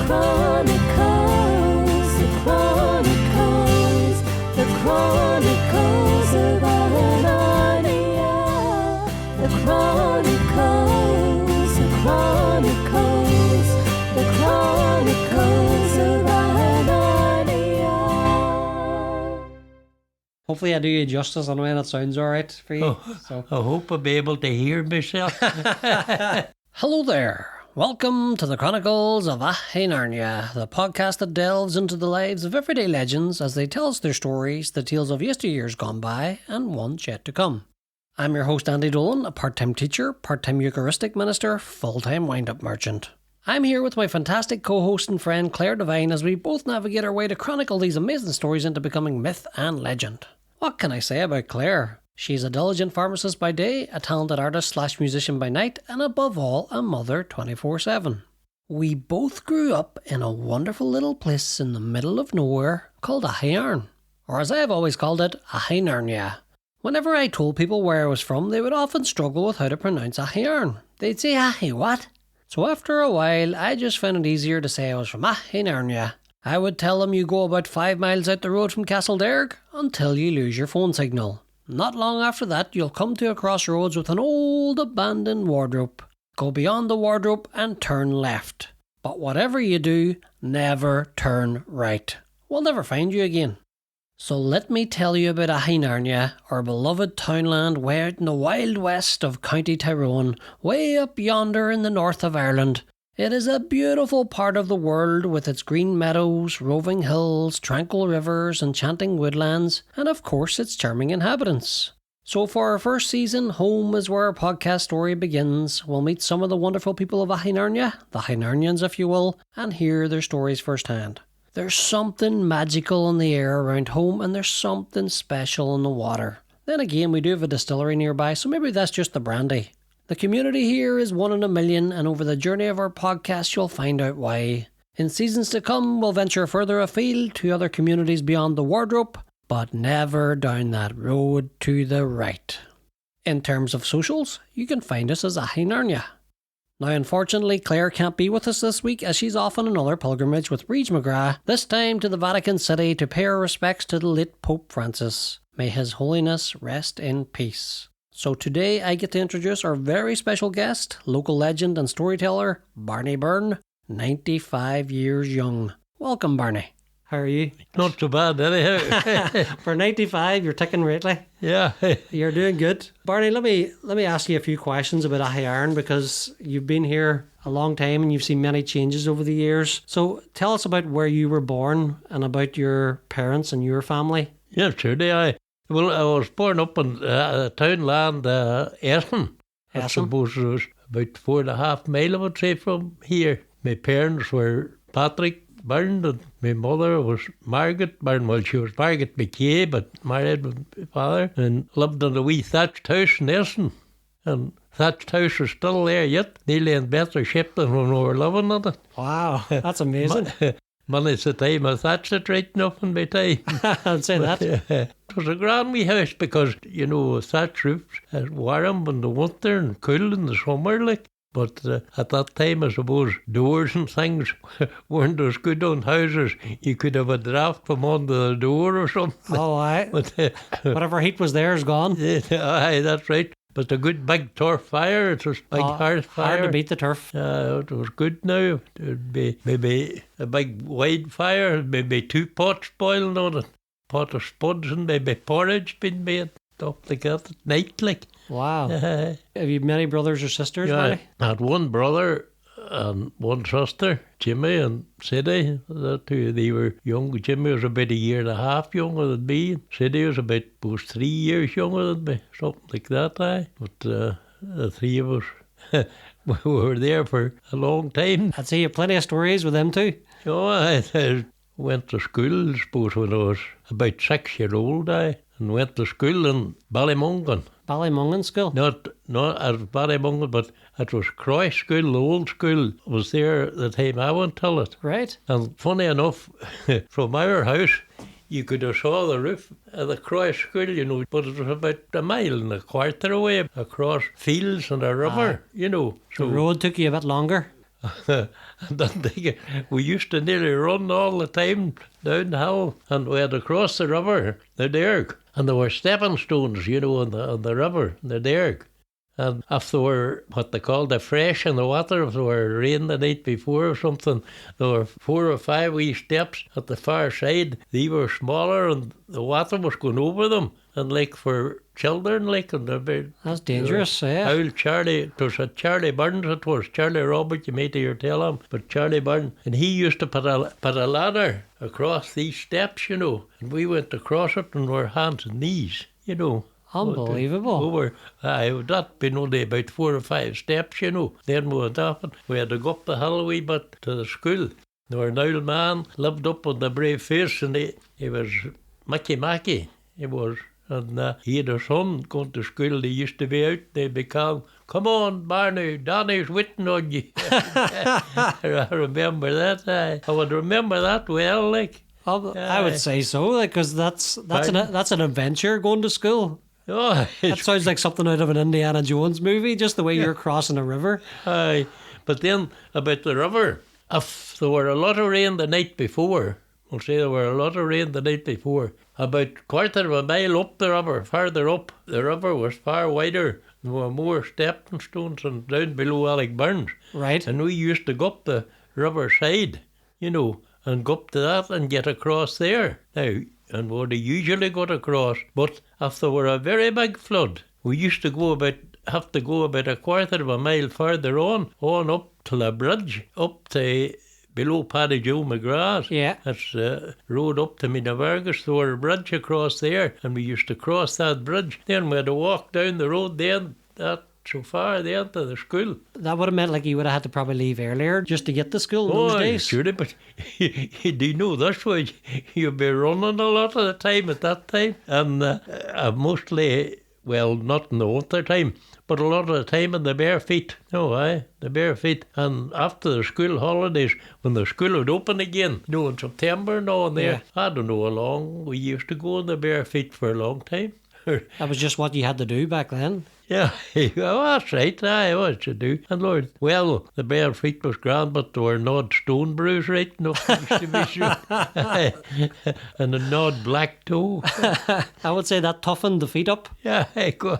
Chronicles of AghyNarnia. The Chronicles of AghyNarnia. Hopefully I do you justice on when it sounds alright for you. I hope I'll be able to hear myself. Hello there. Welcome to the Chronicles of AghyNarnia, the podcast that delves into the lives of everyday legends as they tell us their stories, the tales of yesteryears gone by and ones yet to come. I'm your host Andy Dolan, a part-time teacher, part-time Eucharistic minister, full-time wind-up merchant. I'm here with my fantastic co-host and friend Claire Devine as we both navigate our way to chronicle these amazing stories into becoming myth and legend. What can I say about Claire? She's a diligent pharmacist by day, a talented artist/musician by night, and above all, a mother 24/7. We both grew up in a wonderful little place in the middle of nowhere called Aghyaran, or as I have always called it, AghyNarnia. Whenever I told people where I was from, they would often struggle with how to pronounce Aghyaran. They'd say, what? So after a while, I just found it easier to say I was from AghyNarnia. I would tell them you go about 5 miles out the road from Mourne Derg until you lose your phone signal. Not long after that, you'll come to a crossroads with an old abandoned wardrobe. Go beyond the wardrobe and turn left. But whatever you do, never turn right. We'll never find you again. So let me tell you about AghyNarnia, our beloved townland way out in the wild west of County Tyrone, way up yonder in the north of Ireland. It is a beautiful part of the world with its green meadows, roving hills, tranquil rivers, enchanting woodlands, and of course its charming inhabitants. So for our first season, home is where our podcast story begins. We'll meet some of the wonderful people of AghyNarnia, the AghyNarnians if you will, and hear their stories firsthand. There's something magical in the air around home and there's something special in the water. Then again, we do have a distillery nearby, so maybe that's just the brandy. The community here is one in a million, and over the journey of our podcast, you'll find out why. In seasons to come, we'll venture further afield to other communities beyond the wardrobe, but never down that road to the right. In terms of socials, you can find us as AghyNarnia. Now, unfortunately, Claire can't be with us this week as she's off on another pilgrimage with Reg McGrath, this time to the Vatican City to pay her respects to the late Pope Francis. May His Holiness rest in peace. So today I get to introduce our very special guest, local legend and storyteller, Barney Byrne, 95 years young. Welcome, Barney. How are you? Not too bad, anyhow. For 95, you're ticking rightly. Yeah. You're doing good. Barney, let me ask you a few questions about Aghyaran because you've been here a long time and you've seen many changes over the years. So tell us about where you were born and about your parents and your family. Yeah, truly. Well, I was born up in townland Essan. I suppose it was about 4.5 miles, I would say, from here. My parents were Patrick Byrne and my mother was Margaret Byrne. Well, she was Margaret McKay, but married with my father and lived in a wee thatched house in Essan. And thatched house is still there yet, nearly in better shape than when we were living in it. Wow, that's amazing. Money's the time I thatched it right enough in my time. I'd say that. It was a grand wee house because, thatch roofs is warm in the winter and cool in the summer, like. But at that time, I suppose, doors and things weren't as good on houses. You could have a draft from under the door or something. Oh, aye. But, whatever heat was there is gone. Aye, that's right. But a good big turf fire, it was big hearth fire. Hard to beat the turf. It was good now. It would be maybe a big wide fire, maybe 2 pots boiling on it. Pot of spuds and maybe porridge being made. Stuff like that at night, like. Wow. Have you many brothers or sisters, Barney? I had one brother and one sister, Jimmy and Sidney. They were young. Jimmy was about 1.5 years younger than me. Sidney was about 3 years younger than me, something like that. But the three of us, we were there for a long time. I'd say you have plenty of stories with them too. Oh, I went to school, I suppose, when I was about 6 years old, and went to school in Ballymungan. Ballymungan School? Not at Ballymungan, but it was Croy School, the old school was there the time I went to it. Right. And funny enough, from our house, you could have saw the roof of the Croy School, but it was about 1.25 miles away, across fields and a river, So the road took you a bit longer. And then we used to nearly run all the time down the hill, and we had to cross the river, the Derg, and there were stepping stones, on the river, the Derg. And if there were what they called the fresh in the water, if there were rain the night before or something, there were 4 or 5 wee steps at the far side. They were smaller and the water was going over them. And like for children, That's dangerous, yeah. Old Charlie, it was a Charlie Byrne, it was Charlie Robert, you might hear tell him, but Charlie Byrne, and he used to put a ladder across these steps, and we went across it on our hands and knees, Unbelievable. That been only about 4 or 5 steps, Then we went up and we had to go up the hill a wee bit to the school. There were an old man lived up on the brave face, and he was Mackie, he was. And he had a son going to school. They used to be out. They'd be calling, "Come on, Barney, Danny's waiting on you." I remember that. I would remember that well, like. I would say so, because that's an adventure going to school. Oh, that sounds like something out of an Indiana Jones movie, just the way you're crossing a river. Aye, but then about the river, if there were a lot of rain the night before, we'll say there were a lot of rain the night before, about 1/4 mile up the river, farther up, the river was far wider. There were more stepping stones and down below Aghyaran. Right. And we used to go up the river side, and go up to that and get across there. Now, and would usually got across. But if there were a very big flood, we used to have to go about 1/4 mile further on up to the bridge, up to below Paddy Joe McGrath. Yeah. That's the road up to Minavargas. There were a bridge across there, and we used to cross that bridge. Then we had to walk down the road then, that so far then to the school. That would have meant like you would have had to probably leave earlier just to get to school in those days. Surely, but do you know this way? You'd be running a lot of the time at that time. And mostly, well, not in the winter time, but a lot of the time in the bare feet. The bare feet. And after the school holidays, when the school would open again, in September and all there, I don't know how long we used to go in the bare feet for a long time. That was just what you had to do back then. Yeah, that's right. Aye, what you do. And Lord, well, the bare feet was grand, but there were an odd stone bruise right enough to be sure. And an odd black toe. I would say that toughened the feet up. Yeah, good.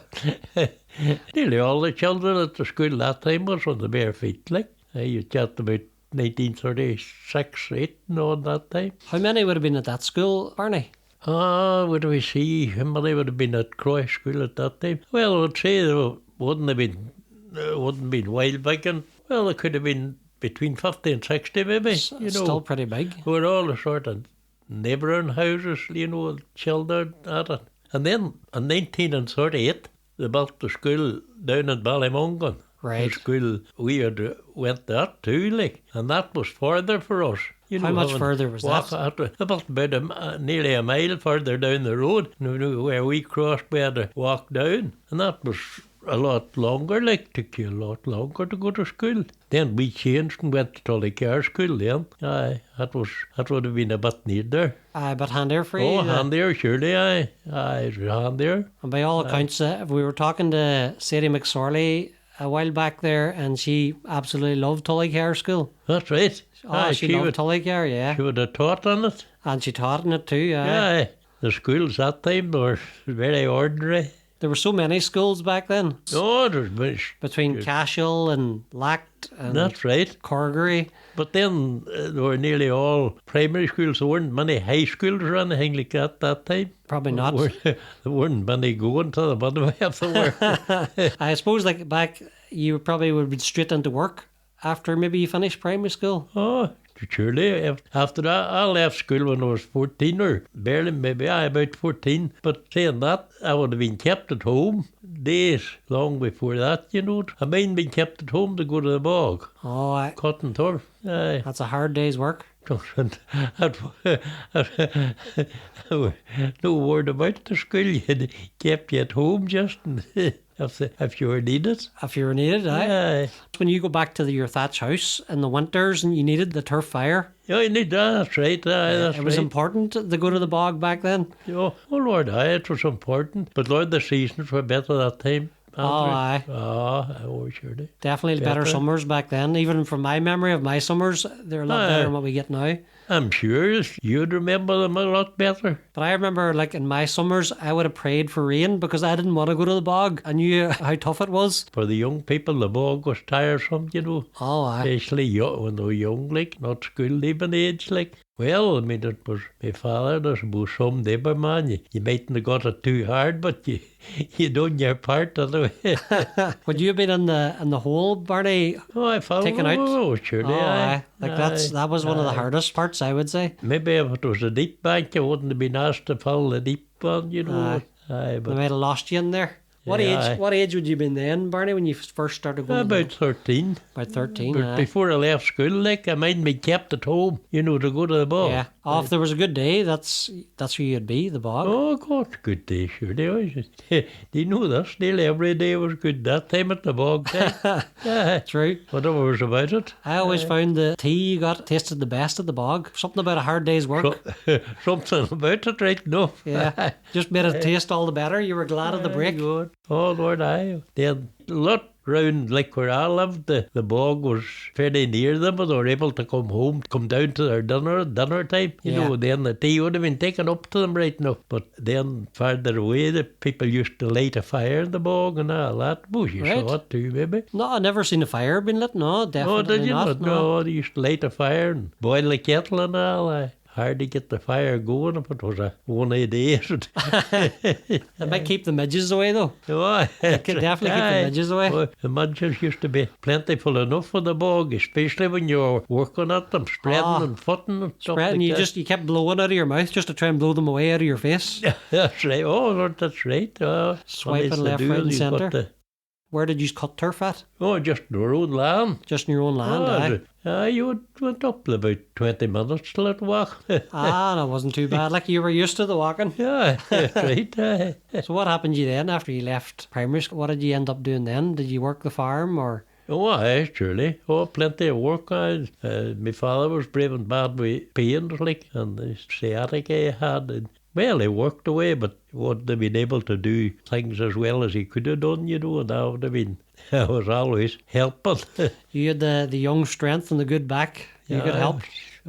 Nearly all the children at the school that time was on the bare feet. Like, you chat about 1936, 8 and all that time. How many would have been at that school, Barney? What do we see? How many would have been at Croy School at that time? Well, I would say there wouldn't have been wild big, and well, there could have been between 50 and 60 maybe. Still pretty big. We're all the sort of neighbouring houses, children at it. And then in 1938, they built the school down in Ballymungan. Right. The school, we had went that too, like, and that was further for us. How much further was that? About nearly a mile further down the road, where we crossed, we had to walk down, and that was a lot longer, like, took you a lot longer to go to school. Then we changed and went to Tullycar School then. Aye, that would have been a bit neater. Aye, but handier for you. Oh, handier, surely, aye. Aye, it was handier. And by all accounts, we were talking to Sadie McSorley a while back there, and she absolutely loved Tullycar School. That's right. Oh, she loved Tullycar, yeah. She would have taught on it. And she taught in it too, yeah. Yeah, the schools that time were very ordinary. There were so many schools back then. Oh, there's between Cashel and Lact and that's right. Corgery. But then they were nearly all primary schools. There weren't many high schools or anything like that time. Probably not. There weren't many going to them, but if there were. I suppose like back, you probably would be straight into work after maybe you finished primary school. Oh, surely. After that, I left school when I was 14 or barely, maybe about 14. But saying that, I would have been kept at home days long before that, I mean, being kept at home to go to the bog. Oh, cut and turf. Aye. That's a hard day's work. No word about the school. You kept you at home just if you were needed. If you were needed, aye. Aye. When you go back to your thatch house in the winters and you needed the turf fire. Yeah, you need that. That's right. Aye, it was important to go to the bog back then. Yeah. Oh Lord, aye, it was important. But Lord, the seasons were better that time. aye. Oh, surely. Definitely better Better. summers back then. Even from my memory of my summers, they're a lot Aye. better than what we get now. I'm sure you'd remember them a lot better. But I remember, like, in my summers, I would have prayed for rain because I didn't want to go to the bog. I knew how tough it was. For the young people, the bog was tiresome, you know. Oh, aye. Especially when they were young, like, not school-leaving age, like. Well, I mean, it was my father, I suppose, some neighbour man. You mightn't have got it too hard, but you done your part anyway. Would you have been in the hole, Barney? Oh, I found Taken out? Oh, surely, Oh, aye. Like, Aye. that was one of the hardest parts, I would say. Maybe if it was a deep bank, you wouldn't have been asked to fill the deep one, you know. Aye, They but might have lost you in there. What Yeah, age? aye. What age would you have been then, Barney, when you first started going? about 13. About 13. But aye. before I left school, like, I mind me kept at home, you know, to go to the bog. Yeah. Oh, if there was a good day, that's who you'd be, the bog. Oh, God, good day, sure. They always, do you know this? Nearly every day was good that time at the bog time. Yeah, True. whatever was about it. I always found the tea you got tasted the best at the bog. Something about a hard day's work. Something about it, right enough. Yeah. Just made it taste all the better. You were glad of the break. Good. Oh, Lord, aye. They had a lot round, like where I lived, the bog was fairly near them, but they were able to come down to their dinner time. You Yeah. know, then the tea would have been taken up to them right enough. But then farther away, the people used to light a fire in the bog and all that. Oh, you Right. saw it too, maybe. No, I never seen a fire being lit. No, Oh, definitely did you not. not? No, they used to light a fire and boil the kettle and all. Hard to get the fire going if it was a one a day. It might keep the midges away, though. Oh, It could definitely keep the midges away. Oh, the midges used to be plentiful enough on the bog, especially when you were working at them, spreading and footing and stuff Right, and like you that. you kept blowing out of your mouth just to try and blow them away out of your face. That's right. Oh, Lord, that's right. Swiping what they left, do right, is and you've got centre. to- Where did you cut turf at? Oh, just in our own land. Just in your own land, aye. You went up about 20 minutes till it walk. That wasn't too bad. Like, you were used to the walking. Yeah, that's right. Aye. So what happened to you then after you left primary school? What did you end up doing then? Did you work the farm or? Oh, aye, surely. Oh, plenty of work. My father was brave and bad with pains, like, and the sciatica he had. And, well, he worked away, but wouldn't have been able to do things as well as he could have done, you know, and that would have been, I was always helping. You had the young strength and the good back. You could help.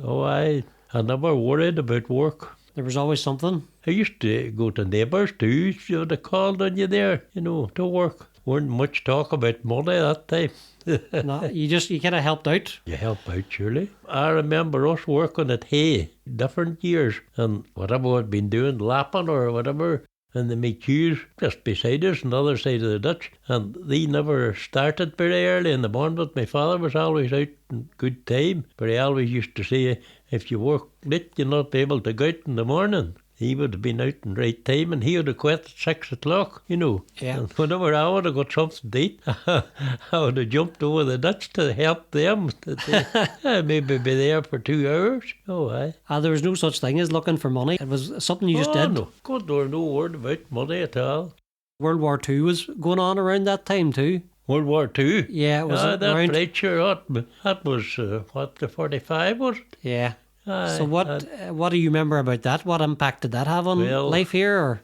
Oh, I never worried about work. There was always something. I used to go to neighbours too, so they called on you there, you know, to work. Weren't much talk about money that time. No, you kind of helped out. You help out, surely. I remember us working at hay, different years, and whatever I'd been doing, lapping or whatever, and they make ewes just beside us on the other side of the ditch. And they never started very early in the morning, but my father was always out in good time. But he always used to say, if you work late, you're not able to go out in the morning. He would have been out in right time and he would have quit at 6 o'clock, you know. Yeah. And whenever I would have got something to eat, I would have jumped over the ditch to help them. Maybe be there for 2 hours. Oh, aye. There was no such thing as looking for money. It was something you just did. No. God, there was no word about money at all. World War II was going on around that time too. World War II? Yeah, it was That's around. right, sure. That was, the 45 was it? Yeah. Aye, So what do you remember about that? What impact did that have on Well- life here? Or?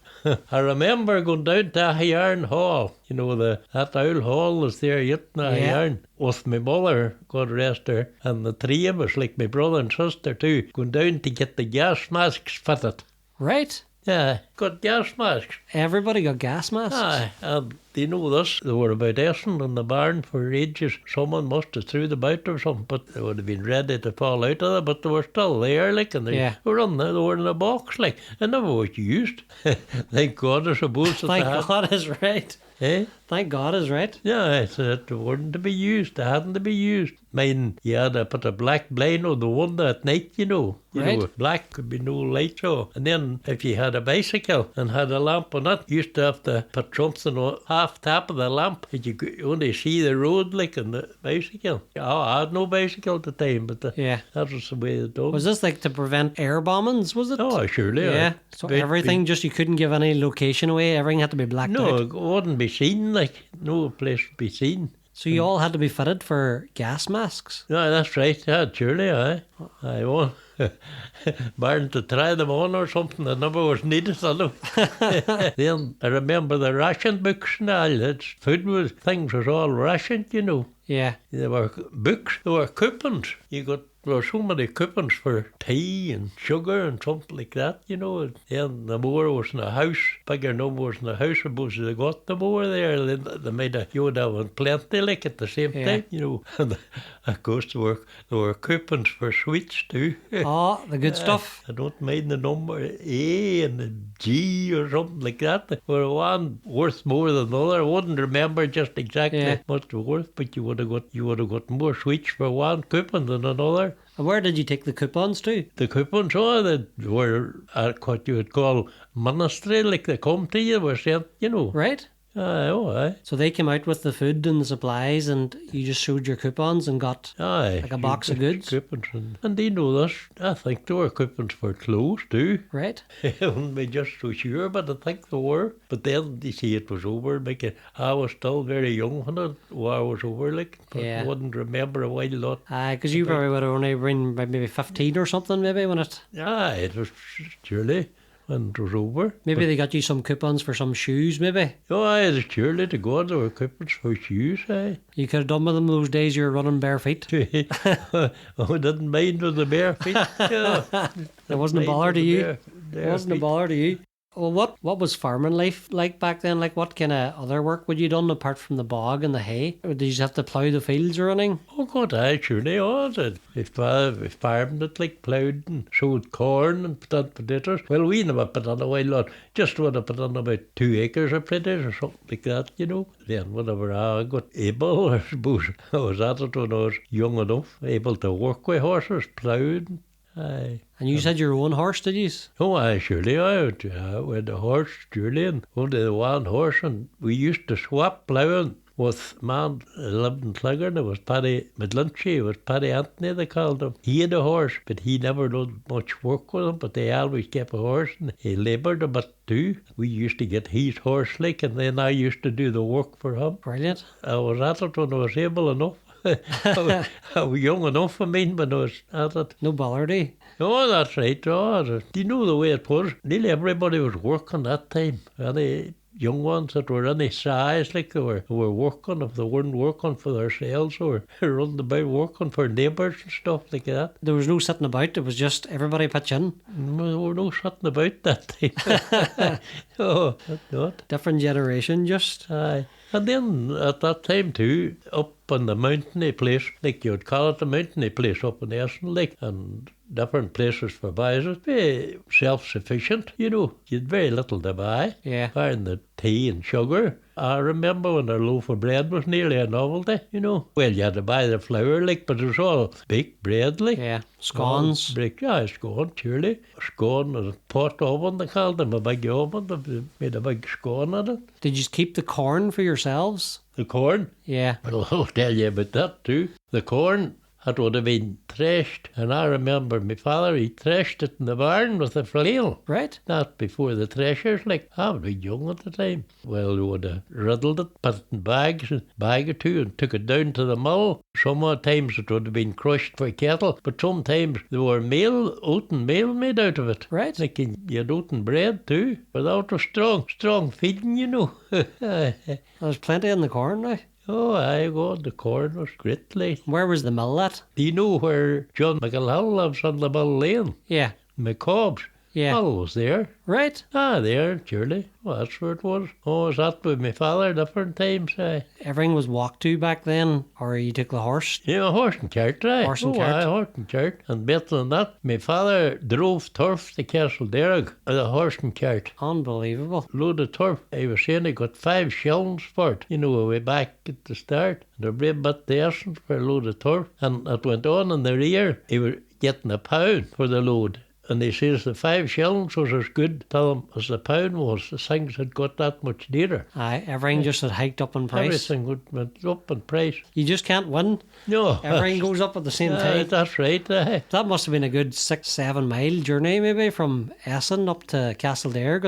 I remember going down to Aghyaran Hall. You know, that old hall was there yet in Aghyaran. With my mother, God rest her, and the three of us, like my brother and sister too, going down to get the gas masks fitted. Right. Yeah, got gas masks. Everybody got gas masks. Aye, and do you know this? They were about Essan in the barn for ages. Someone must have threw them out or something, but they would have been ready to fall out of them, but they were still there, like, and they were in there, they were in a box, like, and never was used. Thank God, I suppose. that Thank they had- God is right. Eh? Thank God is right. Yeah, I said it weren't to be used. They hadn't to be used. Mine, you had to put a black blind on the window at night, you know. Right. Know, black could be no light, so. And then if you had a bicycle and had a lamp on it, you used to have to put something on half tap of the lamp. And you could only see the road, like, on the bicycle. Oh, I had no bicycle at the time, but that was the way it done. Was this like to prevent air bombings, was it? Oh, surely. Yeah. So everything, just you couldn't give any location away. Everything had to be blacked No, out. it wouldn't be seen, like, no place to be seen. So you all had to be fitted for gas masks? No, that's right, yeah, surely, aye. I won't. Barn to try them on or something, the number was needed on them. Then I remember the ration books and all, things was all rationed, you know. Yeah. There were books, there were coupons. There were so many coupons for tea and sugar and something like that, you know. And then the moor was in a house, bigger no more was in a house, I suppose they got the moor there. They made you would have plenty like at the same time, you know. And of course there were coupons for sweets too. Oh, the good stuff. I don't mind the number A and the G or something like that. They were one worth more than the other. I wouldn't remember just exactly what they were worth, but you would have got more sweets for one coupon than another. And where did you take the coupons to? The coupons, they were at what you would call ministry, like they come to you, were sent, you know. Right. Aye. So they came out with the food and the supplies and you just showed your coupons and got like a box of goods? Coupons. And you know this, I think there were coupons for clothes too. Right. I wouldn't be just so sure, but I think there were. But then, you see, it was over. I was still very young when it was over, like. But I wouldn't remember a while lot. Aye, because you probably would have only been maybe 15 or something, maybe, when it... Aye, it was surely when it was over. Maybe they got you some coupons for some shoes, maybe. Oh, aye, it was surely to God there were coupons for shoes, aye. You could have done with them those days you were running bare feet. I didn't mind with the bare feet. It wasn't a bother to you. It wasn't a bother to you. Well, what was farming life like back then? Like, what kind of other work would you done apart from the bog and the hay? Or did you just have to plough the fields or anything? Oh, God, aye, surely was it. If farmed it, like, ploughed and sowed corn and put on potatoes. Well, we never put on a while lot. Just would have put on about 2 acres of potatoes or something like that, you know. Then whenever I got able, I suppose I was at it when I was young enough, able to work with horses, ploughed. Aye. And you said your own horse, did you? Oh, aye, surely I had a horse, surely, and only the one horse, and we used to swap ploughing with a man who lived in Clogher. It was Paddy Midlunchy, it was Paddy Anthony they called him. He had a horse, but he never did much work with him, but they always kept a horse, and he laboured a bit too. We used to get his horse, like, and then I used to do the work for him. Brilliant. I was at it when I was able enough. I was young enough, I mean, when I was at it. No bother, do you? Oh, that's right. Oh, do you know the way it was? Nearly everybody was working that time. Any young ones that were any size, like they were working. If they weren't working for themselves, they were running about working for neighbours and stuff like that. There was no sitting about, it was just everybody pitch in. There were no sitting about that time. Oh, that's not. Different generation, just. Aye. And then at that time too, up on the mountainy place, like you'd call it the mountainy place up in Essan, like, and different places for buyers, it'd be self-sufficient, you know. You'd very little to buy. Yeah. Buying the tea and sugar. I remember when a loaf of bread was nearly a novelty, you know. Well, you had to buy the flour, like, but it was all baked bread, like. Yeah, scones. Scone, surely. Scone and a pot oven, they called them, a big oven. They made a big scone on it. Did you keep the corn for yourselves? The corn? Yeah. Well, I'll tell you about that too. The corn, it would have been threshed, and I remember my father, he threshed it in the barn with a flail. Right. Not before the threshers, like, I was young at the time. Well, we would have riddled it, put it in bags, a bag or two, and took it down to the mill. Sometimes it would have been crushed for kettle, but sometimes there were oaten meal made out of it. Right. Like, you had oaten bread too, but that was strong feeding, you know. There's plenty in the corn now. Oh, aye, God, the corn was great, like. Where was the mill at? Do you know where John McElhill lives on the Mill Lane? Yeah. McCobb's. Yeah. Mill was there. Right. Ah, there, surely. Well, that's where it was. Oh, was that with my father different times, aye? Everything was walked to back then, or you took the horse? Yeah, horse and cart, aye. Horse and cart. Aye, horse and cart. And better than that, my father drove turf to Castle Derg with a horse and cart. Unbelievable. Load of turf. I was saying he got 5 shillings for it, you know, way back at the start. And a brave bit the Essan for a load of turf. And it went on in the rear. He was getting £1 for the load. And he says the 5 shillings was as good to him as the pound was. The things had got that much dearer. Aye, everything just had hiked up in price. Everything went up in price. You just can't win. No. Everything goes up at the same time. That's right. That must have been a good 6-7 mile journey maybe from Essan up to Castle Derg.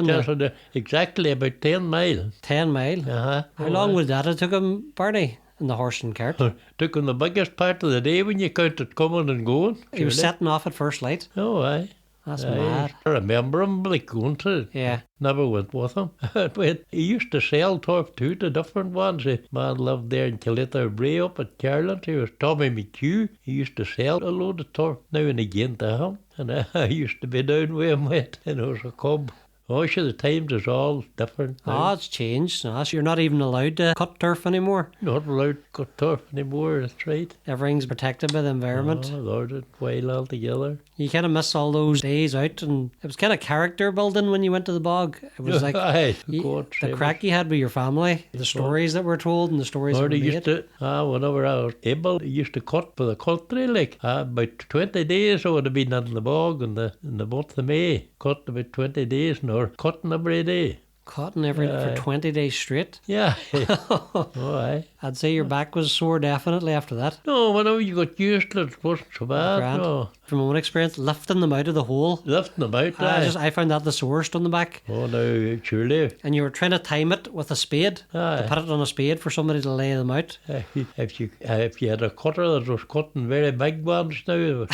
Exactly about 10 mile. 10 mile. Uh-huh. How long would that have took him, Barney? in the horse and cart. Took on the biggest part of the day when you counted coming and going. He was surely. setting off at first light. Oh, aye. That's Aye. mad. I remember him like going to. Yeah. Never went with him. But he used to sell turf too to different ones. A man lived there in Killita Bray up at Carland. He was Tommy McHugh. He used to sell a load of turf now and again to him. And I used to be down with him with, and it was a cub. Oh, sure, the times is all different now. It's changed. So you're not even allowed to cut turf anymore. Not allowed to cut turf anymore, that's right. Everything's protected by the environment. Oh, Lord, it wild altogether. You kind of miss all those days out, and it was kind of character building when you went to the bog. It was like Aye, the same crack you had with your family, the stories that were told and the stories that were Lord, he made. used to, whenever I was able, he used to cut for the country, like, about 20 days I would have been in the bog in the month of May. Cut about 20 days, or cutting every day. Cutting for 20 days straight. Yeah. Oh, aye. I'd say your back was sore definitely after that. No, whenever you got used to it, it wasn't so bad. Grand. No. From my own experience, lifting them out of the hole. Lifting about, I found that the sorest on the back. Oh, no, surely. And you were trying to time it with a spade. Aye. To put it on a spade for somebody to lay them out. If you had a cutter that was cutting very big ones now.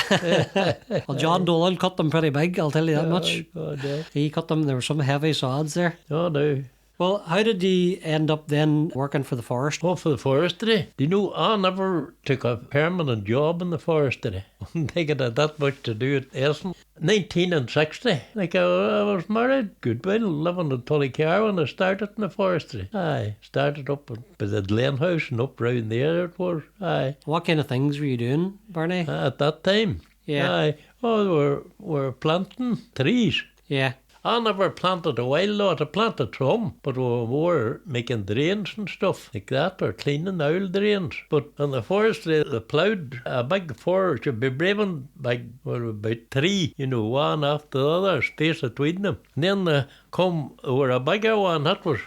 Well, John Dolan cut them pretty big, I'll tell you that much. Oh, no. He cut them, there were some heavy sods there. Oh, no. Well, how did you end up then working for the forest? Oh, for the forestry. Do you know, I never took a permanent job in the forestry. I didn't think it had that much to do with Essan. 1960. Like, I was married, good while, living in Tullycar when I started in the forestry. Aye, started up by the Glen House and up round there it was. Aye. What kind of things were you doing, Barney? At that time. Yeah. Aye. Oh, we're planting trees. Yeah. I never planted a wild lot. I planted some, but we were more making drains and stuff like that, or cleaning owl drains. But in the forestry, they ploughed a big forest, a braving big, about three, one after the other, space between them. And then they come over a bigger one, that was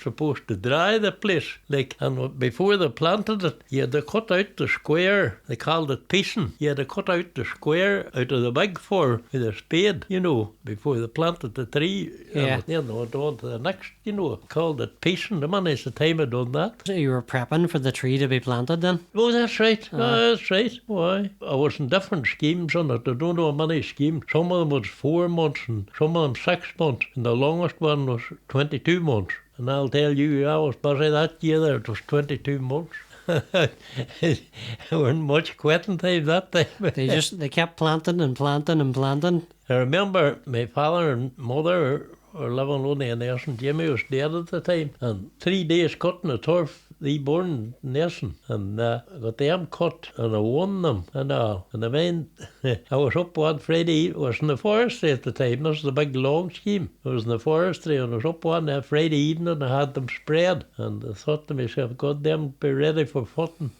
supposed to dry the place. Like, and before they planted it, you had to cut out the square, they called it piecing. You had to cut out the square out of the big fir with a spade, before they planted the tree. Yeah. And then they went on to the next, called it piecing. The man is the time I done that. So you were prepping for the tree to be planted then? Oh, that's right. That's right. Why? I was in different schemes on it. I don't know how many schemes. Some of them was 4 months and some of them 6 months. And the longest one was 22 months. And I'll tell you, I was busy that year there. It was 22 months. There weren't much quitting time that time. They kept planting and planting and planting. I remember my father and mother were living only in Essan. Jimmy was dead at the time. And 3 days cutting the turf, they born in Essan. And I got them cut and I won them and all. And I was up one Friday, I was in the forestry at the time. This was the big long scheme. I was in the forestry and I was up one Friday evening and I had them spread. And I thought to myself, God damn, be ready for footing.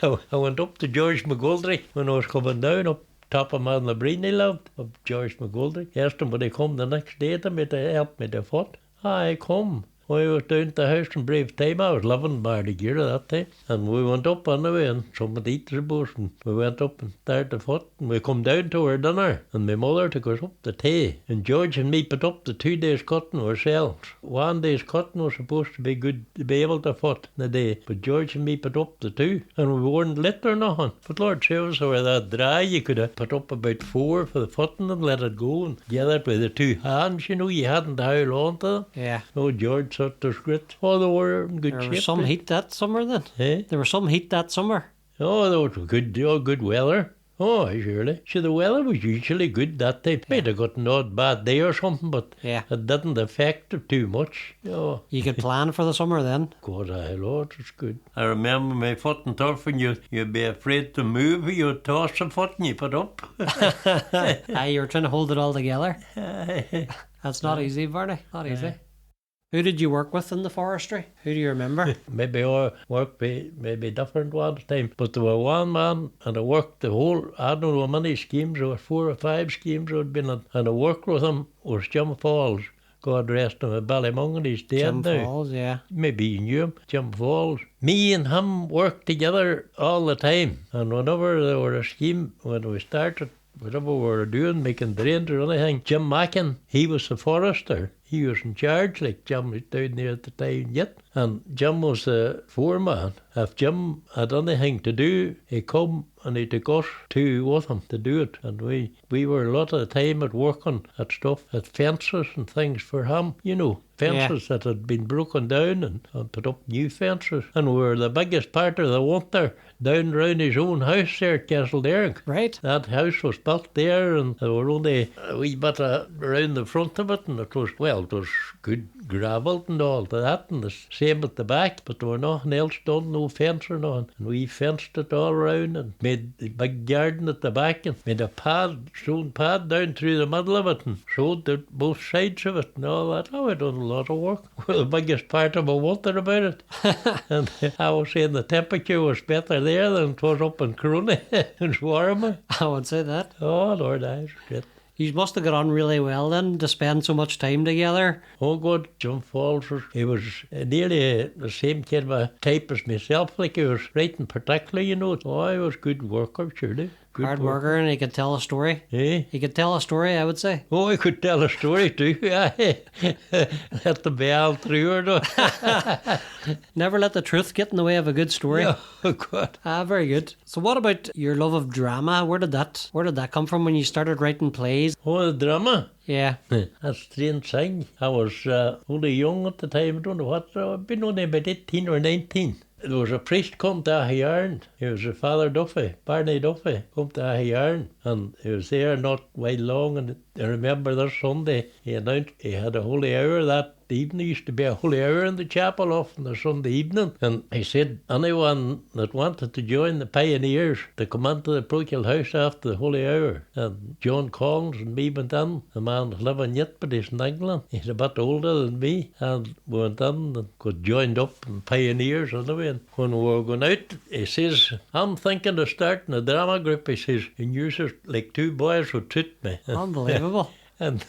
I went up to George McGoldrick when I was coming down up top of man Labreen he lived, of George McGoldrick. Asked him would he come the next day to me to help me to foot. I come. I was down to the house in brave time. I was living in Barney Byrne at that time. And we went up anyway and somebody eat the bus and we went up and started to foot. And we come down to our dinner and my mother took us up to tea. And George and me put up the 2 days cutting ourselves. 1 day's cutting was supposed to be good to be able to foot in a day. But George and me put up the 2 and we weren't lit or nothing. But Lord save us, were that dry you could have put up about 4 for the footing and let it go and gather it with the 2 hands, you hadn't to hold on to them. Yeah. Oh, George thought there's grit. Oh, they were in good There shape. was some heat that summer then? Eh? There was some heat that summer. Oh, there was good weather. Oh, surely. So the weather was usually good that time. Might have got an odd bad day or something, but Yeah. it didn't affect it too much. Oh, You could plan for the summer then. God, Lord, it's good. I remember my foot and turf and you'd be afraid to move, you'd toss the foot and you put up. You were trying to hold it all together. That's not easy, Barney. Not easy. Who did you work with in the forestry? Who do you remember? Maybe I worked maybe different one time, but there were one man and I worked the whole, I don't know how many schemes, there were 4 or 5 schemes I'd been in, and I worked with him, was Jim Falls. God rest him, at Ballymongan, he's dead Jim now. Falls, yeah. Maybe you knew him, Jim Falls. Me and him worked together all the time, and whenever there were a scheme, when we started, whatever we were doing, making drains or anything, Jim Mackin, he was the forester. he was in charge, like Jim was down there at the time yet. And Jim was the foreman. If Jim had anything to do, he'd come and he took us two with him to do it. And we were a lot of the time at working at stuff, at fences and things for him, you know. Fences that had been broken down and put up new fences. And we were the biggest part of the winter down round his own house there at Castlederg. Right. That house was built there and there were only a wee bit around the front of it, and it was good gravelled and all that, and the same at the back, but there were nothing else done, no fence or nothing. And we fenced it all round and made the big garden at the back and made a stone pad down through the middle of it and sewed both sides of it and all that. Oh, we done a lot of work. Well, the biggest part of my winter about it. And I was saying the temperature was better there than it was up in Crony. It's warmer. I would say that. Oh, Lord, that was great. You must have got on really well then to spend so much time together. Oh, God, John Falls, he was nearly the same kind of a type as myself. Like, he was writing particularly, you know. Oh, he was good worker, surely. Hard worker, and he could tell a story. Eh? He could tell a story, I would say. Oh, he could tell a story too. Let the bell through or not. Never let the truth get in the way of a good story. Oh, God. Very good. So what about your love of drama? Where did that come from when you started writing plays? Oh, the drama. Yeah. That's a strange thing. I was only young at the time. I don't know what. I'd been only about 18 or 19. There was a priest come to Aghyaran. He was a Father Duffy, Barney Duffy, come to Aghyaran. And he was there not way long. And I remember this Sunday, he announced he had a holy hour that evening. There used to be a holy hour in the chapel often the Sunday evening. And he said anyone that wanted to join the pioneers to come into the parochial house after the holy hour. And John Collins and me went in. The man was living yet, but he's in England. He's a bit older than me. And we went in and got joined up in pioneers anyway. And when we were going out, he says, I'm thinking of starting a drama group. He says, and you just like two boys would suit me. Unbelievable. And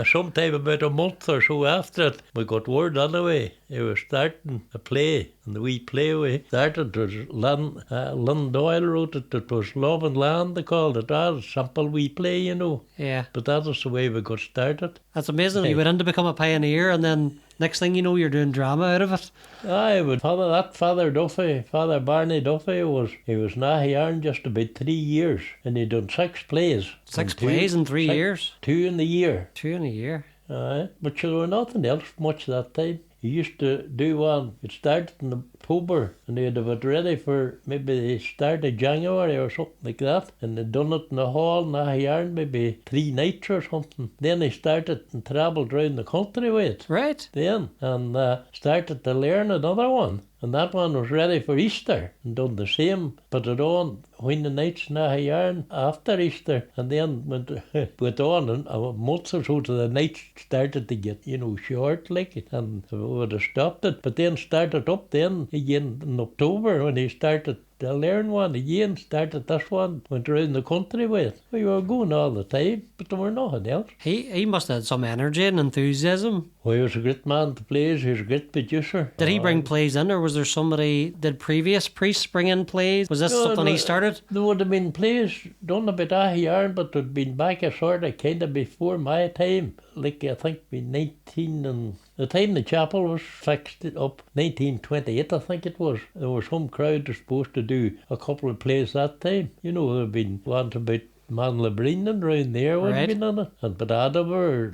sometime about a month or so after it, we got word anyway. He was starting a play, and the wee play we started was Lynn Doyle wrote it. It was Love and Land, they called it. That was a simple wee play, you know. Yeah. But that was the way we got started. That's amazing. You went in to become a pioneer, and then next thing you know, you're doing drama out of it. Aye, but Father Duffy, Father Barney Duffy, he was in Aghyaran just about 3 years, and he'd done 6 plays. 6 plays in 3 years? 2 in the year. 2 in a year. Aye, but there was nothing else much that time. He used to do one. It started in October, and they'd have it ready for maybe the start of January or something like that. And they'd done it in the hall in Aghyaran maybe 3 nights or something. Then they started and travelled round the country with it. Right. Then, and started to learn another one. And that one was ready for Easter and done the same, put it on when the nights in Aghyaran after Easter, and then went on, and a month or so to the nights started to get, short like it, and we would have stopped it. But then started up then again in October when he started to learn one again, started this one, went around the country with it. We were going all the time, but there were nothing else. He must have had some energy and enthusiasm. Well, he was a great man to plays, he was a great producer. Did he bring plays in, or was there did previous priests bring in plays? Was this something he started? There would have been plays done about Aghyaran, but they'd been back a sort of kind of before my time. Like, I think, 19 and... The time the chapel was fixed up, 1928 I think it was, there was some crowd that was supposed to do a couple of plays that time. There had been one about Manlabreen and round there would have been on it. And but Adaver,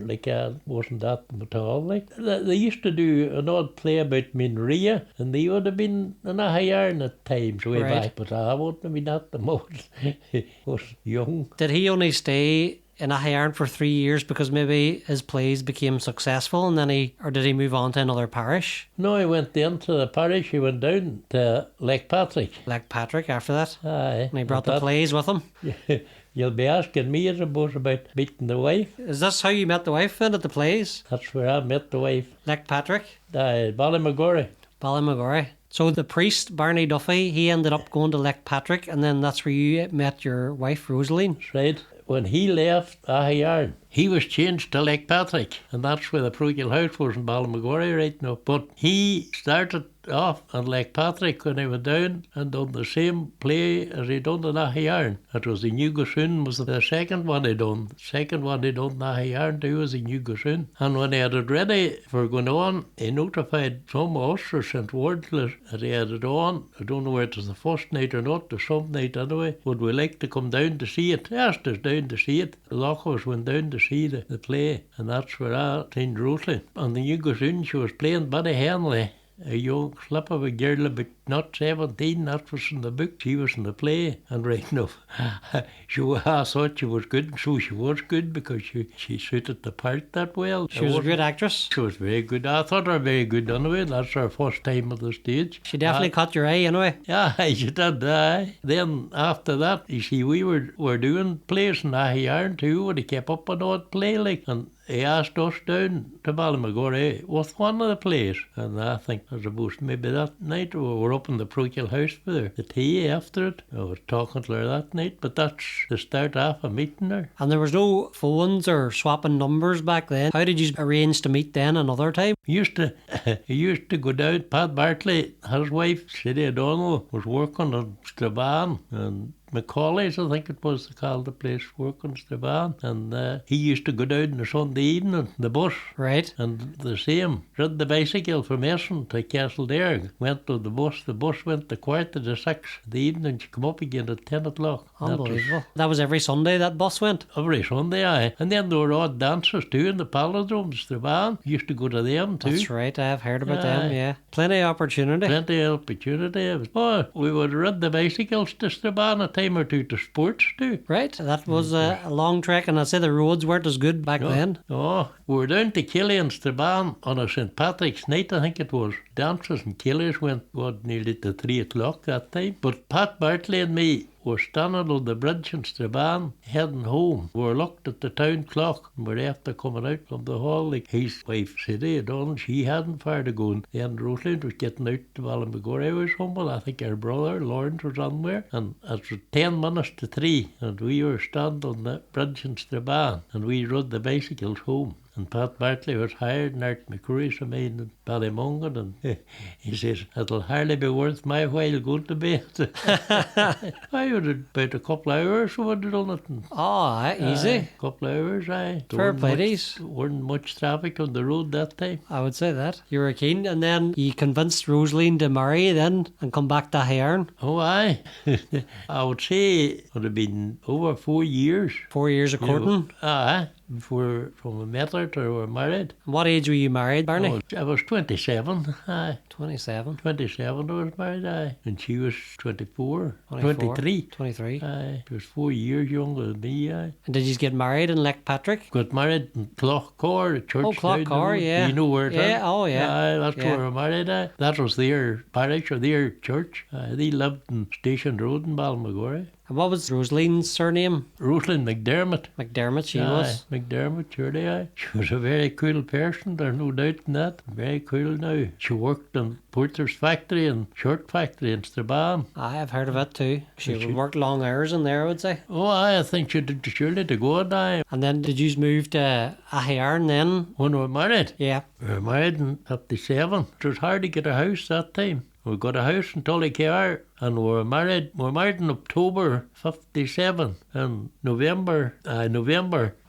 wasn't that at all. They used to do an odd play about Minria, and they would have been in Aghyaran at times way back, but I wouldn't have been at the most. I was young. Did he only stay in Aghyaran for 3 years because maybe his plays became successful, and then did he move on to another parish? No, he went into the parish. He went down to Lake Patrick. Lake Patrick after that? Aye. And he brought the plays with him? You'll be asking me, I suppose, about meeting the wife. Is this how you met the wife then, at the plays? That's where I met the wife. Lake Patrick? Ballymagorry. Ballymagorry. So the priest, Barney Duffy, he ended up going to Lake Patrick, and then that's where you met your wife, Rosaline? That's right. When he left Aghyaran, he was changed to Lake Patrick, and that's where the parochial house was in Ballymagorry right now. But he started off on Lake Patrick when I went down and done the same play as he done in Aghyaran. It was the New Gossoon was the second one I done. The second one I done in Aghyaran too was the New Gossoon. And when I had it ready for going on, he notified some of us or St. Wardler that he had it on. I don't know whether it was the first night or not, or some night anyway. Would we like to come down to see it? Yes, there's down to see it. The lot of us went down to see the play, and that's where I seen Rosalie. On the New Gossoon, she was playing Buddy Henley, a young slip of a girl, but not 17, that was in the book. She was in the play, and right enough, I thought she was good, and so she was good because she suited the part that well. She was a good actress. She was very good. I thought her very good anyway. That's her first time on the stage. She definitely caught your eye anyway. Yeah, she did. Then after that, you see, we were doing plays in Aghyaran too, and he kept up an odd play like, and he asked us down to Ballymagore with one of the plays. And I think I suppose maybe that night we were up in the parochial house with the tea after it. I was talking to her that night, but that's the start off of meeting her. And there was no phones or swapping numbers back then. How did you arrange to meet then another time? He used to go down. Pat Bartley, his wife, Sidney O'Donnell, was working on Strabane, and Macaulay's, I think it was, they called the place, working Strabane. And he used to go down on a Sunday evening, the bus. Right. And the same, rode the bicycle from Essan to Castlederg, went to the bus went to 5:45 in the evening, she come up again at 10 o'clock. Unbelievable. That was every Sunday that bus went? Every Sunday, aye. And then there were odd dancers too in the Palindrome, Strabane. Used to go to them too. That's right, I've heard about them, yeah. Plenty of opportunity. Plenty of opportunity. Oh, we would ride the bicycles to Strabane a time or two to sports too. Right, that was a long trek, and I'd say the roads weren't as good back then. Oh, we were down to Killy and Strabane on a St. Patrick's night, I think it was. Dances and Killies went nearly to 3 o'clock that time. But Pat Bartley and me were standing on the bridge in Strabane, heading home. We were looked at the town clock, and we were after coming out from the hall. Like his wife, Sidney O'Donnell, she hadn't far to go. And then Rosalind was getting out to Ballymagore. I was humble. I think her brother, Lawrence, was on there. And it was 10 minutes to 3, and we were standing on the bridge in Strabane, and we rode the bicycles home. And Pat Bartley was hired in Art McCurry's of mine in Ballymungan, and he says, it'll hardly be worth my while going to bed. I would have about a couple of hours we would have done it. Oh, easy. A couple of hours, aye. Fair play, these. Weren't much traffic on the road that time. I would say that. You were keen, and then you convinced Rosaline to marry you then and come back to Aghyaran. Oh, aye. I would say it would have been over 4 years. 4 years of courting. Aye. Before from we met her to we were married. What age were you married, Barney? I was 27, aye. 27. 27 I was married, aye. And she was 24. 23. 23. Aye. She was 4 years younger than me, aye. And did you get married in Lake Patrick? Got married in Scór, a church. Oh, Scór, yeah. You know where it is? Yeah, oh yeah. Aye, that's where we were married, aye. That was their parish or their church. They lived in Station Road in Ballymagore. And what was Rosaline's surname? Rosalind McDermott. McDermott, she was. McDermott, surely, aye. She was a very cool person, there's no doubt in that. Very cool now. She worked in Porter's factory and shirt factory in Strabane. Aye, I've heard of it too. She would work long hours in there, I would say. Oh, aye, I think she did surely to go and aye. And then did you move to Aghyaran then? When we were married? Yeah. We were married in 57. It was hard to get a house that time. We got a house in Tullycar and we were married. We were married in October 57 and November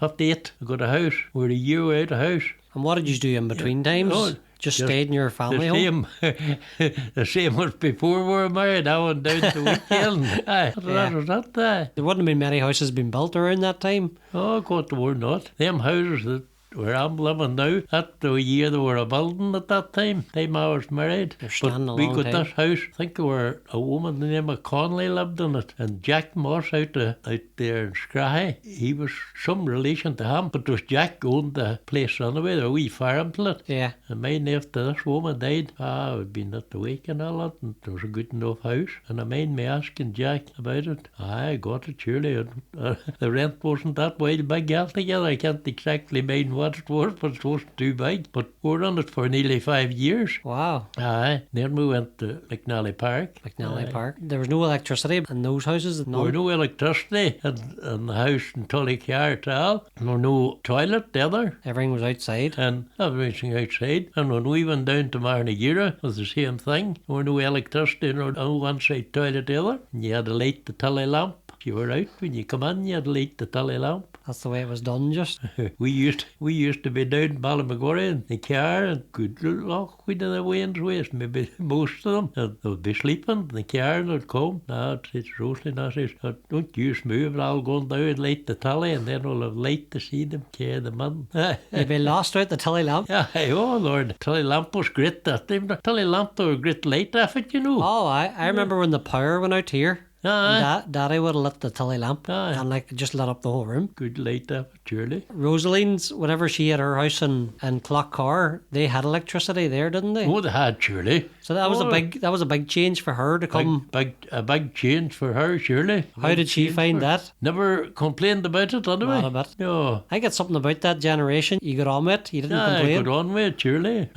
58. We got a house. We were a year out of house. And what did you do in between times? Oh, just stayed in your family home? The same as before we were married. I went down to weekend. Aye, that was that. There wouldn't have been many houses being built around that time. Oh, God, there were not. Them houses that where I'm living now, that's the year they were a building at that time I was married. But we got this house, I think there were a woman named Conley lived in it, and Jack Moss out there in Scrahy, he was some relation to him, but it was Jack owned the place anyway, the wee farm to it. Yeah. And mine after this woman died, I had been at the wake and all that, and it was a good enough house. And I mind me asking Jack about it. I got it surely. The rent wasn't that wild big altogether, I can't exactly mind what what it was, but it wasn't too big. But we were on it for nearly 5 years. Wow. Aye. Then we went to McNally Park. McNally Park. There was no electricity in those houses. There were no electricity in the house in Tullycar at all. There were no toilet either. Everything was outside. And everything outside. And when we went down to Aghyaran, it was the same thing. There were no electricity, no one-side toilet either. And you had to light the tully lamp. If you were out, when you come in, you had to light the tully lamp. That's the way it was done, just. we used to be down in Ballymacgory in the car, and good luck we did the winds waste, maybe most of them. And they would be sleeping in the car and they'd come. No, it's Rosalind, I says, don't you move, I'll go down and light the tully, and then we'll have light to see them carry them in. You'd be lost without the tully lamp. Yeah, oh Lord, the tully lamp was great that time. The tully lamp, they were great light off it, you know. Oh, I remember when the power went out here. Daddy would have lit the tully lamp and like just lit up the whole room. Good light up, surely. Rosaline's, whenever she had her house in Clockcar, they had electricity there, didn't they? Oh, they had, surely. So that was a big change for her to come. A big change for her, surely. How did she find that? Never complained about it, anyway. Not a bit. No. I get something about that generation. You got on with it. You didn't complain. I got on with it, surely.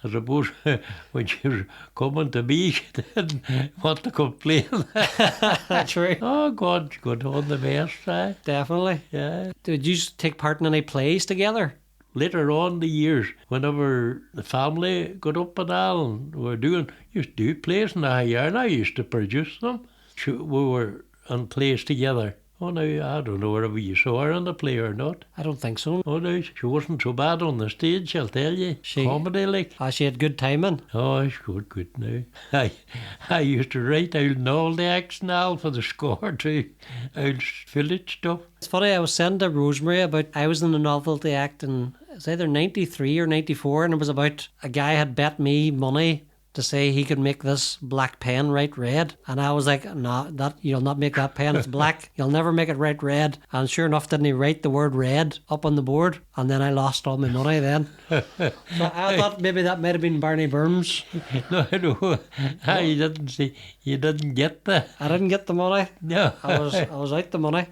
I suppose when she was coming to me, she didn't want to complain. That's right. Oh, God, good on the best, Definitely. Yeah. Did you take part in any plays together? Later on the years, whenever the family got up and all and used to do plays in Aghyaran, I used to produce them. We were on plays together. Oh, no, I don't know whether you saw her on the play or not. I don't think so. Oh, no, she wasn't so bad on the stage, I'll tell you. Comedy, like. She had good timing. Oh, she got good now. I used to write out all the acts and all for the Scór too. Old village stuff. It's funny, I was saying to Rosemary about, I was in a novelty act in, it's either 93 or 94, and it was about a guy had bet me money to say he could make this black pen write red. And I was like, no, you'll not make that pen, it's black. You'll never make it write red. And sure enough, didn't he write the word red up on the board? And then I lost all my money then. So I thought maybe that might have been Barney Byrne's. No, you didn't get that. I didn't get the money. No. I was out the money.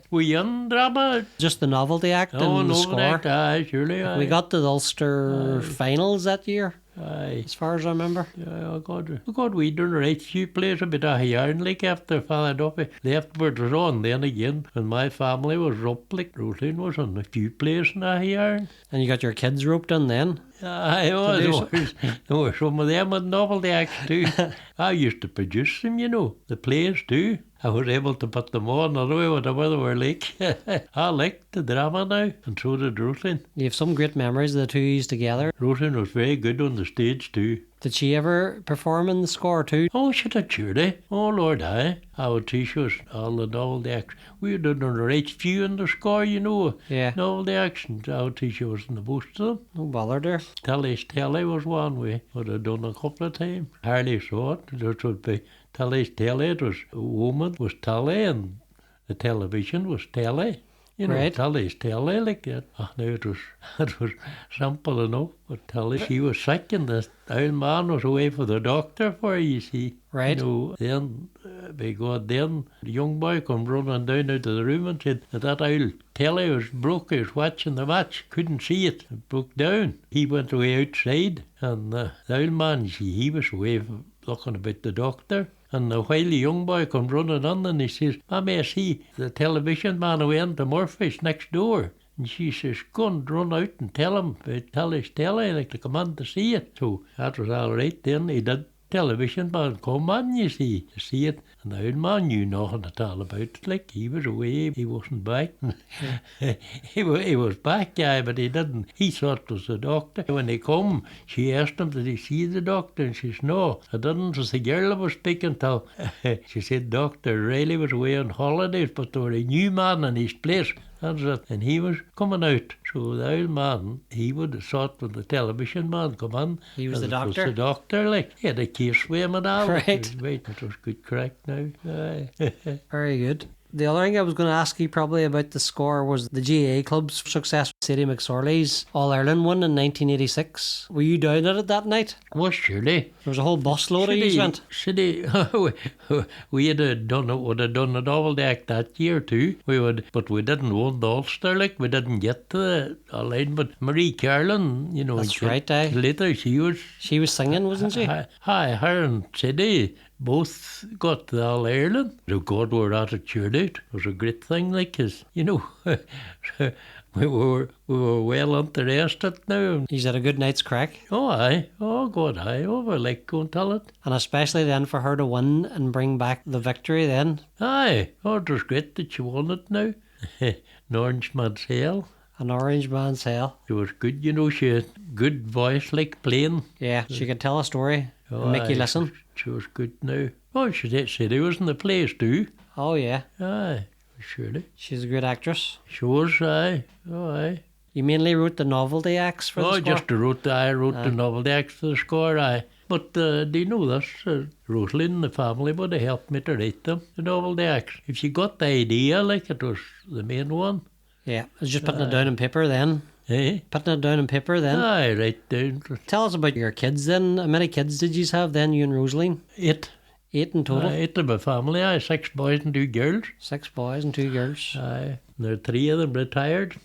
Were you in drama? Just the novelty act and the Scór. Act, aye, surely. Aye. We got to the Ulster finals that year. Aye. As far as I remember. Yeah, oh God, we done a right few plays a bit of Aghyaran, like after Father Duffy. The afterwards was on then again, when my family was up, like Rosalind was on a few plays in Aghyaran. And you got your kids roped in then? Aye, there were some of them with novelty acts too. I used to produce them, you know, the plays too. I was able to put them on, anyway, whatever they were like. I liked the drama now, and so did Rosalind. You have some great memories of the two of you together. Rosalind was very good on the stage too. Did she ever perform in the Scór too? Oh, she did, surely. Oh, Lord, aye. I would teach us all the acts. We did a right few in the Scór, you know. Yeah. All the actions. I would teach us in the most of them. No bother there. Telly was one we would have done a couple of times. Hardly saw it. There would be Telly. It was a woman was Telly, and the television was Telly. You know, right. Telly's Telly like that. Oh, no, it was simple enough. But Telly, she was sick, and the old man was away for the doctor for her, you see. Right. You know, then, by God, then the young boy come running down out of the room and said that old Telly was broke. He was watching the match, couldn't see it. It broke down. He went away outside, and the old man, you see, he was away looking about the doctor. And while the young boy come running on, and he says, Mammy, I see the television man away into Murphy's next door. And she says, go and run out and tell him about Telly's Telly, like to come on to see it. So that was all right then. He did. Television man come on, you see, to see it. And the old man knew nothing at all about it. Like, he was away, he wasn't back. he was back, yeah, but he didn't. He thought it was the doctor. When he come, she asked him, did he see the doctor? And she says, no, I didn't. It was the girl I was speaking to. She said, Dr. Riley was away on holidays, but there was a new man in his place. That's it. And he was coming out. So the old man, he would have thought when the television man come on. He was the doctor? It was the doctor, like. He had a case with him and all. Right. It was good crack now. Aye. Very good. The other thing I was going to ask you probably about the Scór was the GAA club's success. Sadie McSorley's All-Ireland win in 1986. Were you down at it that night? Was surely. There was a whole busload of you went. We had done it, would have done a double deck that year too. But we didn't win the Ulster, like we didn't get to the All-Ireland. But Marie Carlin, you know, That's right, aye. later she was singing, wasn't she? Hi, her and Sadie both got the All-Ireland. So God, we're at it cheered out. It was a great thing, like, 'cause, you know, we were well interested now. He's had a good night's crack. Oh, aye. Oh, God, aye. Oh, we like going to tell it. And especially then for her to win and bring back the victory then. Aye. Oh, it was great that she won it now. An orange man's hell. An orange man's hell. It was good, you know, she had good voice, like, playing. Yeah, she could tell a story Oh, and make you aye, listen. She was good now. Oh, she was in the plays too. Oh, yeah. Aye, surely. She's a good actress. She was, aye. Oh, aye. You mainly wrote the novelty acts for the Scór? Just I wrote the novelty acts for the Scór, aye. But do you know this? Rosalie and the family would have helped me to write them, the novelty acts. If she got the idea, like, it was the main one. Yeah, I was just putting it down on paper then. Eh? Putting it down on paper then. Aye, right down. Tell us about your kids then. How many kids did you have then, you and Rosaline? 8. 8 in total? 8 of my family, aye. 6 boys and 2 girls. 6 boys and 2 girls. Aye. There are 3 of them retired.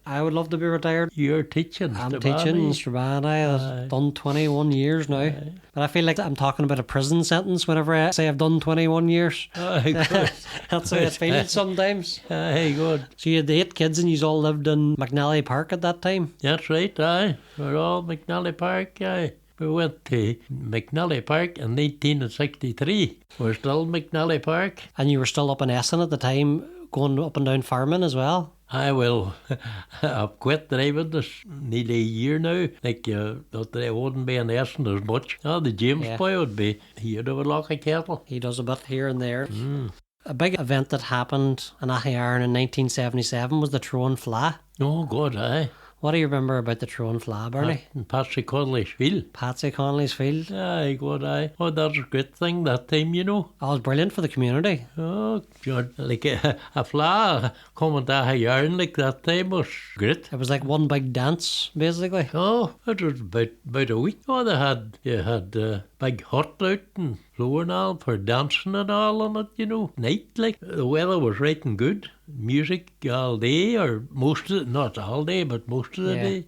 I would love to be retired. You're teaching. I'm teaching in Strabane. I've done 21 years now. Aye. But I feel like I'm talking about a prison sentence whenever I say I've done 21 years. Aye, good. That's how it feels sometimes. Aye, good. So you had the 8 kids and you all lived in McNally Park at that time? That's right, aye. We're all McNally Park, aye. We went to McNally Park in 1963. We're still McNally Park. And you were still up in Essan at the time, going up and down farming as well? I will. I've quit driving this nearly a year now. Like, thought that I wouldn't be in Essan as much. Oh, the James boy would be here to a lock of cattle. He does a bit here and there. A big event that happened in Aghyaran in 1977 was the Throne Fla. Oh, God, aye. What do you remember about the Throne Fla, Barney? Patsy Conley's field. Patsy Conley's field. Aye, God, aye. Oh, that was a great thing that time, you know. Oh, it was brilliant for the community. Oh, God, like a fla coming to Aghyaran like that time was great. It was like one big dance, basically. Oh, it was about a week. Oh, you had big hut out and floor and all for dancing and all on it, you know. Night, like, the weather was right and good. Music all day, or most of it, not all day, but most of the day.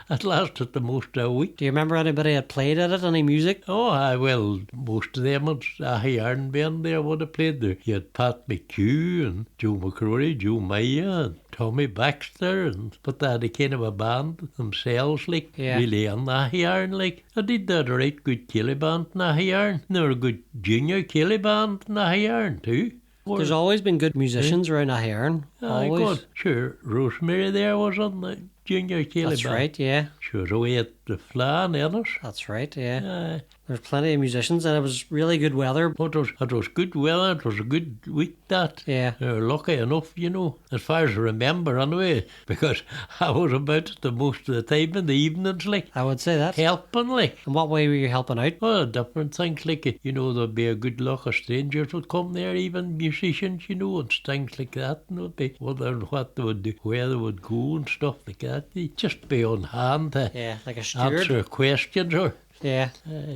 It lasted the most of a week. Do you remember anybody that played at it, any music? Oh, well, most of them at Aghyaran band there would have played there. You had Pat McHugh and Joe McCrory, Joe Maya and Tommy Baxter, but they had a kind of a band themselves, like, really on Aghyaran, like. I did that a right good Kelly band in Aghyaran. They were a good junior Kelly band in Aghyaran too. There's always been good musicians around Aghyaran. Always. God. Sure, Rosemary there was on the junior Kelly band. That's right, yeah. She was away at the Fla and others. That's right, yeah. There's plenty of musicians and it was really good weather. It was good weather, it was a good week that. Yeah. They were lucky enough, you know, as far as I remember anyway, because I was about it the most of the time in the evenings, like. I would say that. Helping, like. In what way were you helping out? Well, different things, like, you know, there'd be a good lot of strangers would come there, even musicians, you know, and things like that, and it'd be wondering what they would do, where they would go and stuff like that. They'd just be on hand to like a steward. answer questions or. Yeah,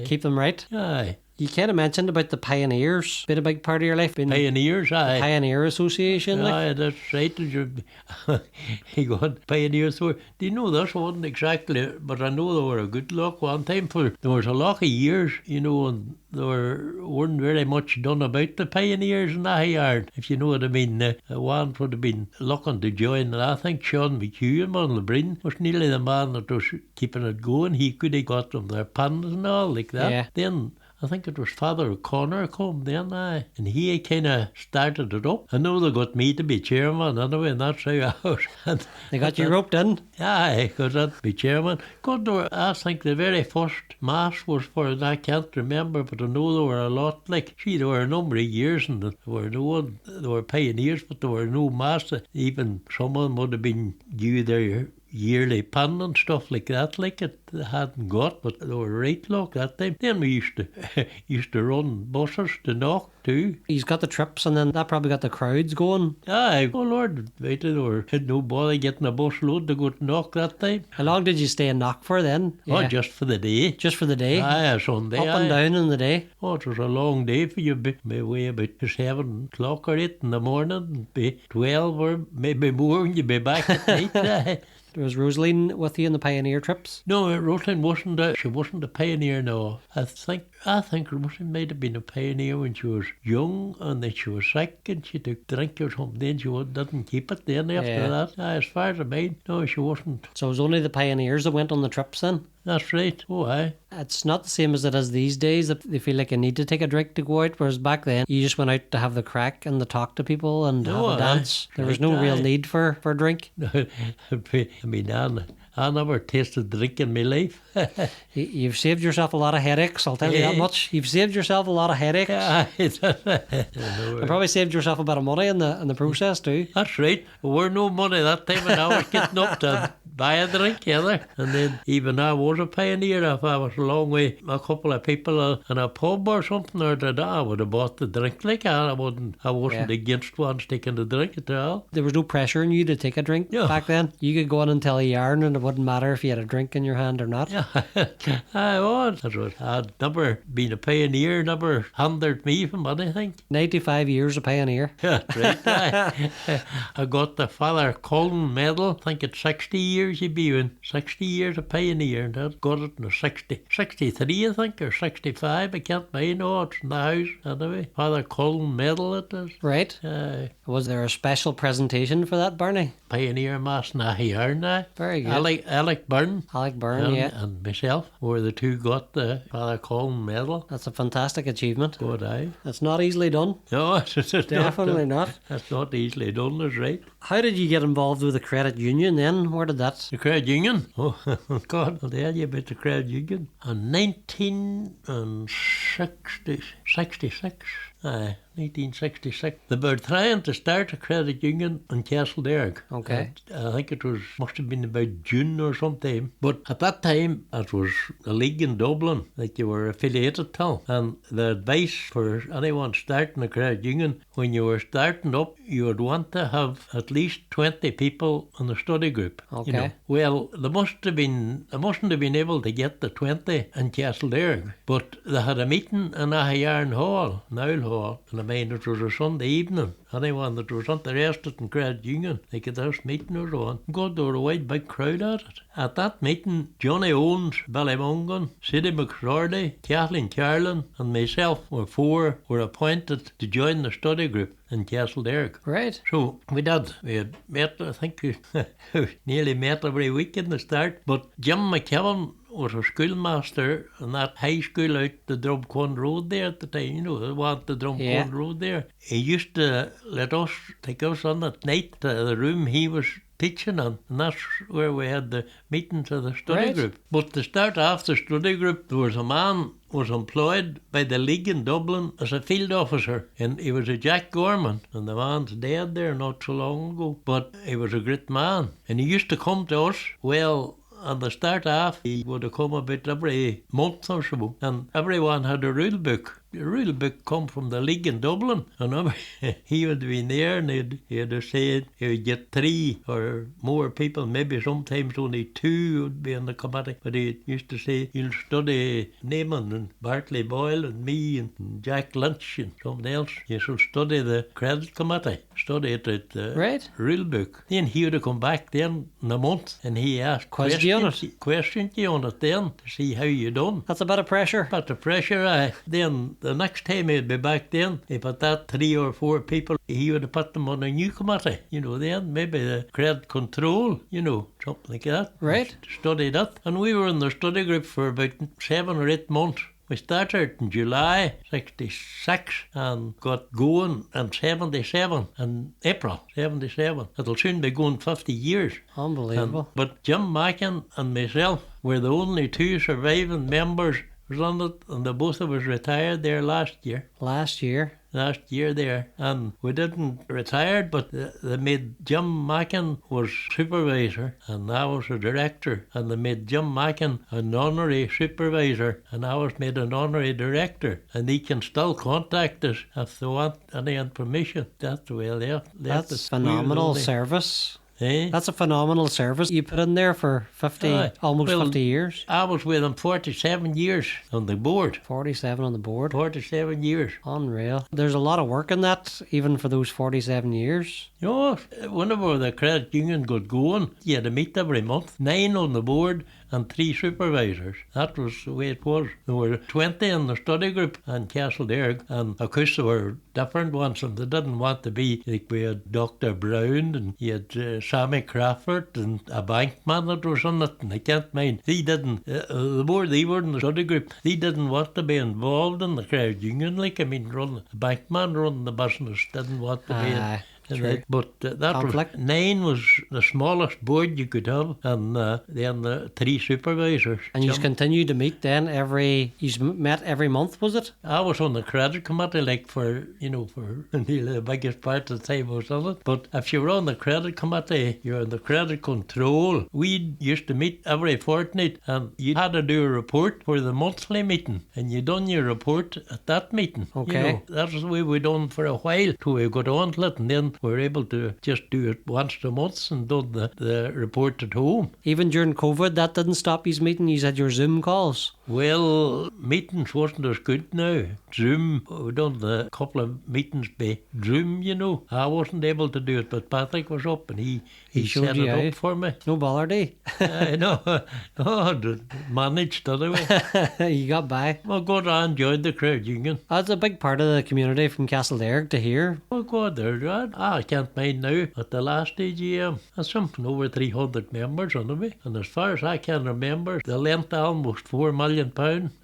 keep them right. Aye. You kind of mentioned about the pioneers, been a big part of your life. Pioneers, aye. Pioneer Association, like. Aye, that's right. He got pioneers. Do you know this wasn't exactly, but I know they were a good luck one time. There was a lot of years, you know, and there weren't very much done about the pioneers in Aghyaran, if you know what I mean. One would have been looking to join, and I think Sean McHugh on the Bryn was nearly the man that was keeping it going. He could have got them their pans and all like that. Yeah. Then I think it was Father O'Connor come then, aye. And he kind of started it up. I know they got me to be chairman anyway, and that's how I was. And they got you roped in? Aye, because I'd be chairman. God, I think the very first mass was for it. I can't remember, but I know there were a lot. Like, there were a number of years, and there were pioneers, but there were no mass. Even some of them would have been due their yearly pan and stuff like that, like it hadn't got, but they were right luck that time. Then we used to run buses to Knock too. He's got the trips, and then that probably got the crowds going. Aye, oh Lord, wait, they had no bother getting a bus load to go to Knock that time. How long did you stay in Knock for then? Oh, just for the day. Just for the day? Aye, a Sunday. Up and down in the day? Oh, it was a long day for you. Maybe way about 7 o'clock or 8 in the morning, and be 12 or maybe more when you be back at night. Aye. Was Rosaline with you in the pioneer trips? No, Rosaline wasn't. She wasn't a pioneer. No, I think Rosaline might have been a pioneer when she was young, and then she was sick and she took drink or something. Then she didn't keep it. Then after that, as far as I mind, no, she wasn't. So it was only the pioneers that went on the trips then? That's right. Oh, aye. It's not the same as it is these days, that they feel like you need to take a drink to go out, whereas back then you just went out to have the crack and to talk to people and have a dance. There was no real need for a drink. I mean, I never tasted drink in my life. You've saved yourself a lot of headaches, I'll tell you that much. You've saved yourself a lot of headaches. And probably saved yourself a bit of money in the process too. That's right. There were no money that time, and I was getting up to buy a drink either. And then even I was a pioneer. If I was along with a couple of people in a pub or something, or that, I would have bought the drink. Like I wasn't against one taking the drink at all. There was no pressure on you to take a drink back then. You could go in and tell a yarn, and it wouldn't matter if you had a drink in your hand or not. Yeah, I was. I'd never been a pioneer, never hindered me from anything. 95 years a pioneer. Yeah, right. I got the Father Cullen medal. I think it's 60 years you'd be in. 60 years a pioneer. And I got it in 63, I think, or 65. I can't mind. No, it's in the house anyway. Father Cullen medal it is. Right. Was there a special presentation for that, Barney? Pioneer Mass in Aghyaran I. Very good. Alec Byrne. Alec Byrne, and myself were the two got the Father Cullen medal. That's a fantastic achievement. Good, aye. It's not easily done. No, it's Definitely not. That's not easily done, that's right. How did you get involved with the credit union then? Where did that? The credit union? Oh, God, I'll tell you about the credit union. In 1966. Aye, 1966. They were trying to start a credit union in Castlederg. Okay. I think must have been about June or sometime. But at that time, it was a league in Dublin that you were affiliated to. And the advice for anyone starting a credit union, when you were starting up, you would want to have at least 20 people in the study group. Okay. You know. Well, they mustn't have been able to get the 20 in Castlederg. But they had a meeting in Aghyaran Hall, Nile Hall. And I mean, it was a Sunday evening. Anyone that was interested in credit union, they could have meeting or so on. God, there were a wide big crowd at it. At that meeting, Johnny Owens, Ballymungan, Sidney McCrory, Kathleen Carlin, and myself were appointed to join the study group in Castlederg. Right. So we did. We had met, I think, nearly met every week in the start. But Jim McKeown was a schoolmaster in that high school out the Drumcon Road there at the time, the one at the Drumcon Road there. He used to let us take us on at night to the room he was teaching in, and that's where we had the meetings of the study group. But to start off the study group, there was a man was employed by the League in Dublin as a field officer, and he was a Jack Gorman, and the man's dead there not so long ago, but he was a great man, and he used to come to us. Well, at the start off, he would have come about every month or so, and everyone had a rule book. The rule book come from the League in Dublin, and he would have been there, and he'd have said he would get 3 or more people, maybe sometimes only 2 would be on the committee, but he used to say, you'll study Neyman and Bartley Boyle and me and Jack Lynch and somebody else. You shall study the credit committee, study it at the rule book. Then he would have come back then in a month, and he asked questions you on it then to see how you done. That's a bit of pressure. Bit of pressure, aye. Then the next time he'd be back then, he put that 3 or 4 people, he would have put them on a new committee, then maybe the credit control, something like that. Right. Study that. And we were in the study group for about 7 or 8 months. We started in July 66 and got going in 77, in April 77. It'll soon be going 50 years. Unbelievable. But Jim Mackin and myself were the only 2 surviving members was on it, and the both of us retired there last year. Last year. Last year there, and we didn't retire, but they made Jim Mackin was supervisor, and I was a director, and they made Jim Mackin an honorary supervisor, and I was made an honorary director, and they can still contact us if they want any information. That's the way they left. That's phenomenal service. Eh? That's a phenomenal service you put in there for 50, almost 50 years. I was with them 47 years on the board. 47 on the board. 47 years. Unreal. There's a lot of work in that, even for those 47 years. You know, whenever the credit union got going, you had to meet every month. 9 on the board and 3 supervisors. That was the way it was. There were 20 in the study group in Derg, and of course there were different ones, and they didn't want to be, like we had Dr. Brown, and you had Sammy Crawford, and a bankman that was on it, and I can't mind. They didn't, the board they were in the study group, they didn't want to be involved in the credit union, like, I mean, a bankman running the business didn't want to be in. True. But that Conflict. was 9 was the smallest board you could have, and then the 3 supervisors. And you continued to meet then you met every month, was it? I was on the credit committee, like for nearly the biggest part of the time I was on it. But if you were on the credit committee, you're on the credit control. We used to meet every fortnight, and you had to do a report for the monthly meeting, and you done your report at that meeting. Okay. You know, that's the way we done for a while till we got on to it, and then we were able to just do it once a month and done the report at home. Even during COVID, that didn't stop you meeting? You had your Zoom calls? Well, meetings wasn't as good now. Zoom, we done a couple of meetings by Zoom, you know. I wasn't able to do it, but Patrick was up and he set it up for me. No bother, did he? I know. Oh, managed anyway. You got by. Well, God, I enjoyed the credit union. That's a big part of the community from Derg to hear. Oh, God, I can't mind now. At the last AGM, there's something over 300 members anyway. And as far as I can remember, they lent almost £4 million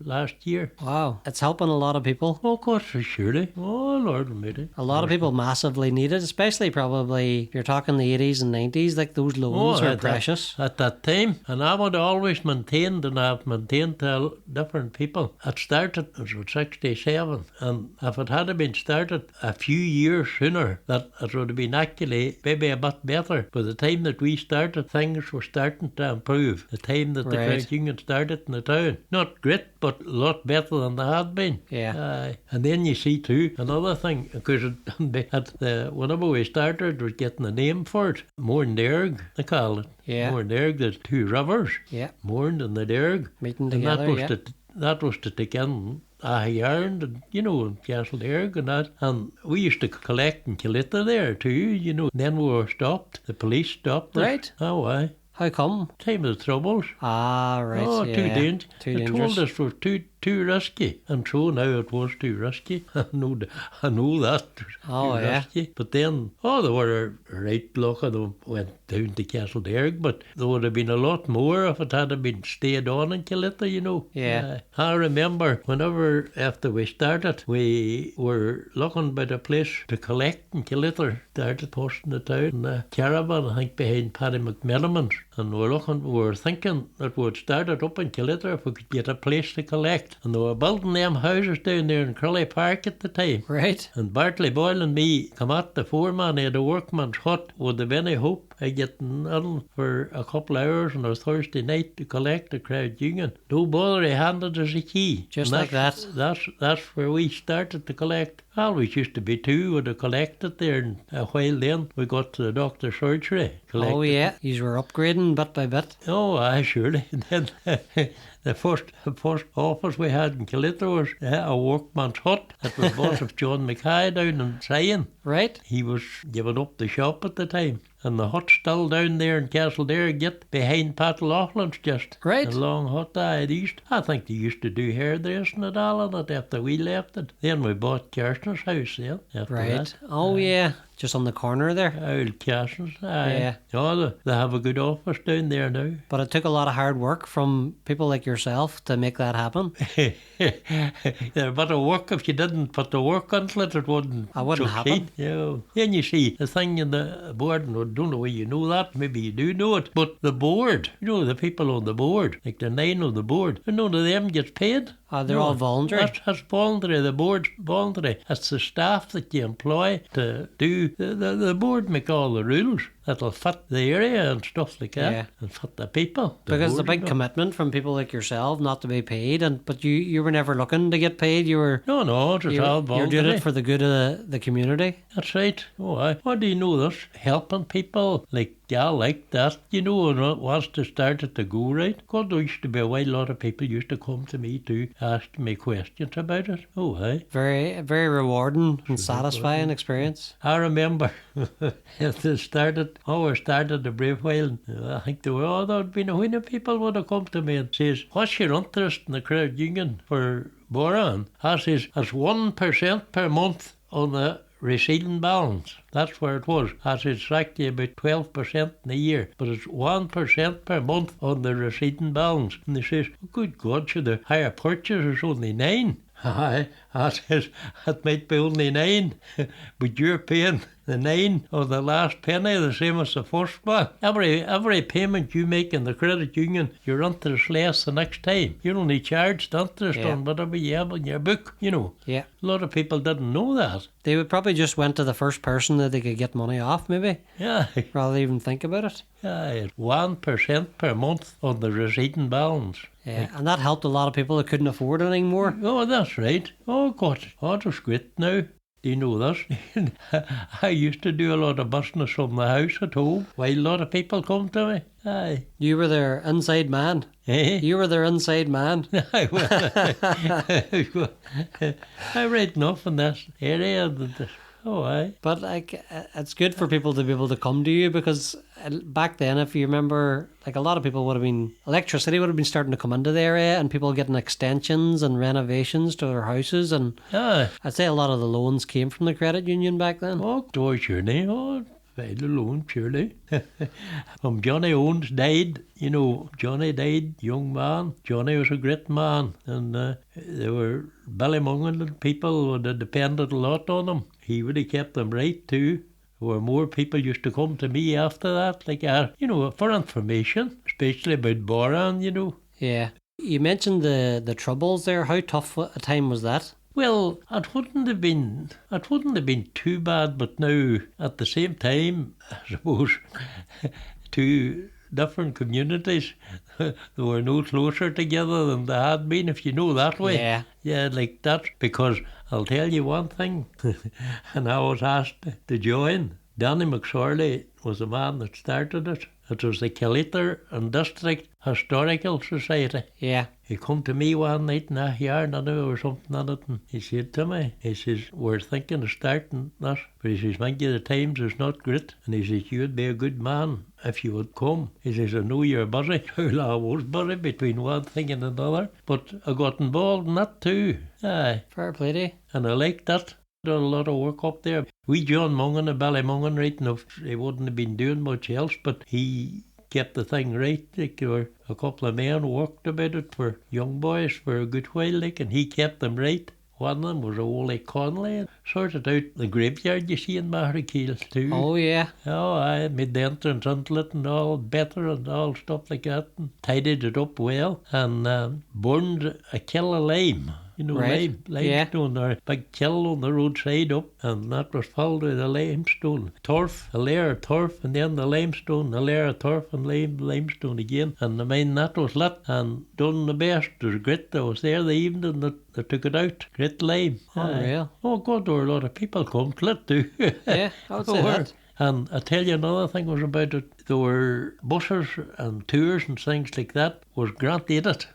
last year. Wow. It's helping a lot of people. Oh, of course, surely. Oh, Lord Almighty. A lot of people massively need it, especially probably, if you're talking the 80s and 90s, like those loans are precious. At that time, and I would always maintained, and I've maintained to different people. It started, it was 67, and if it had been started a few years sooner, that it would have been actually maybe a bit better. By the time that we started, things were starting to improve. The time that the credit union started in the town. Not great, but a lot better than they had been. Yeah. And then you see too, another thing, because whenever we started, it was getting a name for it. Mourne Derg, they call it. Yeah. Mourne Derg, the 2 rivers. Yeah. Mourne and the Derg. Meeting together, That was to take in Aghyaran, and in Derg and that. And we used to collect in Killita there too, Then we were stopped. The police stopped us. Right. Oh, why? How come? Time of the troubles. Ah, right. Oh, yeah. too dangerous. Too they dangerous. told us it was too risky. And so now it was too risky. I know that. Oh, too yeah. risky. But then, they were a right block of them went down to Derg, but there would have been a lot more if it had been stayed on in Killita, Yeah. I remember whenever after we started, we were looking about a place to collect in Killita. Started posting it out in a caravan, I think, behind Paddy McMilliman's. And we were thinking that we'd start it up in Killita if we could get a place to collect. And they were building them houses down there in Crowley Park at the time. Right. And Bartley Boyle and me come at the foreman at a workman's hut. Would have any hope of getting in for a couple of hours on a Thursday night to collect the credit union? No bother, he handed us a key. Just like that. That's where we started to collect. Always used to be 2 would have collected there, and a while then we got to the doctor's surgery. Oh yeah, you were upgrading bit by bit. Oh, aye, surely. And then the first office we had in Killita was a workman's hut that was bought of John Mackay down in Sion. Right. He was giving up the shop at the time. And the hut's still down there in Derg, get behind Pat Laughlin's just. Right. A long hut. I think they used to do hairdressing and all on it after we left it. Then we bought Kirsten's house then. After Right. that. Oh yeah. Just on the corner there. Old Kirsten's. Aye. Yeah. Oh, they have a good office down there now. But it took a lot of hard work from people like yourself to make that happen. There a bit of work if you didn't put the work into it, it wouldn't. I wouldn't happen. Yeah. Then you see the thing in the board, and I don't know whether you know that, maybe you do know it, but the board, the people on the board, like the 9 on the board, none of them gets paid. They're all voluntary. That's voluntary. The board's voluntary. It's the staff that you employ to do. The board make all the rules that'll fit the area and stuff like that, Yeah. and fit the people. Because the board, big commitment from people like yourself not to be paid, but you were never looking to get paid. You were No, it's all you're voluntary. doing it for the good of the community. That's right. Oh, what do you know this? Helping people like that, and it wants to start it to go right. God, there used to be a while, lot of people used to come to me to ask me questions about it. Oh, aye. Very, very rewarding and satisfying experience. I remember it started a brief while. I think there'd been a while of people would have come to me and says, "What's your interest in the credit union for Boran?" I says, "It's 1% per month on the receding balance." That's where it was. That's exactly about 12% in a year, but it's 1% per month on the receding balance. And they says, "Oh, good God, sure, the higher purchase is only 9. Aye, I says, it might be only 9, but you're paying the 9 of the last penny, the same as the first one. Every payment you make in the credit union, your interest less the next time. You're only charged interest on whatever you have in your book, Yeah. A lot of people didn't know that. They would probably just went to the first person that they could get money off, maybe, Yeah, rather than even think about it. it's 1% per month on the receding balance. Yeah, and that helped a lot of people that couldn't afford it anymore. Oh, that's right. Oh, God. Oh, that's great now. Do you know this? I used to do a lot of business from the house at home while a lot of people come to me. Aye. You were their inside man. Eh? You were their inside man. I read enough in this area. Oh, aye. But it's good for people to be able to come to you, because back then, if you remember, a lot of people electricity would have been starting to come into the area, and people getting extensions and renovations to their houses, and Aye. I'd say a lot of the loans came from the credit union back then. Oh, surely. Oh, very alone, surely. Johnny Owens died, Johnny died, young man. Johnny was a great man, and there were Ballymungan people that depended a lot on him. He would have kept them right too. There were more people used to come to me after that, for information, especially about Boran, Yeah. You mentioned the troubles there. How tough a time was that? Well, it wouldn't have been too bad, but now at the same time, I suppose, two different communities, they were no closer together than they had been, if you know that way. Yeah. Yeah, like that, because I'll tell you one thing, and I was asked to join. Danny McSorley was the man that started it. It was the Chronicler and District Historical Society. Yeah. He come to me one night in Aghyaran I or something on it, and he said to me, he says, "We're thinking of starting that." But he says, "Mind you, the times is not great." And he says, "You would be a good man if you would come." He says, "I know you're busy." Well, I was busy between one thing and another, but I got involved in that too. Aye. Fair play to you. And I liked that. Done a lot of work up there. We John Mungan and Ballymungan, right enough, he wouldn't have been doing much else, but he kept the thing right. There were a couple of men worked about it for young boys for a good while, and he kept them right. One of them was Ole Connolly, and sorted out the graveyard you see in Mahrakeel too. Oh, yeah. Oh, I made the entrance into it and all better and all stuff like that, and tidied it up well, and burned a kill of lime. Right. Limestone, or a big kiln on the roadside up, and that was filled with the limestone. Turf, a layer of turf, and then the limestone, a layer of turf and limestone again. And that was lit and done the best. It was great. I was there the evening that they took it out. Great lime. Unreal. Oh, God, there were a lot of people come to it too. Yeah, I would say that. And I tell you another thing was about it. There were buses and tours and things like that was granted it.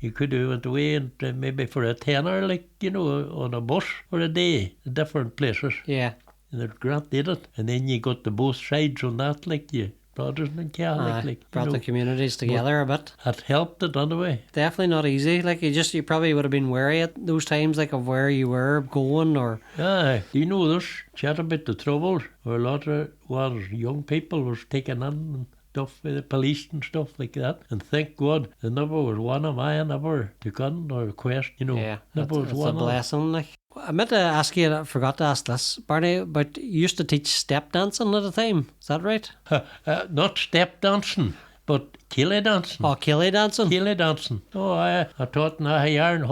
You could have went away and maybe for a tenner, on a bus for a day, to different places. Yeah. And they'd granted it. And then you got to both sides on that, you Protestant and Catholic. Brought the communities together a bit. It helped it anyway. Definitely not easy. You probably would have been wary at those times, of where you were going, or... Aye. Do you know this? Chat about the troubles, where a lot of young people was taken in and stuff with the police and stuff like that. And thank God, there never was one of mine ever took on or questioned, Yeah, never was it's one a blessing. I meant to ask you, I forgot to ask this, Barney, but you used to teach step dancing at the time, is that right? Not step dancing, but Killie dancing. Oh, Killie dancing. Killie dancing. Oh, I taught in Aghyaran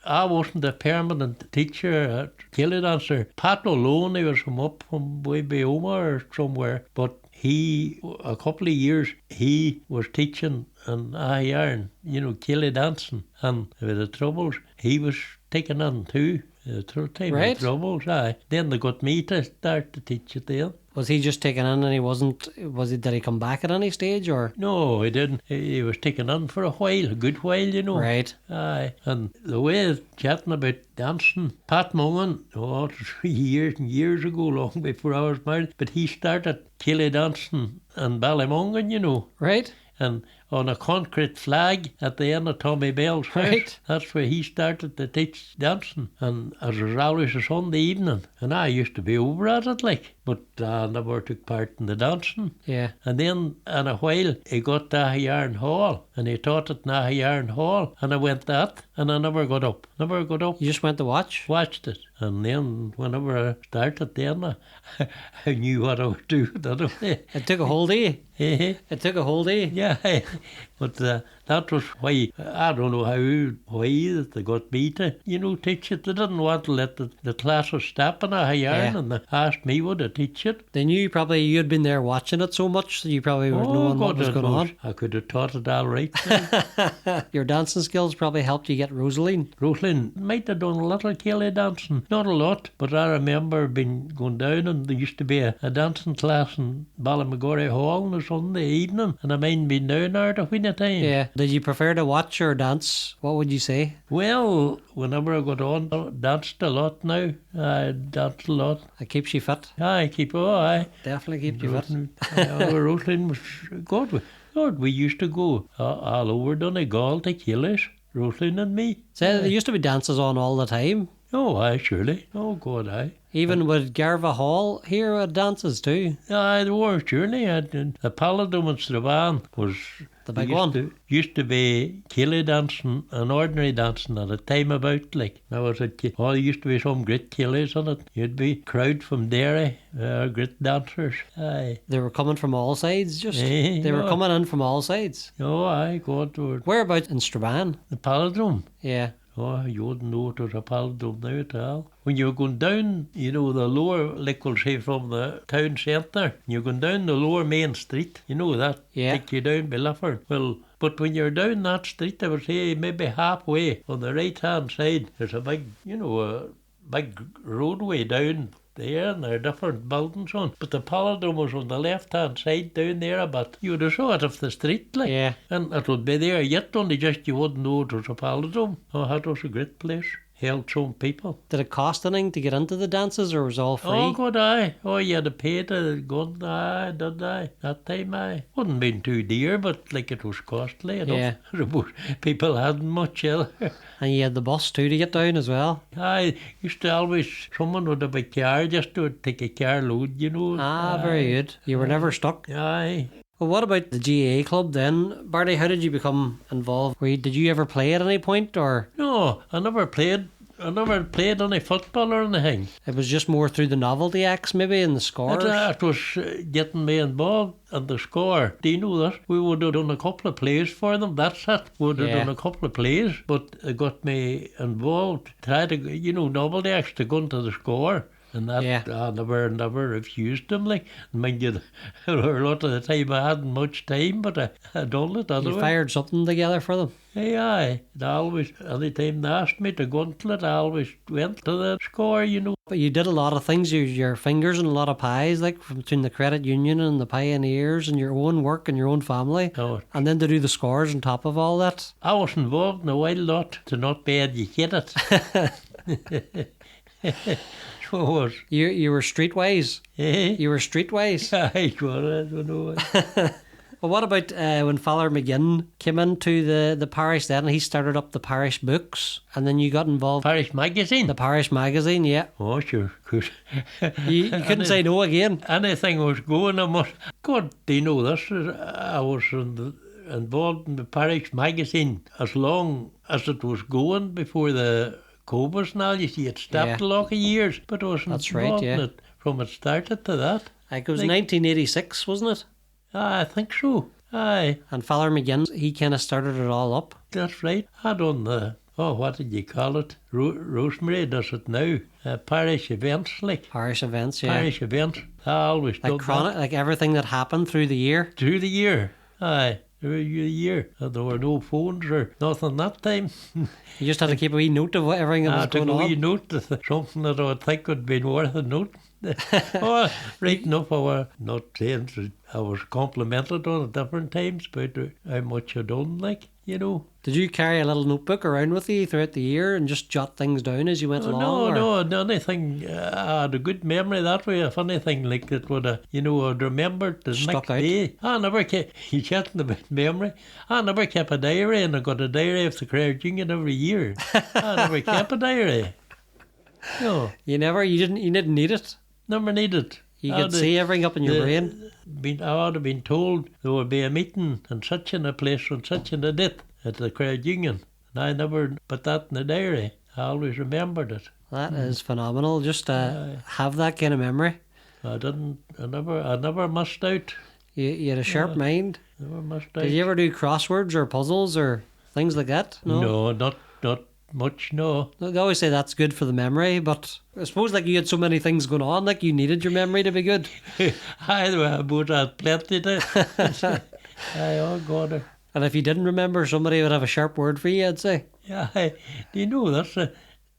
I. I wasn't a permanent teacher, a Killie dancer. Pat O'Loan, he was from up from way by Omar or somewhere, but he, a couple of years, he was teaching in Aghyaran, Killie dancing. And with the troubles, he was taking on too. The time Right. of troubles, aye. Then they got me to start to teach it then. Was he just taken in and he wasn't, did he come back at any stage or? No, he didn't. He was taken on for a while, a good while, Right. Aye. And the way of chatting about dancing, Pat Mullen, it was years and years ago, long before I was married, but he started Killie dancing in Ballymongan, Right. and on a concrete flag at the end of Tommy Bell's house. Right. That's where he started to teach dancing. And it was always a Sunday evening. And I used to be over at it, but I never took part in the dancing. Yeah. And then, in a while, he got to Aghyaran Hall, and he taught it in Aghyaran Hall, and I went that, and I never got up. You just went to watch? Watched it. And then, whenever I started then, I knew what I would do that way. It took a whole day. Eh? It took a whole day. Yeah, but that was why, I don't know why that they got me to, teach it. They didn't want to let the classes stop in Aghyaran, and they asked me would I teach it. They knew probably you'd been there watching it so much, so you probably were knowing what was going on. I could have taught it all right. Your dancing skills probably helped you get Rosaline. Rosaline might have done a little Killie dancing, not a lot, but I remember going down, and there used to be a dancing class in Ballymagorry Hall on a Sunday evening, and I mind being down there at a wheen of time. Yeah. Did you prefer to watch or dance? What would you say? Well, whenever I got on, I danced a lot now. I danced a lot. It keeps you fit. Aye, aye. Definitely keeps you fit. Rosaline was good. God, we used to go all over Donegal to Killies, Rosaline and me. So there used to be dances on all the time. Oh, aye, surely. Oh, God, aye. Even with Garva Hall here at dances too. Aye, there were, surely. The Paladum in Devine was The big one. Used to be Killie dancing and ordinary dancing at a time about, Now was it, there used to be some great Killies on it. You'd be crowd from Derry, great dancers. Aye. They were coming from all sides, just. Eh, They were no. coming in from all sides. Oh, aye, God, Whereabouts in Strabane? the Paladum. Yeah. Oh, you wouldn't know it was a Paladum now at all. When you were going down, the lower, we'll say from the town centre, you're going down the lower main street, that? Yeah. Take you down by Lifford. Well, but when you're down that street, I would say maybe halfway on the right-hand side, there's a big, a big roadway down there, and there are different buildings on. But the Paladum was on the left-hand side down there a bit. You would have saw it off the street, Yeah. And it would be there yet, only just you wouldn't know it was a Paladum. Oh, that was a great place. Held some people. Did it cost anything to get into the dances or was it all free? Oh, God, aye. Oh, you had to pay to go, aye, did I? That time, aye. Wouldn't been too dear, but it was costly enough. Yeah. I suppose people hadn't much either. And you had the bus too to get down as well. Aye, used to always, someone would have a car just to take a car load, Ah, very good. You were never stuck. Aye. Well, what about the GAA club then? Barney, how did you become involved? Did you ever play at any point or No, I never played any football or anything. it was just more through the novelty acts maybe and the scores? It was getting me involved in the Scór. Do you know that? We would have done a couple of plays for them, that's it. We would have done a couple of plays, but it got me involved. Tried to, novelty acts to go into the Scór. And that, I never refused them. Mind you, a lot of the time I hadn't much time, but I done it anyway. You fired something together for them? Aye. Any time they asked me to go into it, I always went to the Scór, But you did a lot of things, your fingers and a lot of pies, from between the credit union and the pioneers and your own work and your own family. Oh. And then to do the scores on top of all that. I was involved in a wild lot to not be educated. So I was. You were streetwise. Eh? You were streetwise. Aye, well, I don't know. Well, what about when Father McGinn came into the parish then? He started up the parish books and then you got involved. Parish magazine? The parish magazine, yeah. Oh, sure. You couldn't say no again. Anything was going, I must. God, do you know this? I was involved in the parish magazine as long as it was going before the Cobras and all. You see, it stopped a lot of years, but it wasn't That's right, involved in yeah. it from it started to that. It was 1986, wasn't it? I think so. Aye, And Father McGinn, he kind of started it all up. that's right. I done the, what did you call it? Rosemary does it now. Parish events, like. Parish events, yeah. Parish events. I always done that. Like everything that happened through the year. Through the year. Aye, through the year. And there were no phones or nothing that time. You just had to keep a wee note of what everything that I was took going a on. wee note, something that I would think would be worth a note. Right enough, I was not saying that I was complimented on at different times about how much I done, like, you know. Did you carry a little notebook around with you throughout the year and just jot things down as you went along? No, anything. I had a good memory that way. If anything like that would have, I'd remembered the Stuck next out. day. I never kept, you chatting about memory, I never kept a diary, and I got a diary of the Credit Union every year. I never kept a diary. No, You didn't need it. never needed. You could see everything up in your brain. I would have been told there would be a meeting in such in a place on such in a date at the Credit Union. And I never put that in the diary. I always remembered it. That is phenomenal. Just to have that kind of memory. I never missed out. You had a sharp mind. Never missed out. Did you ever do crosswords or puzzles or things like that? No, not much, no. They always say that's good for the memory, but I suppose like you had so many things going on, like you needed your memory to be good. I would have plenty to. Oh God. And if you didn't remember, somebody would have a sharp word for you, I'd say. Yeah, do you know, that's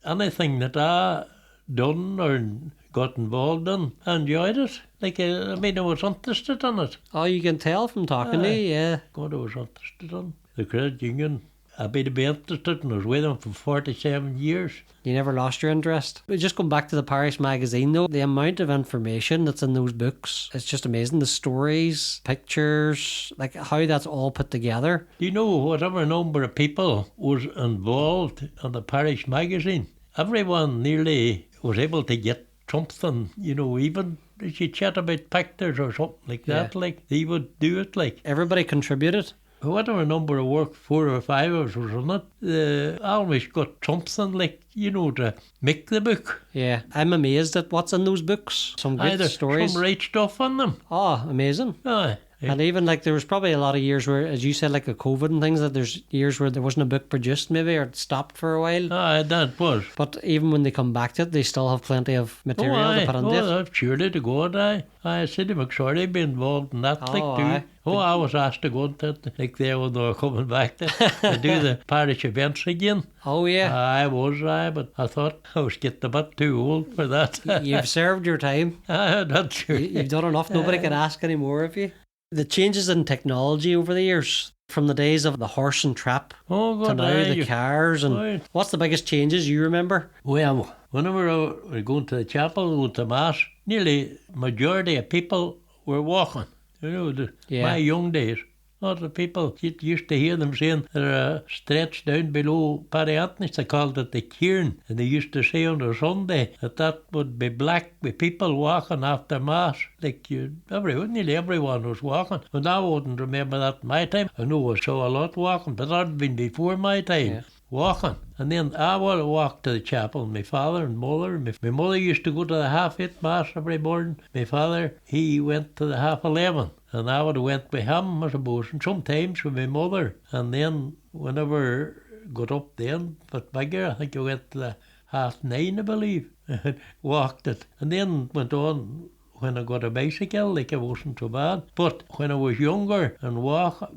anything that I done or got involved in, I enjoyed it. Like, I was interested in it. Oh, you can tell from talking to you, yeah. God, I was interested in the Credit Union. I'd be interested, and I was with them for 47 years. You never lost your interest. But just going back to the parish magazine though, the amount of information that's in those books, it's just amazing. The stories, pictures, like how that's all put together. Do you know whatever number of people was involved in the parish magazine? Everyone nearly was able to get something, even if you chat about pictures or something like that, like they would do it like. Everybody contributed. Whatever number of work, 4 or 5 of us was on it, I always got something like, to make the book. Yeah, I'm amazed at what's in those books. Some great stories. Some right stuff in them. Oh, amazing. Aye. And even like there was probably a lot of years where, as you said, like a COVID and things, that there's years where there wasn't a book produced maybe, or it stopped for a while. Aye, that was. But even when they come back to it, they still have plenty of material to put into it. Oh, surely to go on, I City McSorley be involved in that like too. Aye. I was asked to go into it like there when they were coming back to do the parish events again. Oh yeah. I was, but I thought I was getting a bit too old for that. You've served your time. That's true. You've done enough. Nobody can ask any more of you. The changes in technology over the years, from the days of the horse and trap to now the cars, and what's the biggest changes you remember? Well, whenever I was going to the chapel, going to mass, nearly majority of people were walking. My young days. Lots of people, you used to hear them saying they're stretched down below Paddy they called it the cairn, and they used to say on a Sunday that would be black with people walking after Mass. Like nearly everyone was walking. And I wouldn't remember that in my time. I know I saw a lot walking, but that had been before my time. Yeah. Walking. And then I would walk to the chapel. My father and mother. My mother used to go to the 8:30 Mass every morning. My father, he went to the 11:30. And I would have went with him, I suppose, and sometimes with my mother. And then whenever got up then, but bigger, I think I went to the 9:30, I believe, and walked it. And then went on when I got a bicycle, like it wasn't so bad. But when I was younger and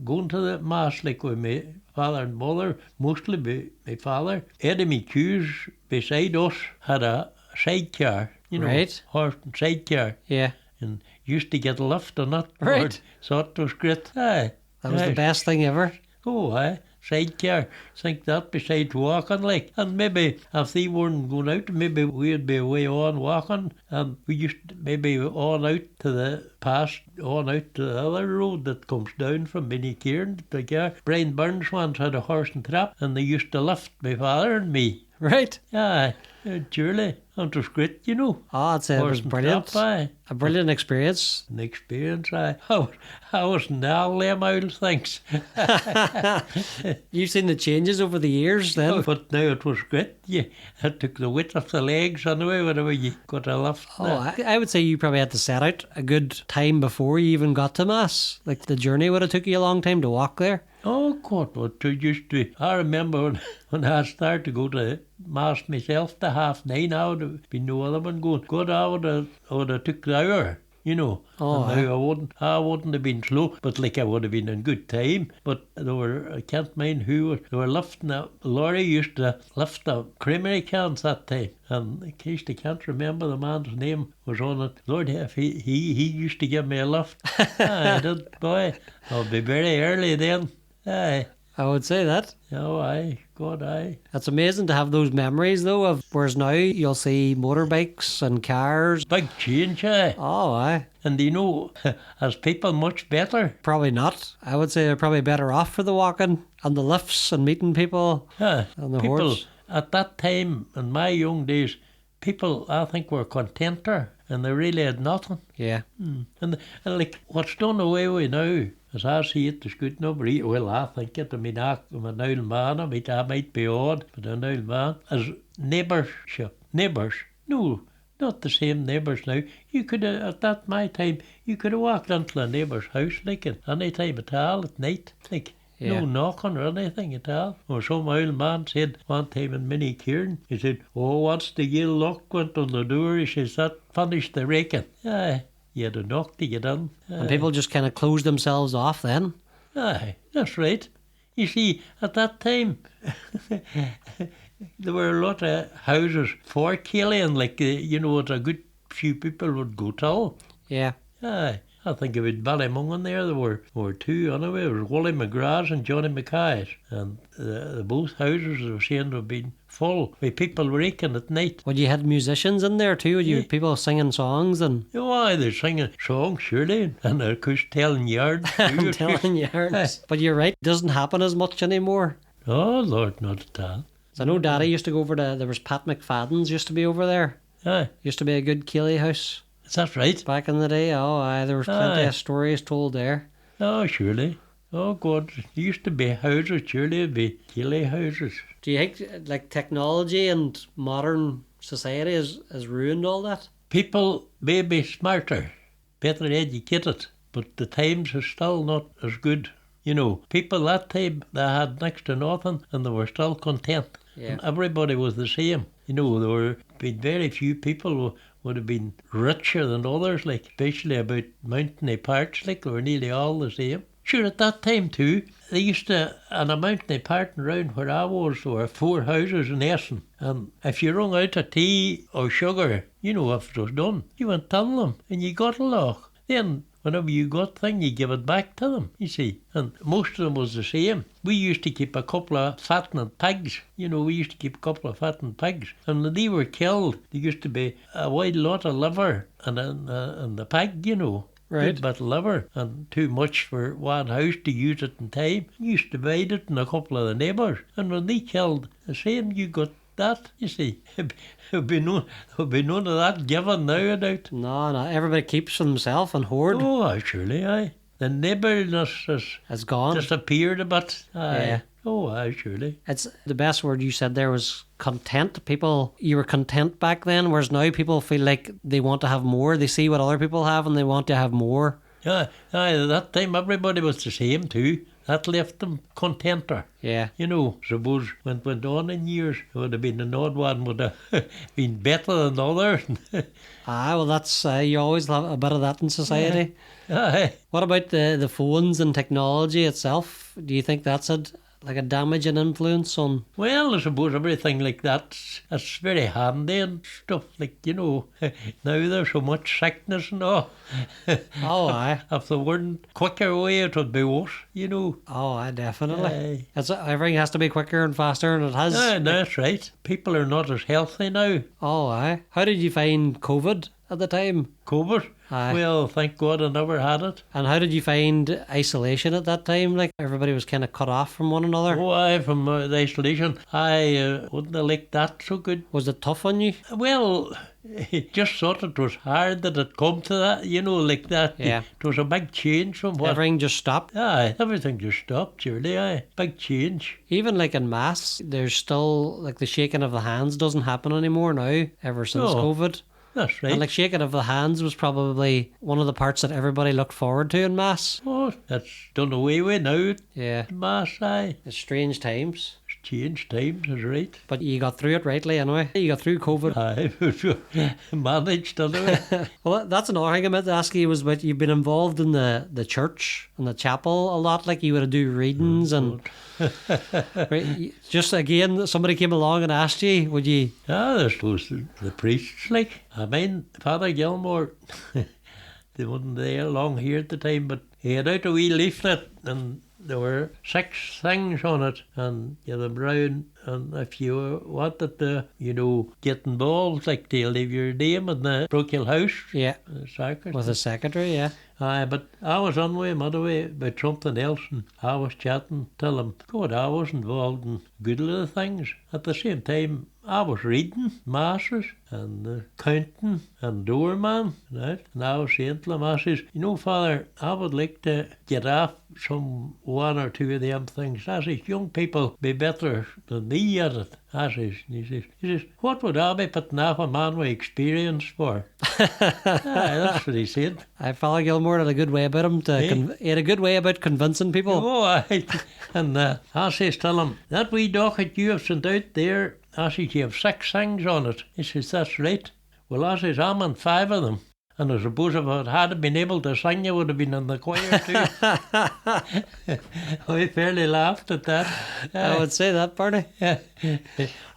going to the Mass, like with my father and mother, mostly my father, Eddie McHugh's beside us had a sidecar, right. Horse and sidecar. Yeah. And used to get a lift on it. Right. So it was great. Aye. That was the best thing ever. Oh, aye. Sidecar. Think that besides walking, like. And maybe if they weren't going out, maybe we'd be way on walking. And we used to maybe on out to the other road that comes down from Minnie Cairn to the car. Barney Byrne once had a horse and trap, and they used to lift my father and me Right. Aye, surely. And it was great, you know. Oh, I'd say it was Horse and brilliant. trap, aye. A brilliant experience. An experience, I wasn't all them old things. You've seen the changes over the years then. But now it was great. Yeah, it took the weight off the legs anyway, whenever you got a lift. Oh, I would say you probably had to set out a good time before you even got to Mass. Like the journey would have took you a long time to walk there. Oh, God, what it used to be. I remember when I started to go to Mass myself to 9:30, I would have been no other one going. God, I would have took the hour, you know. Oh, and now I wouldn't have been slow, but like I would have been in good time. But I can't mind who, they were lifting a lorry used to lift the creamery cans that time. And in case I can't remember the man's name was on it. Lord, if he used to give me a lift. I did, boy. I'll be very early then. Aye. I would say that. Oh, aye. God, aye. It's amazing to have those memories though of whereas now you'll see motorbikes and cars. Big change, aye. Oh, aye. And you know, as people much better. Probably not. I would say they're probably better off for the walking and the lifts and meeting people Yeah. and the People, horse. at that time, in my young days, people, I think, were contenter and they really had nothing. Yeah. And like, what's done away with now, as I see it, there's good nobody. Well, I think it. I mean, I'm an old man. I might be odd, but an old man. As neighbourship. Neighbours. No, not the same neighbours now. You could at that my time, you could have walked into a neighbour's house, like, at any time at all, at night. Like, Yeah. no knocking or anything at all. Or some old man said one time in Minnie Kieran, he said, oh, once the yellow lock went on the door, he says, that finished the raking. Aye, you had a knock to get in. And people just kind of closed themselves off then. Aye, that's right. You see, at that time, there were a lot of houses for Chameleon, like, you know, what a good few people would go to. Yeah. Aye. I think of it Ballymung there were two anyway. There was Wally McGrath's and Johnny Mackay's. And both houses were seen to have been full with people raking at night. Well, you had musicians in there too. You had people singing songs and Why, they're singing songs, surely, and of course telling yarns too. telling yarns. But you're right, it doesn't happen as much anymore. Oh, Lord, not at all. So I know Daddy used to go over to, there was Pat McFadden's used to be over there. Aye, Used to be a good Keeley house is that right? back in the day. Oh, aye, there was plenty Aye. of stories told there. Oh, surely. Oh, God, there used to be houses, surely it'd be Keeley houses. Do you think like technology and modern society has ruined all that? People may be smarter, better educated, but the times are still not as good. You know, people that time, they had next to nothing and they were still content. Yeah. And everybody was the same. You know, there were been very few people who would have been richer than others, like especially about mountainy parts, like they were nearly all the same. Sure, at that time too, they used to, on a mountainy part around where I was, there were 4 houses in Essan. And if you rung out of tea or sugar, you know, if it was done, you went tell them and you got a lot. Then whenever you got thing, you give it back to them, you see. And most of them was the same. We used to keep a couple of fattened pigs. You know, we used to keep a couple of fattened pigs. And when they were killed, there used to be a wide lot of liver and the pig, you know. Right. Good bit of liver and too much for one house to use it in time. You used to divide it in a couple of the neighbours. And when they killed the same, you got that, you see. There'll be none of that given now, I doubt. No, everybody keeps for themselves and hoard. Oh, aye, surely, aye. The neighbourliness has It's gone. disappeared a bit. Aye. Yeah. Oh, aye, surely. It's the best word you said there was content. People, you were content back then, whereas now people feel like they want to have more. They see what other people have and they want to have more. Aye, at that time everybody was the same too. That left them contenter. Yeah. You know, suppose when it went on in years, it would have been an odd one, would have been better than others. Well, that's, you always have a bit of that in society. Aye. What about the phones and technology itself? Do you think that's had like a damaging influence on? Well, I suppose everything like that's very handy and stuff. Like, you know, now there's so much sickness and all. Oh, aye. If there weren't quicker way, it would be worse, you know. Oh, aye, definitely. Aye. Everything has to be quicker and faster, and it has. Aye, that's right. People are not as healthy now. Oh, aye. How did you find COVID at the time? COVID. Aye. Well, thank God I never had it. And how did you find isolation at that time? Like, everybody was kind of cut off from one another. Oh, I from the isolation. I wouldn't have liked that so good. Was it tough on you? Well, just thought it was hard that it come to that, like that. Yeah. It was a big change from what. Everything just stopped. Aye, everything just stopped, surely. Aye, big change. Even like in mass, there's still like the shaking of the hands doesn't happen anymore now, ever since No. COVID. That's right. And like shaking of the hands was probably one of the parts that everybody looked forward to in mass. Oh, that's done away with now. Yeah. Mass, aye. It's strange times. It's changed times, is right. But you got through it rightly anyway. You got through COVID. Aye, managed anyway. Well, that's another thing I meant to ask you was about you've been involved in the church and the chapel a lot, like you would do readings and right, just again somebody came along and asked you, would you? There's those the priests like. I mean, Father Gilmore, they wasn't there long here at the time, but he had out a wee leaflet and there were 6 things on it, and you had them round, and if you wanted to, get involved, like to leave your name in the parochial house, Yeah, the sacristy. with a secretary, yeah. Aye, but I was on way, another about something else, and I was chatting, tell him, God, I was involved in good little things. At the same time, I was reading masses and counting and doorman, right? And I was saying to him, I says, Father, I would like to get off some 1 or 2 of them things. I says, young people be better than me at it. I says, and he says, what would I be putting off a man with experience for? Aye, that's what he said. Father Gilmore had a good way about him he had a good way about convincing people. Oh, aye. And I says to him, that wee docket you have sent out there, I says, you have 6 things on it. He says, that's right. Well, I says, I'm on 5 of them. And I suppose if I had been able to sing, you would have been in the choir too. I fairly laughed at that. I would say that, Barney.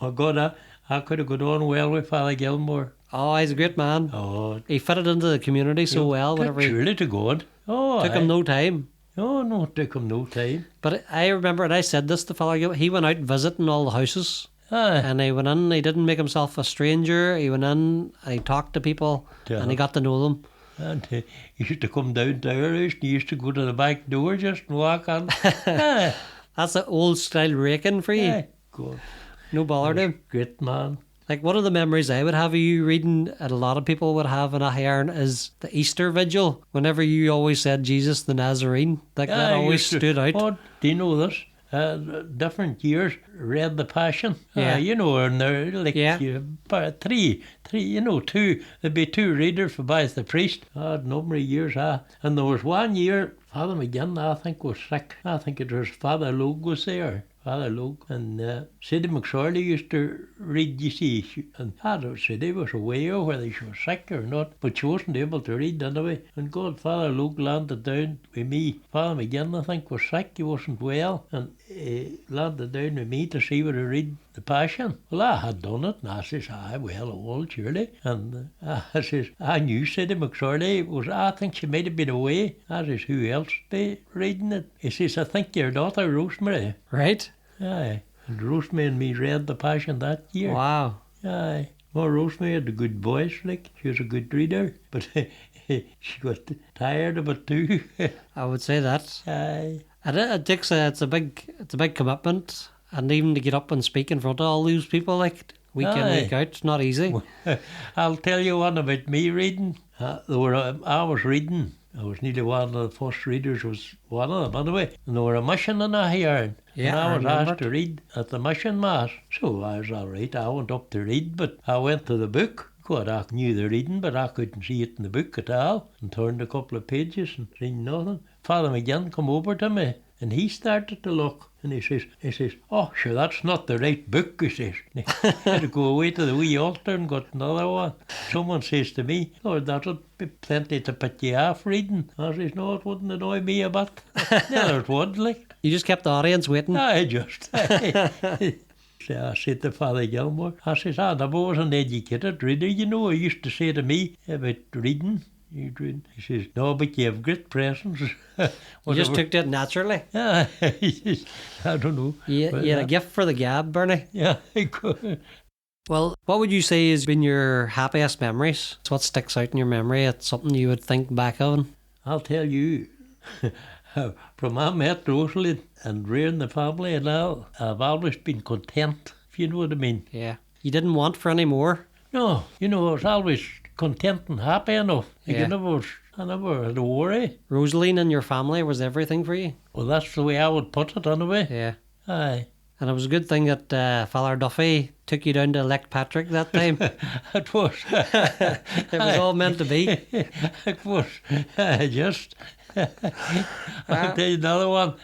Oh, God, I could have gone on well with Father Gilmore. Oh, he's a great man. Oh, He fitted into the community so well. Whenever he surely to God. Oh, took him no time. Oh, no, took him no time. But I remember, and I said this to Father Gilmore, he went out visiting all the houses. Aye. And he went in, he didn't make himself a stranger. He went in, and he talked to people, and he got to know them. And he used to come down to our house and he used to go to the back door just and walk on. Aye. That's the old style raking for you. Aye. God. No bother to him. Great man. Like, one of the memories I would have of you reading, and a lot of people would have in Aghyaran, is the Easter Vigil. Whenever you always said Jesus the Nazarene, that always used to- stood out. Oh, do you know this? Different years read the Passion. Yeah. And they're like Yeah. three, 2. There'd be 2 readers for by the priest. A number of years. And there was 1 year, Father McGinn, I think, was sick. I think it was Father Logue was there. Father Logue. And Sidney McSorley used to read, you see. And I don't say they was away or whether she was sick or not, but she wasn't able to read anyway. And God, Father Logue landed down with me. Father McGinn, I think, was sick. He wasn't well. And he landed down with me to see what I read the Passion. Well, I had done it. And I says, aye, well, old, surely. And I says, I knew Sidney McSorley was, I think she might have been away. I says, who else be reading it? He says, I think your daughter, Rosemary. Right? Aye. And Rosemary and me read the Passion that year. Wow. Aye. Well, Rosemary had a good voice, like, she was a good reader, but she got tired of it too. I would say that. Aye. And it takes it's a big commitment, and even to get up and speak in front of all those people, like, week in, Aye. week out, it's not easy. I'll tell you one about me reading. I was reading. I was nearly one of the first readers, was one of them anyway. And there were a mission in Aghyaran. Yeah, and I I was remember asked to read at the mission mass. So I was all right. I went up to read, but I went to the book. God, I knew the reading, but I couldn't see it in the book at all. And turned a couple of pages and seen nothing. Father McGinn come over to me and he started to look. And he says, oh, sure, that's not the right book, he says. And he had to go away to the wee altar and got another one. Someone says to me, Lord, that'll be plenty to put you off reading. I says, no, it wouldn't annoy me a bit. Neither it would, like. You just kept the audience waiting. I just... I said to Father Gilmore, I says, I never was an educated reader, you know. He used to say to me about reading. He says, no, but you have great presence. You just took it naturally. Yeah, I don't know. You had a gift for the gab, Bernie. Yeah, I could. Well, what would you say has been your happiest memories? It's what sticks out in your memory. It's something you would think back of. I'll tell you, from I met Rosalie and rearing the family and all, I've always been content, if you know what I mean. Yeah. You didn't want for any more? No, I was always content and happy enough. Like, Yeah. I never had a worry. Rosaline and your family was everything for you? Well, that's the way I would put it anyway. Yeah. Aye. And it was a good thing that Father Duffy took you down to elect Patrick that time. It was. It was all meant to be. It was. Just. I'll tell you another one.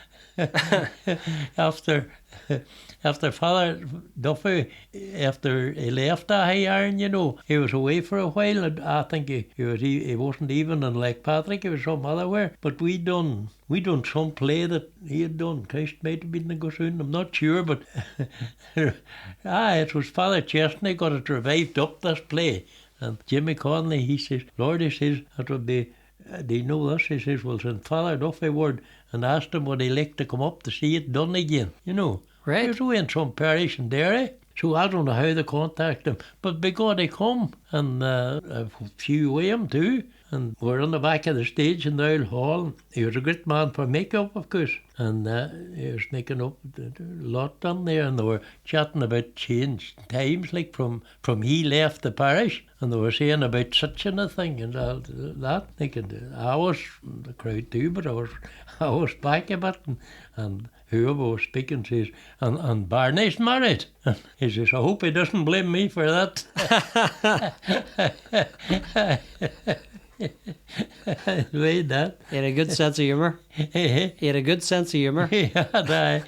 After Father Duffy, after he left Aghyaran, he was away for a while, and I think he wasn't even in Lake Patrick, he was some other where. But we done some play that he had done. Christ might have been in Gossoon, I'm not sure, but it was Father Chestney got it revived up, this play. And Jimmy Conley, he says, Lord, he says, it would be, do you know this? He says, well, send Father Duffy word and asked him would he like to come up to see it done again, Right. He was away in some parish in Derry. So I don't know how they contact him. But by God, he come, and a few with him too. And we're on the back of the stage in the old hall. He was a great man for makeup, of course. And he was making up a lot down there. And they were chatting about changed times, like from he left the parish. And they were saying about such a thing and all that. Thinking, I was in the crowd too, but I was back a bit. And whoever was speaking says, and Barney's married. And he says, I hope he doesn't blame me for that. Read that. He had a good sense of humour. He had a good sense of humour. Yeah,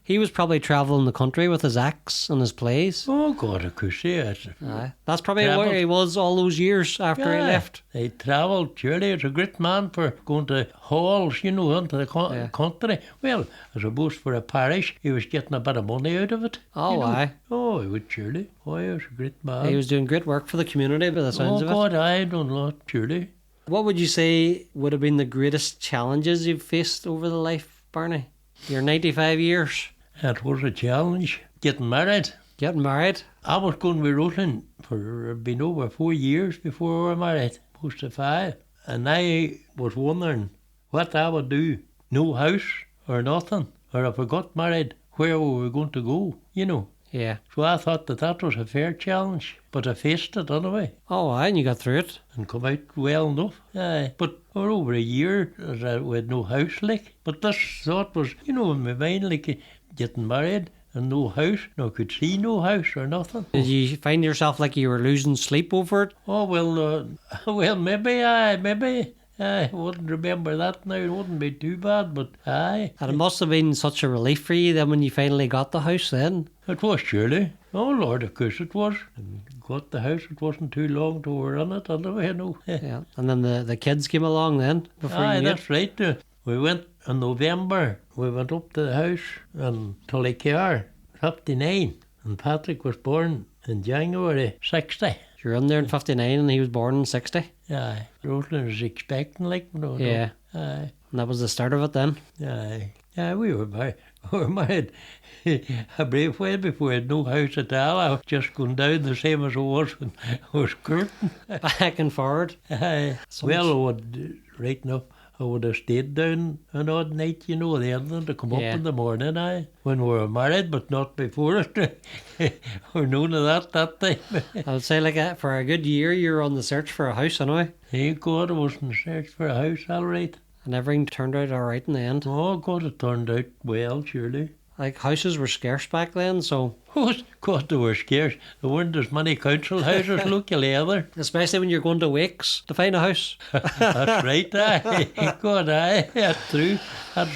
He was probably travelling the country with his axe and his plays. oh God, of course, yes. Aye. That's probably Travelled. where he was all those years after he left. He travelled, surely. He's a great man for going to halls, into the country. Well, I suppose for a parish, he was getting a bit of money out of it. Oh, aye. Oh, he would surely. Oh, he was a great man. He was doing great work for the community by the sounds of it. God, I don't know, surely. What would you say would have been the greatest challenges you've faced over the life, Barney? Your 95 years. It was a challenge, getting married. Getting married. I was going with Rosaline for been over 4 years before we were married, close to 5. And I was wondering what I would do. No house or nothing. Or if I got married, where were we going to go, Yeah. So I thought that was a fair challenge. But I faced it anyway Oh, aye, and you got through it. and come out well enough. Aye. But for over a year, we had no house, like. But this thought was, in my mind, like getting married and no house. No, could see no house or nothing. Did you find yourself like you were losing sleep over it? Oh, well, maybe, maybe. I wouldn't remember that now. It wouldn't be too bad, but aye. And it must have been such a relief for you then when you finally got the house then. It was surely. Oh, Lord, of course it was. And got the house, it wasn't too long till we were in it, anyway, Yeah. And then the kids came along then before Aye, you knew it. that's right. We went in November. We went up to the house in Tullycar, 59. And Patrick was born in January 60. You were in there in 59 and he was born in 60. Aye. Rosalie was expecting, like, Yeah. Aye. And that was the start of it then. Aye. Yeah, we were married a brave while before. I had no house at all. I was just going down the same as I was when I was courting. Back and forward. Aye. Well, I would, right enough, I would have stayed down an odd night, the ending to come up in the morning, when we were married, but not before it. Or none of that time. I would say like for a good year you were on the search for a house anyway. Thank God I was in search for a house, all right. And everything turned out all right in the end. Oh, God, it turned out well, surely. Like houses were scarce back then, so... Oh, God, they were scarce. There weren't as many council houses locally either. Especially when you're going to wakes to find a house. That's right, aye. God, aye, that's true. I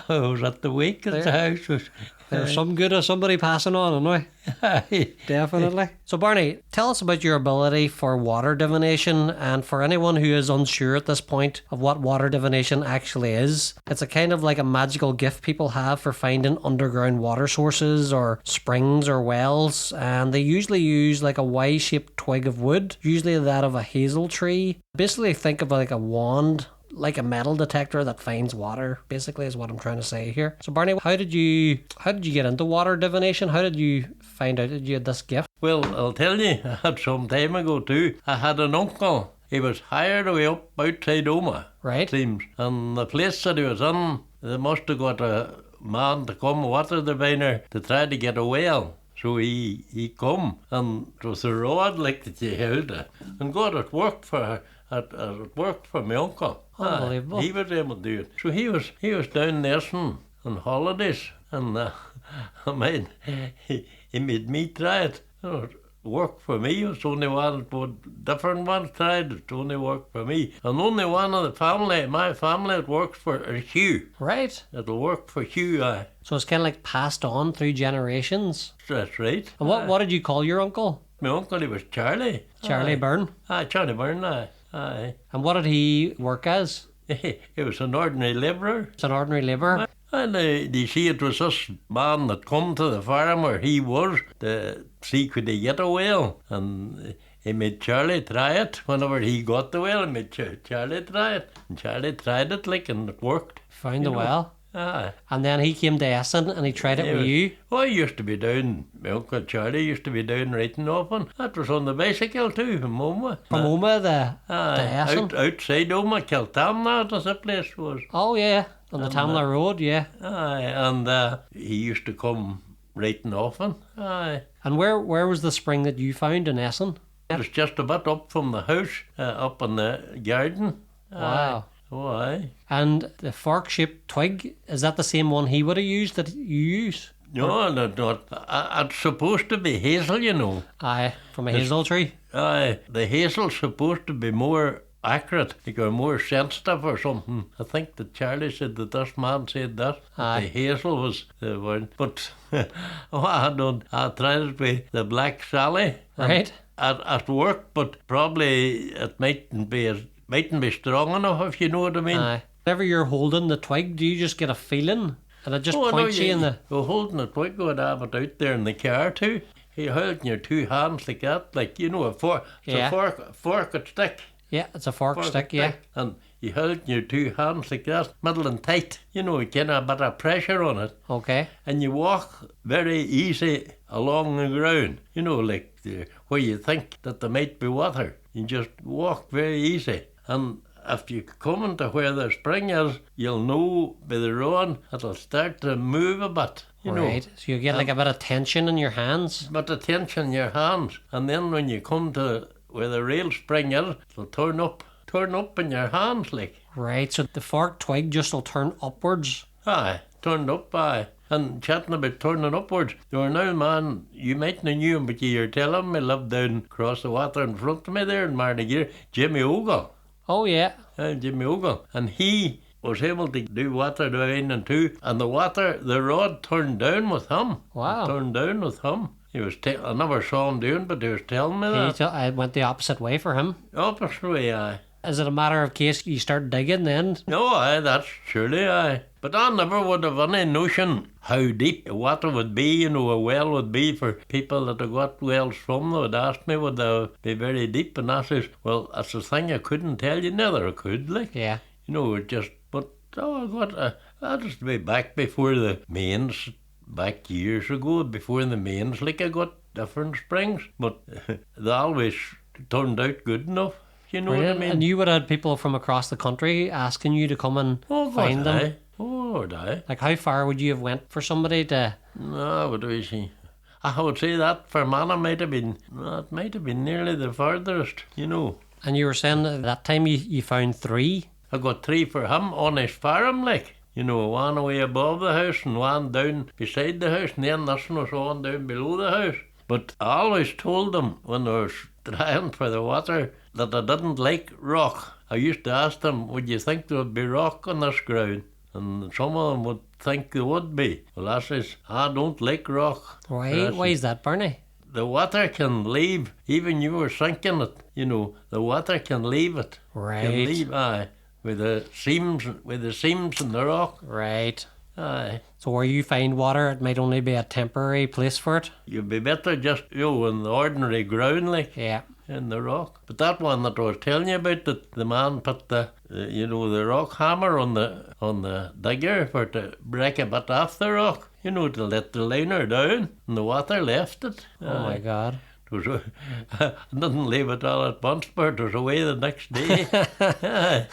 was at the wake at the house. There's some good of somebody passing on, anyway. Aye. Definitely. So, Barney, tell us about your ability for water divination, and for anyone who is unsure at this point of what water divination actually is. It's a kind of like a magical gift people have for finding underground water sources or springs or wells, and they usually use like a Y-shaped twig of wood, usually that of a hazel tree. Basically think of like a wand like a metal detector that finds water, basically, is what I'm trying to say here. So Barney, how did you get into water divination? How did you find out that you had this gift? Well, I'll tell you, I had some time ago too. I had an uncle. He was hired away up outside Oma, Right. seems. And the place that he was in, they must have got a man to come, water diviner, to try to get a well. So he come, and it was a rod like that you held it. And God, it worked for my uncle. Unbelievable. He was able to do it. So he was down there on holidays, and I mean, he made me try it. It worked for me. It was only one, but different ones tried it. Only worked for me. And only one of the family, my family, it works for Hugh. Right. It'll work for Hugh, aye. So it's kind of like passed on through generations. That's right. And what did you call your uncle? My uncle, he was Charlie. Charlie Byrne. Aye, Charlie Byrne, aye. Aye. And what did he work as? He was an ordinary labourer. It's an ordinary labourer. And you see, it was this man that come to the farm where he was to see could he get a well. And he made Charlie try it. Whenever he got the well, he made Charlie try it. And Charlie tried it, like, and it worked. Found the well. Aye. And then he came to Essan and he tried it with you. Oh, I used to be down, my uncle Charlie used to be down writing often. That was on the bicycle too, from Oma. From Oma to Essan. Outside Oma, Kiltamna, as the place was. Oh yeah, on the Tamla Road, yeah. Aye, and he used to come writing often. Aye. And where was the spring that you found in Essan? It was just a bit up from the house, up in the garden. Wow. Oh, aye. And the fork-shaped twig, is that the same one he would have used that you use? No, not. It's supposed to be hazel, you know. Aye, from a hazel tree. Aye, the hazel's supposed to be more accurate, like or more sensitive or something. I think that Charlie said that this man said that. Aye. The hazel was the one. But I tried it with the black Sally. Right. At work, but probably it mightn't be strong enough, if you know what I mean. Aye. Whenever you're holding the twig, do you just get a feeling? And it just points you in the... You're holding a twig, would have it out there in the car too. You're holding your two hands like that, like, you know, a fork. It's Yeah. a fork at stick. Yeah, it's a fork stick, yeah. And you hold your two hands like that, middle and tight. You know, you get a bit of pressure on it. Okay. And you walk very easy along the ground. You know, like where you think that there might be water. You just walk very easy. And if you come into where the spring is, you'll know by the run it'll start to move a bit. You know. So you get like a bit of tension in your hands. But the tension in your hands. And then when you come to where the real spring is, it'll turn up in your hands, like. Right, so the forked twig just will turn upwards. Aye, turned up, aye. And chatting about turning upwards, there were now a man, you mightn't have knew him, but you're telling me, lived down across the water in front of me there in Marnagir, Jimmy Ogle. Oh yeah. Jimmy Ogle. And he was able to do water divining too. And the rod turned down with him. Wow. Turned down with him. I never saw him doing, but he was telling me that. I went the opposite way for him. Opposite way, aye. Is it a matter of case you start digging then? No, aye, that's surely aye. But I never would have any notion how deep water would be, you know, a well would be for people that have got wells from. They would ask me, would they be very deep? And I says, well, that's the thing I couldn't tell you. Neither I could, like. Yeah. You know, it just, but I just be back before the mains, back years ago, before the mains, like I got different springs. But they always turned out good enough. You know what I mean? And you would have had people from across the country asking you to come and find them. Would I? Like how far would you have went for somebody to? No, what do we see? I would say that for Mana might have been nearly the farthest, you know. And you were saying that time you found 3? I got 3 for him on his farm, like. You know, one away above the house and one down beside the house, and then this one was on down below the house. But I always told them when I was trying for the water that I didn't like rock. I used to ask them, would you think there would be rock on this ground? And some of them would think there would be. Well, I says, I don't like rock. Why is that, Barney? The water can leave, even you were sinking it, you know, the water can leave it. Right. Can leave, aye, with the seams in the rock. Right. Aye. So where you find water, it might only be a temporary place for it? You'd be better just, you know, in the ordinary ground, like. Yeah. in the rock. But that one that I was telling you about, that the man put the the rock hammer on the digger for to break a bit off the rock, to let the liner down, and the water left it. Oh my God. It was, I didn't leave it all at once, but it was away the next day. Aye.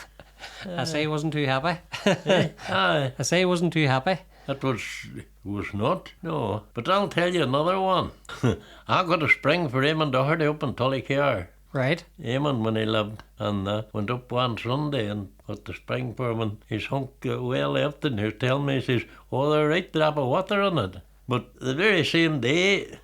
I say he wasn't too happy. Aye. I say he wasn't too happy. It was not, no. But I'll tell you another one. I got a spring for Eamon Doherty up in Tullycar. Right. Eamon, when he lived, and went up one Sunday and got the spring for him, and he's hunk well left, and he's telling me, he says, oh, there's a right drop of water in it. But the very same day,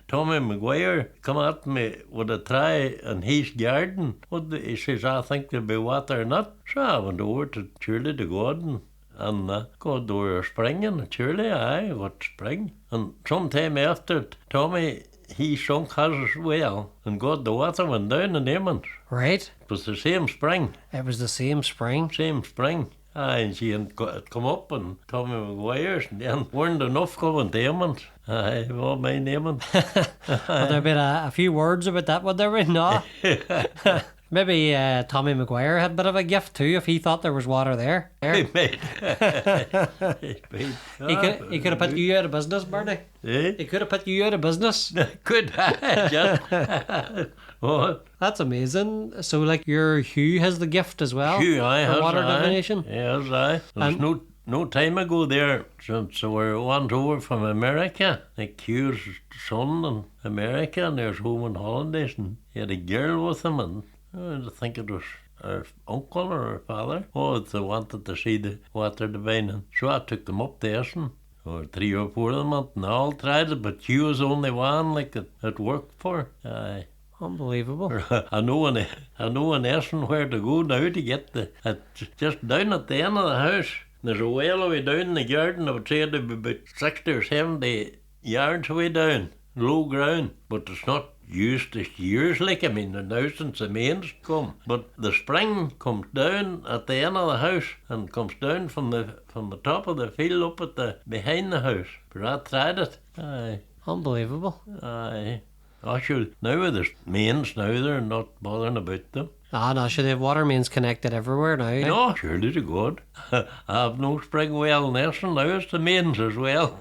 Tommy Maguire come at me with a tray in his garden. He says, I think there'll be water in it. So I went over to Shirley the garden and got over a spring, and surely I got spring. And sometime after, Tommy, he sunk his well and got the water went down in Eamon's. Right. It was the same spring. It was the same spring. Same spring. Aye, and she had come up and Tommy Maguire's, and then weren't enough coming to Eamon's. Aye, all my Eamon. Would there been a few words about that, would there be? No. Maybe Tommy Maguire had a bit of a gift too, if he thought there was water there. He made. He could have put you out of business, Barney. Eh? He could have put you out of business. Could I? Just. What? That's amazing. So, like, your Hugh has the gift as well? Hugh, aye, for has water aye. divination? Yes, aye. There's no time ago there since we went over from America. Like Hugh's son in America, and there's home on holidays, and he had a girl with him, and I think it was our uncle or our father. Oh, they wanted to see the water divining. So I took them up to Essan. Or 3 or 4 of them, and they all tried it, but Hugh was the only one like it worked for. Aye. Unbelievable. I know in Essan where to go now to get just down at the end of the house. There's a well away down in the garden. I would say it'd be about 60 or 70 yards away down, low ground. But it's not used to years, like, I mean, now since the mains come. But the spring comes down at the end of the house and comes down from the top of the field up at the behind the house. But I tried it. Aye. Unbelievable. Aye. Oh, sure. Now with the mains now, they're not bothering about them. Ah, no, sure, they have water mains connected everywhere now. No, surely to God. I have no spring well in Essan now, it's the mains as well.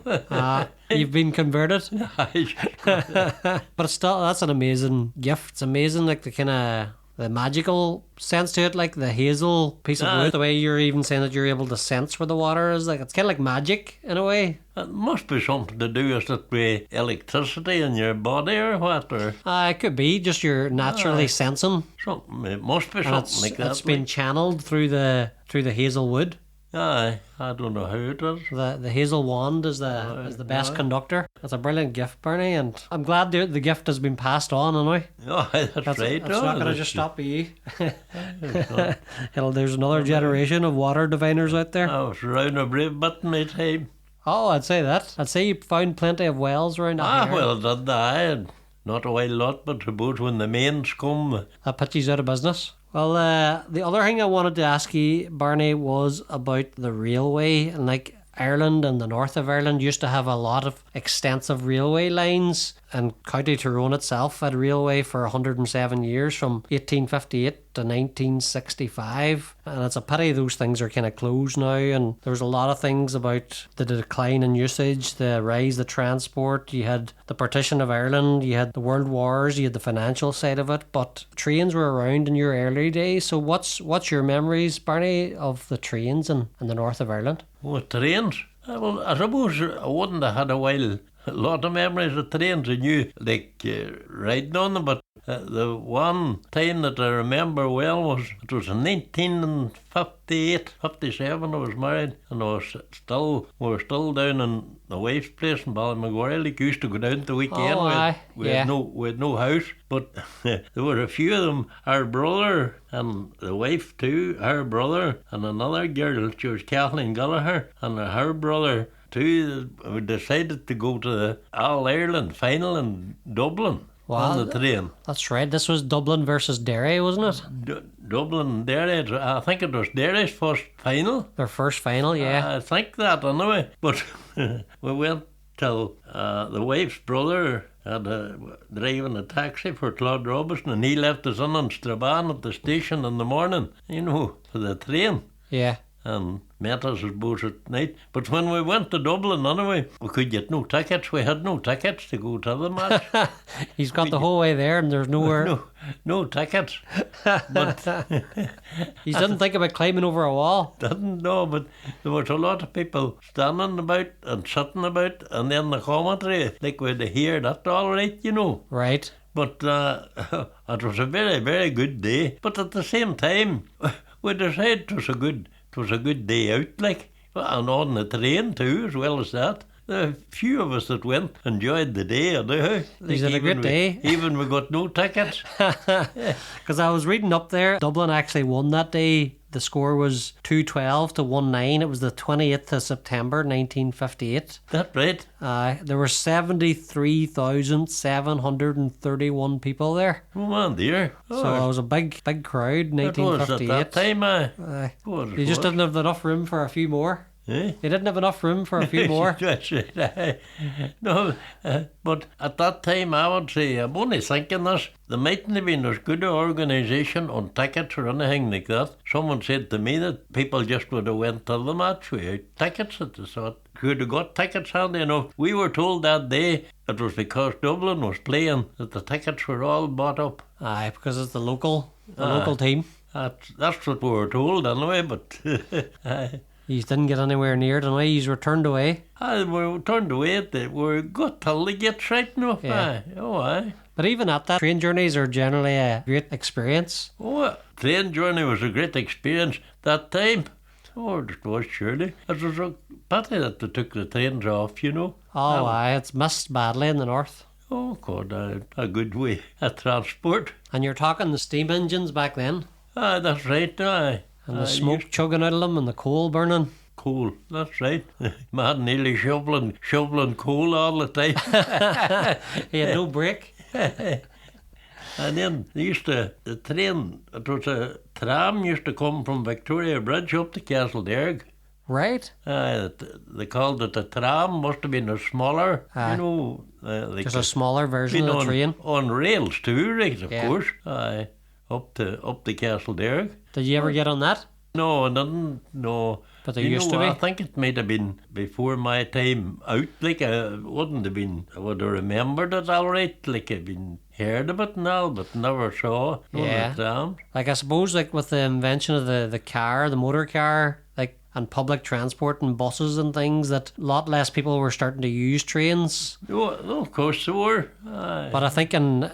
You've been converted. Aye. But still, that's an amazing gift. It's amazing, like, the kind of the magical sense to it, like the hazel piece of wood. The way you're even saying that you're able to sense where the water is, like, it's kind of like magic in a way. It must be something to do with it with electricity in your body or what, or It could be just you're naturally sensing. something. It must be And something like that. it's been channeled through the hazel wood. Aye, I don't know how it is. The hazel wand is the best conductor. It's a brilliant gift, Barney, and I'm glad the gift has been passed on anyway. Oh, that's right. It's not going to just stop with you. There's another generation of water diviners out there. I was around a brave bit in my time. Oh, I'd say that. I'd say you found plenty of wells around that area. Well, did I? And not a while lot, but suppose when the mains come. That puts you out of business. Well, the other thing I wanted to ask you, Barney, was about the railway. And like Ireland and the north of Ireland used to have a lot of extensive railway lines, and County Tyrone itself had a railway for 107 years, from 1858 to 1965. And it's a pity those things are kind of closed now. And there was a lot of things about the decline in usage, the rise of transport. You had the partition of Ireland, you had the world wars, you had the financial side of it. But trains were around in your early days. So what's your memories, Barney, of the trains in the north of Ireland? Oh, trains? Well, I suppose I wouldn't have had a lot of memories of trains. I knew, like, riding on them, but the one time that I remember well was, it was in 1958, 57, I was married, and we were still down in the wife's place in Ballymaguire. Like, used to go down the weekend. We had no house, but there were a few of them. Our brother and the wife too, our brother and another girl, she was Kathleen Gallagher, and her brother too, we decided to go to the All-Ireland final in Dublin. Wow, On the train. That's right. This was Dublin versus Derry, wasn't it? Dublin, Derry. I think it was Derry's first final. Their first final, yeah. I think that anyway. But we went till the wife's brother had driving a taxi for Claude Robertson, and he left his son in Strabane at the station in the morning, for the train. Yeah. And met us, I suppose, at night. But when we went to Dublin anyway, we could get no tickets. We had no tickets to go to the match. He's got the whole way there and there's nowhere. No tickets. But he didn't think about climbing over a wall. Didn't know, but there was a lot of people standing about and sitting about, and then the commentary, like we'd hear that all right, Right. But it was a very, very good day. But at the same time, we decided it was a good day out, like, and on the train too, as well as that. The few of us that went enjoyed the day, anyhow. Is it a good day? Even we got no tickets. Because I was reading up there, Dublin actually won that day. The score was 2-12 to 1-9. It was the 28th of September, 1958. That's right. There were 73,731 people there. Oh, man, dear. So it was a big crowd, 1958. At that time, You just didn't have enough room for a few more. Eh? You didn't have enough room for a few more. That's right. No, but at that time, I would say, I'm only thinking this, there mightn't have been as good an organisation on tickets or anything like that. Someone said to me that people just would have went to the match without tickets at the sort. Could have got tickets handy enough. We were told that day it was because Dublin was playing that the tickets were all bought up. Aye, because it's the local team. That's what we were told anyway, but You didn't get anywhere near it anyway. You were turned away. we were turned away. We got till they get right enough. Yeah. Aye. But even at that, train journeys are generally a great experience. Train journey was a great experience that time. It was surely. It was a pity that they took the trains off, Aye, it's missed badly in the north. Oh, God, a good way of transport. And you're talking the steam engines back then. Aye, that's right, aye. And the smoke chugging out of them and the coal burning. Coal, that's right. Man nearly shoveling coal all the time. He had no break. And then the train, it was a tram used to come from Victoria Bridge up to Castle Derg. Right? They called it a tram, must have been a smaller, Just a smaller version of the train. On rails too, right, of course. Aye, up to Castle Derg. Did you ever get on that? No, I didn't, no. But there used to be? I think it might have been before my time out, like I wouldn't have been, I would have remembered it all right, like I'd been heard of it and all, but never saw the trams. Like I suppose like with the invention of the car, the motor car, like and public transport and buses and things, that a lot less people were starting to use trains. Oh, of course they were. Aye. But I think in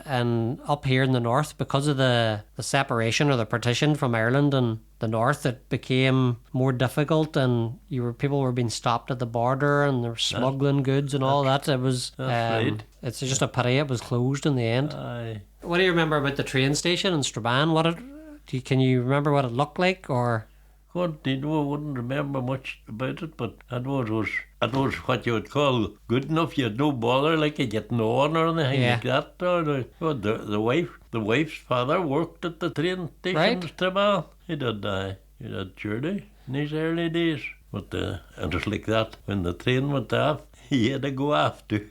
up here in the north, because of the separation or the partition from Ireland and the north, it became more difficult, and people were being stopped at the border and they were smuggling goods and all that. It was right. It's just a pity it was closed in the end. Aye. What do you remember about the train station in Strabane? Can you remember what it looked like, or? God, I wouldn't remember much about it, but it was what you would call good enough. You had no bother, like you getting on or anything like that. Or the wife's father worked at the train station in Strabane. He did surely in his early days. But it was like that when the train went off. He had to go off too.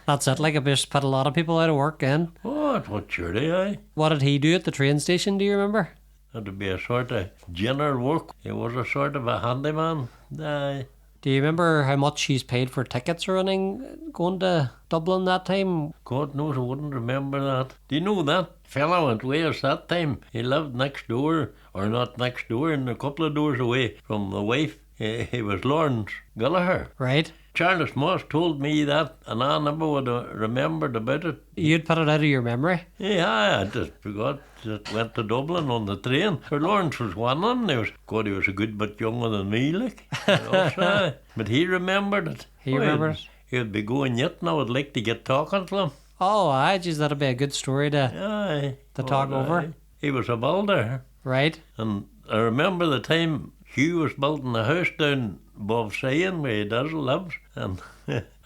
That's it. Like it just put a lot of people out of work then. Oh, it was surely, aye. What did he do at the train station? Do you remember? Had to be a sort of general work. He was a sort of a handyman. Aye. Do you remember how much he's paid for tickets or anything going to Dublin that time? God knows I wouldn't remember that. Do you know that fella went with us that time? He lived next door, or not next door, and a couple of doors away from the wife. He was Lawrence Gallagher. Right. Charles Moss told me that, and I never would have remembered about it. You'd put it out of your memory? Yeah, I just forgot. Just went to Dublin on the train. For Lawrence was one of them. He was a good bit younger than me, like. But he remembered it. He remembered it? He'd be going yet, and I would like to get talking to him. Oh, aye, geez, that'd be a good story to talk over. He was a builder. Right. And I remember the time Hugh was building a house down above Sion where he does lives, and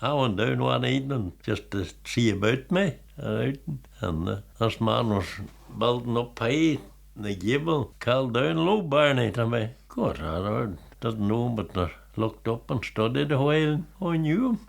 I went down one evening just to see about me, and this man was building up high in the gable, called down low Barney to me. God, I didn't know him, but I looked up and studied a while, and I knew him.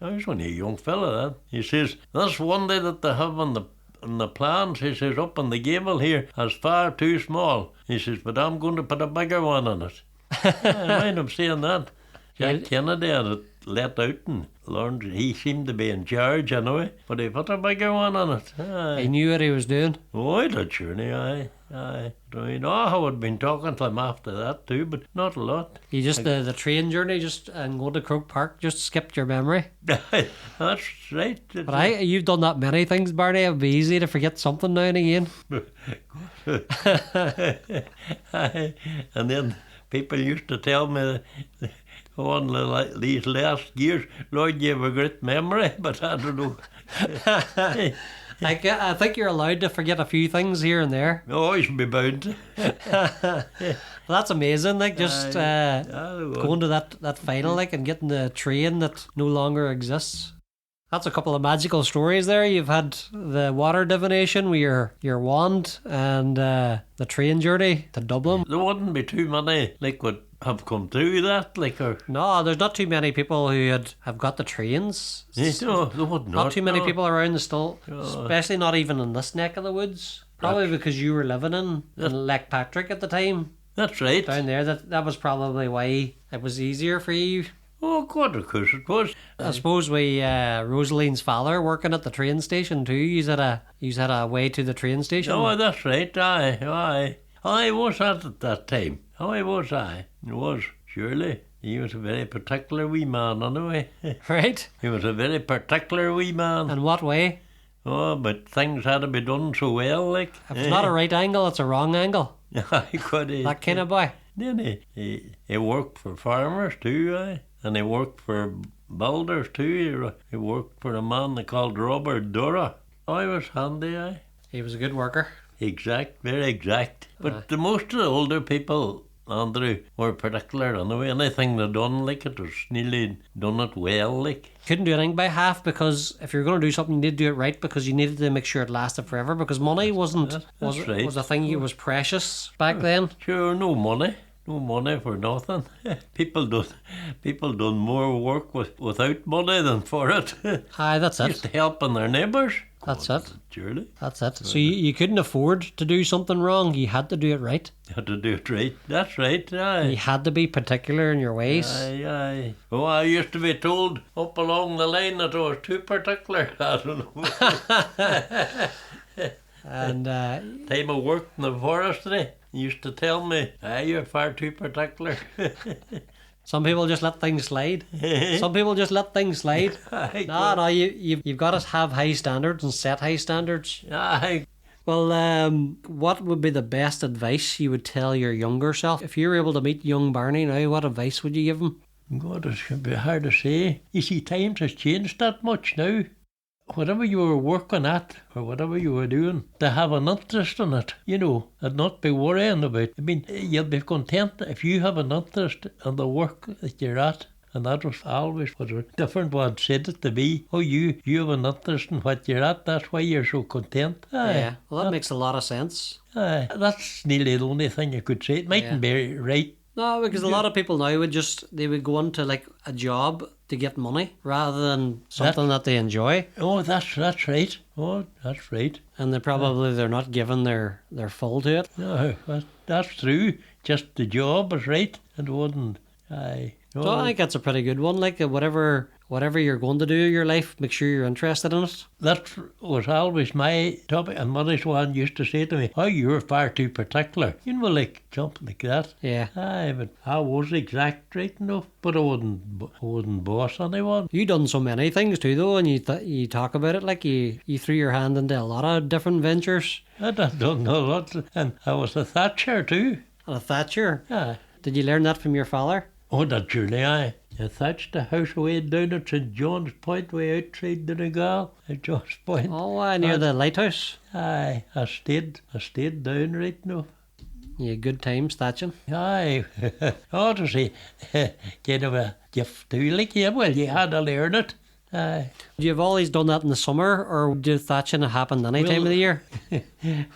I was only a young fella then. He says, "This one day that they have on the plans," he says, "up on the gable here, is far too small." He says, "But I'm going to put a bigger one on it." I mind him saying that. Jack Kennedy had it let out and learned he seemed to be in charge anyway, but he put a bigger one on it. Aye. He knew what he was doing. Oh, I did, surely, aye. I know I had been talking to him after that too, but not a lot. You just, the train journey and going to Croke Park just skipped your memory. That's right. But you've done that many things, Barney. It would be easy to forget something now and again. Aye. And then people used to tell me, on these last years, "Lord, you have a great memory," but I don't know. I think you're allowed to forget a few things here and there. Oh, I should be bound. Well, that's amazing. Like just going to that final, like, and getting the train that no longer exists. That's a couple of magical stories there. You've had the water divination with your wand and the train journey to Dublin. There wouldn't be too many like would have come through that, like, or No, there's not too many people who have got the trains. no, there would Not too many no. people around still, especially not even in this neck of the woods. Probably because you were living in Lake Patrick at the time. That's right. Down there, that was probably why it was easier for you. Oh God, of course it was. I suppose we Rosaline's father working at the train station too. He's had a way to the train station. Oh, that's right. Aye. I was at that time. I was. It was surely. He was a very particular wee man, anyway. Right. He was a very particular wee man. In what way? Oh, but things had to be done so well, like. If it's not a right angle, it's a wrong angle. I could. That kind of boy. Then he worked for farmers too, aye. And he worked for builders too. He worked for a man they called Robert Dura. I was handy, aye. He was a good worker. Exact, very exact. But the most of the older people, Andrew, were particular anyway. Anything they done, like, it was nearly done it well, like. Couldn't do anything by half, because if you're going to do something, you need to do it right, because you needed to make sure it lasted forever, because money was a thing that was precious back then. Sure, no money for nothing. People done more work without money than for it. Aye, that's it. Just helping their neighbours. That's it. Surely. That's it. So you couldn't afford to do something wrong. You had to do it right. You had to do it right. That's right, aye. You had to be particular in your ways. Aye. Oh, I used to be told up along the line that I was too particular. I don't know. And Time I worked in the forestry, he used to tell me, "You're far too particular." some people just let things slide. Some people just let things slide. No, you've got to have high standards and set high standards. Aye. Well, what would be the best advice you would tell your younger self? If you were able to meet young Barney now, what advice would you give him? God, it's going to be hard to say. You see, times has changed that much now. Whatever you were working at, or whatever you were doing, to have an interest in it, and not be worrying about it. I mean, you'll be content if you have an interest in the work that you're at. And that was always what a different one said it to be. Oh, you have an interest in what you're at, that's why you're so content. Aye. Yeah, well, that makes a lot of sense. Aye, that's nearly the only thing you could say. It mightn't be right. No, because a lot of people now they would go into like a job to get money rather than something that they enjoy. Oh, that's right. Oh, that's right. And they're not giving their full to it. No, that's true. Just the job is right. It wouldn't. Aye. So I think that's a pretty good one. Like whatever you're going to do in your life, make sure you're interested in it. That was always my topic, and Mother's one used to say to me, "Oh, you're far too particular." Like something like that. Yeah. Aye, but I was exact right enough, but I wouldn't boss anyone. You done so many things too, though, and you talk about it like you threw your hand into a lot of different ventures. I done a lot, and I was a thatcher too. And a thatcher. Aye. Did you learn that from your father? Oh, that surely, aye. I thatched a house away down at St. John's Point, way outside Donegal, at John's Point. Oh, near the lighthouse. Aye, I stayed down right enough. Yeah, good times thatching. Aye. Oh, to say, kind of a gift too, like, yeah, well, you had to learn it. Aye. You've always done that in the summer, or do thatching happen any time of the year?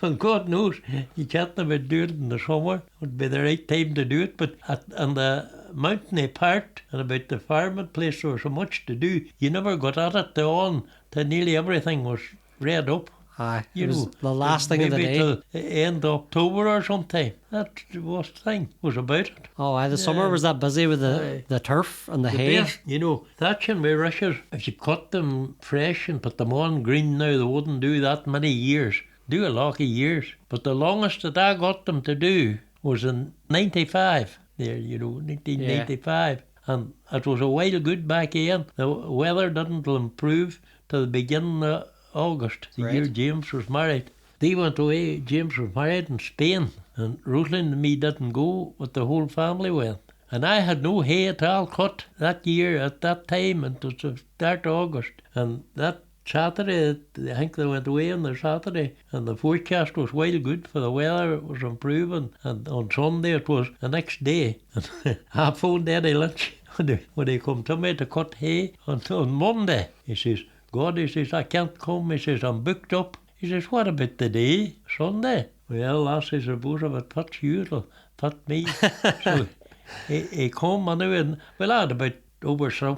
Well, God knows, you can't have been doing it in the summer. It would be the right time to do it, but in the mountainy part and about the farming place, there was so much to do. You never got at it on till nearly everything was read up. Aye, You it was know, the last thing of the maybe day. till end October or sometime. That was the thing, was about it. Oh, aye, the summer was that busy with the turf and the hay. Best, you know, thatching with rushes, if you cut them fresh and put them on green now, they wouldn't do that many years. Do a lot of years. But the longest that I got them to do was in 95. There, you know, 1995. And it was a while good back in. The weather didn't improve till the beginning of August, the year James was married. They went away, James was married in Spain, and Rosalind and me didn't go, but the whole family went. And I had no hay at all cut that year at that time, and it was the start of August. And that Saturday, I think they went away on the Saturday, and the forecast was well good for the weather, it was improving. And on Sunday it was the next day. And I phoned Eddie Lynch when he come to me to cut hay on Monday. He says, God, he says, I can't come. He says, I'm booked up. He says, what about the day, Sunday? Well, I says, suppose if it fits you, it'll fit me. So he come and well, I had about over 6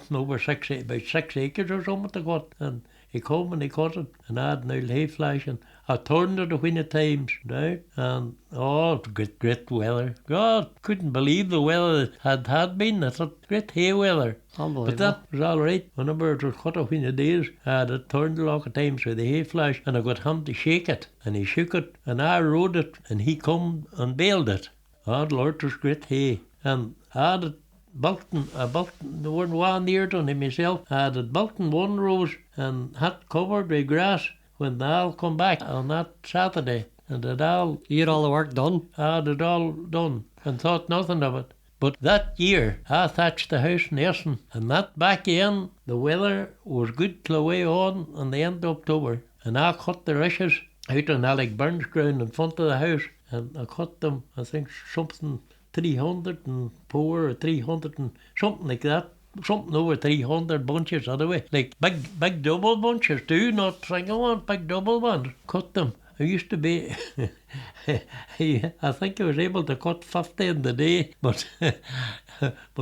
acres or something to cut. And he come and he cut it, and I had an old hay flash, and I turned it a wheen of times, right? And great weather. God, couldn't believe the weather that had been. I thought, great hay weather. Unbelievable. But that was all right. Whenever it was cut a wheen of days, I had it turned a lot of times with the hay flash, and I got him to shake it, and he shook it, and I rode it, and he come and baled it. Oh, Lord, it was great hay. And I had it Bulton, there weren't one near to him myself. I had it Bulton one rows and had covered with grass when I'll come back on that Saturday. And You had all the work done? I had it all done and thought nothing of it. But that year, I thatched the house in Essan, and that back in, the weather was good till away on the end of October. And I cut the rushes out on Alec Byrne's ground in front of the house, and I cut them, I think, something 304 or 300 and something like that. Something over 300 bunches anyway. Like big double bunches too, not single one, big double ones. Cut them. I used to be, I think I was able to cut 50 in the day, but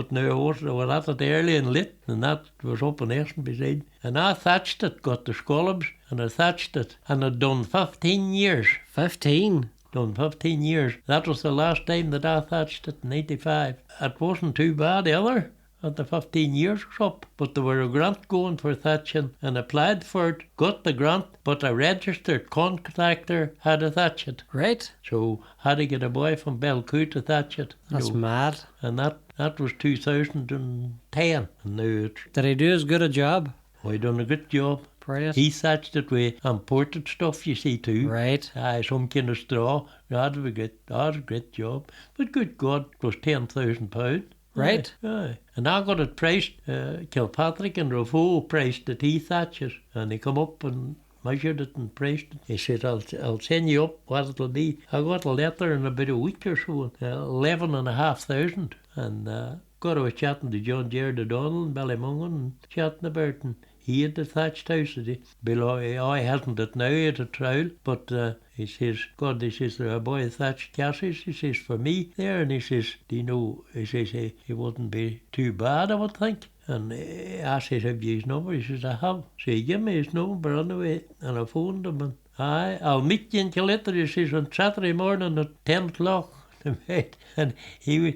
now I was at it early and late, and that was up in Essan beside. And I thatched it, got the scallops, and I thatched it, and I'd done 15 years. 15? Done 15 years. That was the last time that I thatched it in 85. It wasn't too bad either at the 15 years was up, but there were a grant going for thatching and applied for it, got the grant, but a registered contractor had to thatch it. Right. So had to get a boy from Belcoo to thatch it. That's mad. And that was 2010. And now it's... Did he do as good a job? Oh, he done a good job. Brilliant. He thatched it with imported stuff, you see, too. Right. Aye, some kind of straw. That was a great job. But good God, it was £10,000. Right. Aye. And I got it priced, Kilpatrick and Rofo priced it, he thatches. And he come up and measured it and priced it. He said, I'll send you up what it'll be. I got a letter in about a week or so, 11,500. And got away chatting to John Gerard O'Donnell in Ballymungan and chatting about it. And he had the thatched house. He hasn't it now at a trial, but he says, God, he says, there are a boy thatched castles, he says, for me there, and he says, do you know, he says, he wouldn't be too bad, I would think. And I says, have you his number? He says, I have. So he gave me his number anyway, and I phoned him, and I'll meet you in Killetta, he says, on Saturday morning at 10 o'clock. And he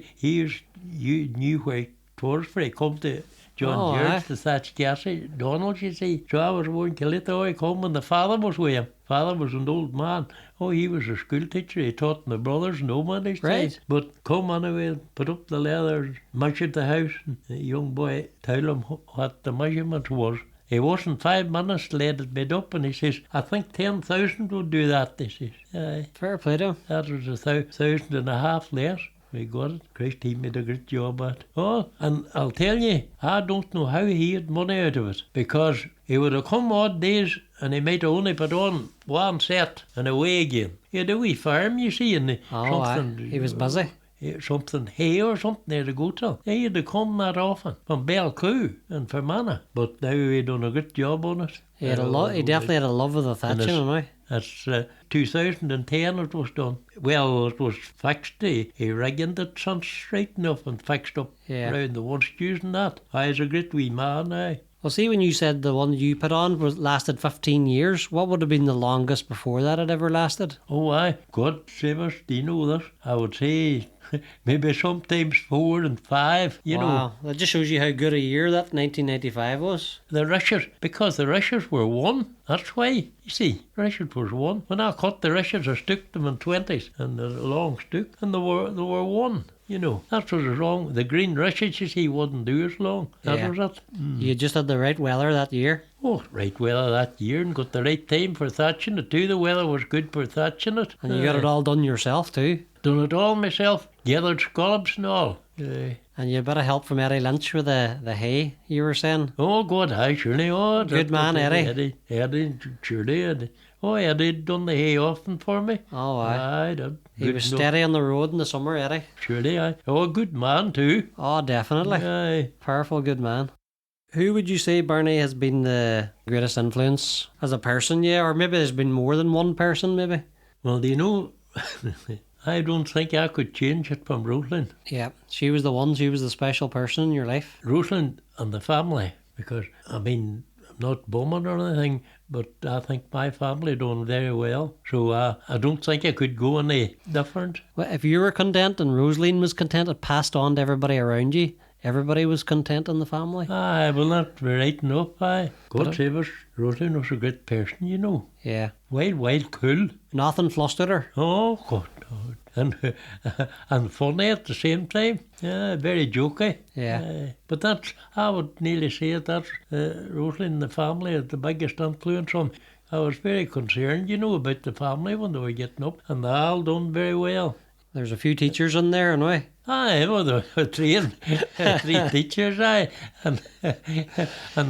knew where it was for, he come to John George, the thatched castle, Donald, you see. So I was going to Killetta, I come, and the father was with him. Father was an old man. Oh, he was a school teacher. He taught my brothers no man his time. But come anyway, put up the leather, measured the house, and the young boy told him what the measurement was. He wasn't 5 minutes laid it made up, and he says, I think 10,000 would do that, he says. Aye. Fair play to him. That was 1,500 less. We got it. Christ, he made a great job at it. Oh, and I'll tell you, I don't know how he had money out of it, because he would have come odd days and he might have only put on one set and away again. He had a wee farm, you see, and he was busy. Something hay or something there to go to. He had to come that often from Belcoo and Fermanagh. But now he done a good job on it. He definitely had a love of the thatching, That's 2010 it was done. Well, it was fixed. He rigged it since straight enough and fixed up around the one using that. I was a great wee man, aye. Well, see, when you said the one you put on lasted 15 years, what would have been the longest before that had ever lasted? Oh, aye. God save us, do you know that? I would say maybe sometimes 4 and 5, you know. Wow, that just shows you how good a year that 1995 was. The Russians, because the Russians were won. That's why, you see, Russians was won. When I cut the Russians, I stuck them in 20s and the long stick, and they were won. You know, that was wrong. The green Russians, you see, wouldn't do as long. That was it. You just had the right weather that year. Oh, right weather that year and got the right time for thatching it too. The weather was good for thatching it. And you got it all done yourself too. Done it all myself. Gathered scallops and all. And you had a bit of help from Eddie Lynch with the hay, you were saying. Oh, God, aye, surely. Oh, good man, Eddie. Eddie, surely, Eddie. Oh, Eddie'd done the hay often for me. Oh, aye. Aye, done. He was steady on the road in the summer, Eddie. Surely, aye. Oh, good man too. Oh, definitely. Aye. Powerful good man. Who would you say, Barney, has been the greatest influence as a person, or maybe there's been more than one person, maybe? Well, do you know, I don't think I could change it from Rosalind. Yeah, she was the one, she was the special person in your life. Rosalind and the family, because, I mean, I'm not bumming or anything, but I think my family done very well. So I don't think I could go any different. Well, if you were content and Rosaline was content, it passed on to everybody around you. Everybody was content in the family. Aye, well, that's right enough, aye. God save us, Rosalind was a great person, you know. Yeah. Wild, cool. Nothing flustered her. Oh, God. And funny at the same time. Yeah, very jokey. Yeah. But that's, I would nearly say that's Rosalind and the family had the biggest influence on me. I was very concerned, you know, about the family when they were getting up, and they all done very well. There's a few teachers in there, anyway. Aye, well, there were three teachers, aye. And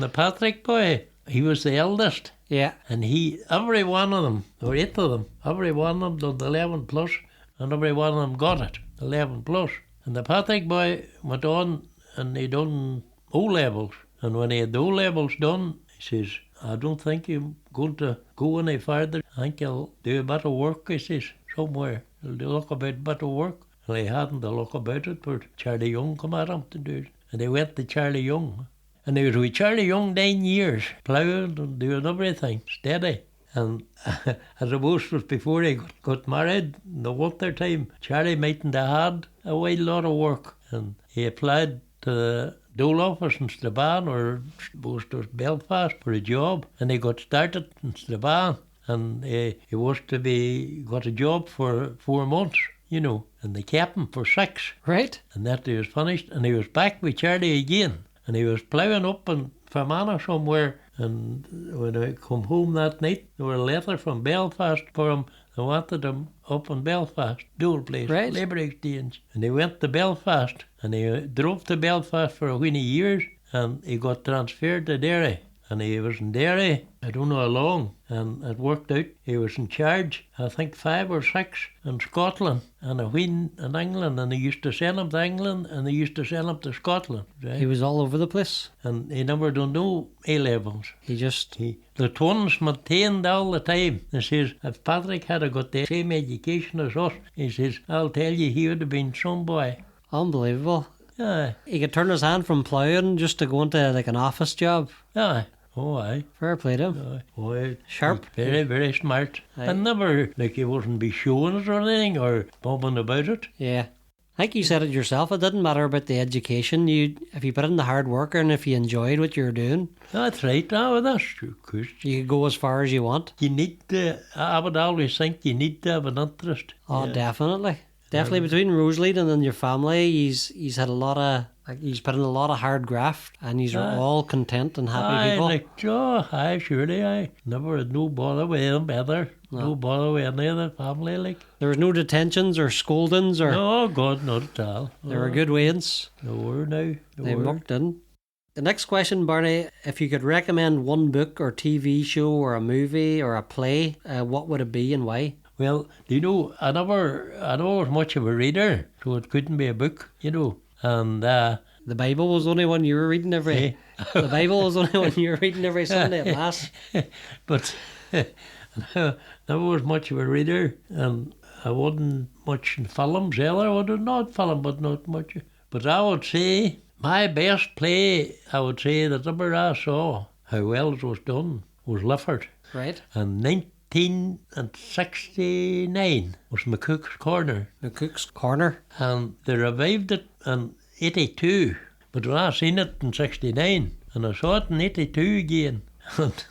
the Patrick boy, he was the eldest. Yeah. And every one of them, or 8 of them, every one of them done 11 plus, and every one of them got it, 11 plus. And the Patrick boy went on and he done O-levels. And when he had the O-levels done, he says, I don't think you're going to go any further. I think you'll do a bit of work, he says, somewhere. You'll look about a bit of work. Well, he hadn't a look about it, but Charlie Young come at him to do it. And he went to Charlie Young. And he was with Charlie Young 9 years, ploughing and doing everything, steady. And I suppose was before he got married, in the winter time, Charlie mightn't have had a wide lot of work. And he applied to the dole office in Strabane, or suppose it was Belfast, for a job. And he got started in Strabane. And he was to got a job for 4 months, you know. And they kept him for 6. Right. And that he was finished. And he was back with Charlie again. And he was ploughing up in Fermanagh somewhere. And when I come home that night, there was a letter from Belfast for him. They wanted him up in Belfast, Dole Place, right. Labour Exchange. And he went to Belfast. And he drove to Belfast for a whiny years. And he got transferred to Derry. And he was in Derry, I don't know how long, and it worked out. He was in charge, I think 5 or 6 in Scotland, and a wheen in England, and they used to send him to England, and they used to send him to Scotland. Right? He was all over the place. And he never done no A-levels. The twins maintained all the time. He says, if Patrick had got the same education as us, he says, I'll tell you, he would have been some boy. Unbelievable. Aye. He could turn his hand from ploughing just to go into like an office job. Aye. Oh, aye. Fair play to him. Aye. Oh, sharp. Very, very smart. Aye. And never, like, he wouldn't be showing it or anything or bumming about it. Yeah. I think you said it yourself. It didn't matter about the education. If you put in the hard work and if you enjoyed what you were doing. That's right. Oh, that's true. Cause you could go as far as you want. You need to, I would always think you need to have an interest. Oh, yeah. Definitely. Definitely between Rosalie and then your family, he's had a lot of, he's put in a lot of hard graft, and he's all content and happy people. Surely I never had no bother with him either. No bother with any of the family, like. There was no detentions or scoldings or. No, God, not at all. There were good ways. There were now. They mucked in. The next question, Barney, if you could recommend one book or TV show or a movie or a play, what would it be and why? Well, you know, I was much of a reader, so it couldn't be a book, you know. And the Bible was the only one you were reading every. The Bible was the only one you were reading every Sunday at Mass. But never was much of a reader, and I wasn't much in films either. I was not film, but not much. But I would say my best play, I would say, that ever I saw, how well it was done, was Lifford. Right. And 1969 was McCook's Corner. McCook's Corner. And they revived it in 82. But when I seen it in 69, and I saw it in 82 again, and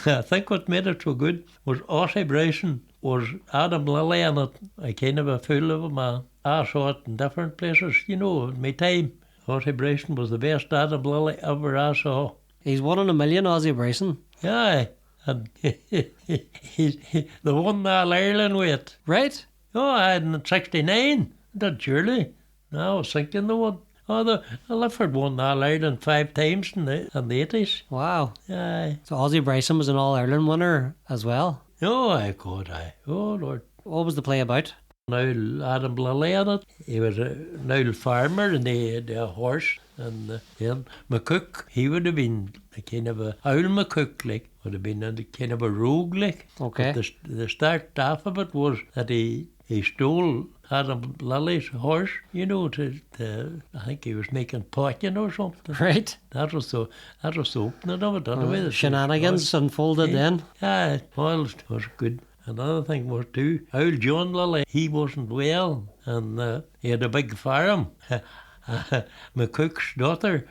I think what made it so good was Ossie Bryson was Adam Lilly in it, a kind of a fool of a man. I saw it in different places, in my time. Ossie Bryson was the best Adam Lilly ever I saw. He's 1 in a million, Ossie Bryson. Aye. And he's the one All Ireland with. Right. Oh, I had in 69. That surely. No, I was thinking the one. Oh, the Lifford won All Ireland 5 times in the 80s. Wow. Aye. So Ossie Bryson was an All Ireland winner as well. Oh, aye, God, aye. Oh, Lord. What was the play about? Now Adam Lilly in it. He was an old farmer and he had a horse. And then McCook, he would have been a kind of a owl McCook, like, would have been a kind of a rogue, like. Okay. But the start off of it was that he stole Adam Lilly's horse, to I think he was making potting or something. Right. That was the opening of it. Anyway, Shenanigans unfolded then. Yeah, it was good. Another thing was too, old John Lilly, he wasn't well, and he had a big farm. McCook's daughter,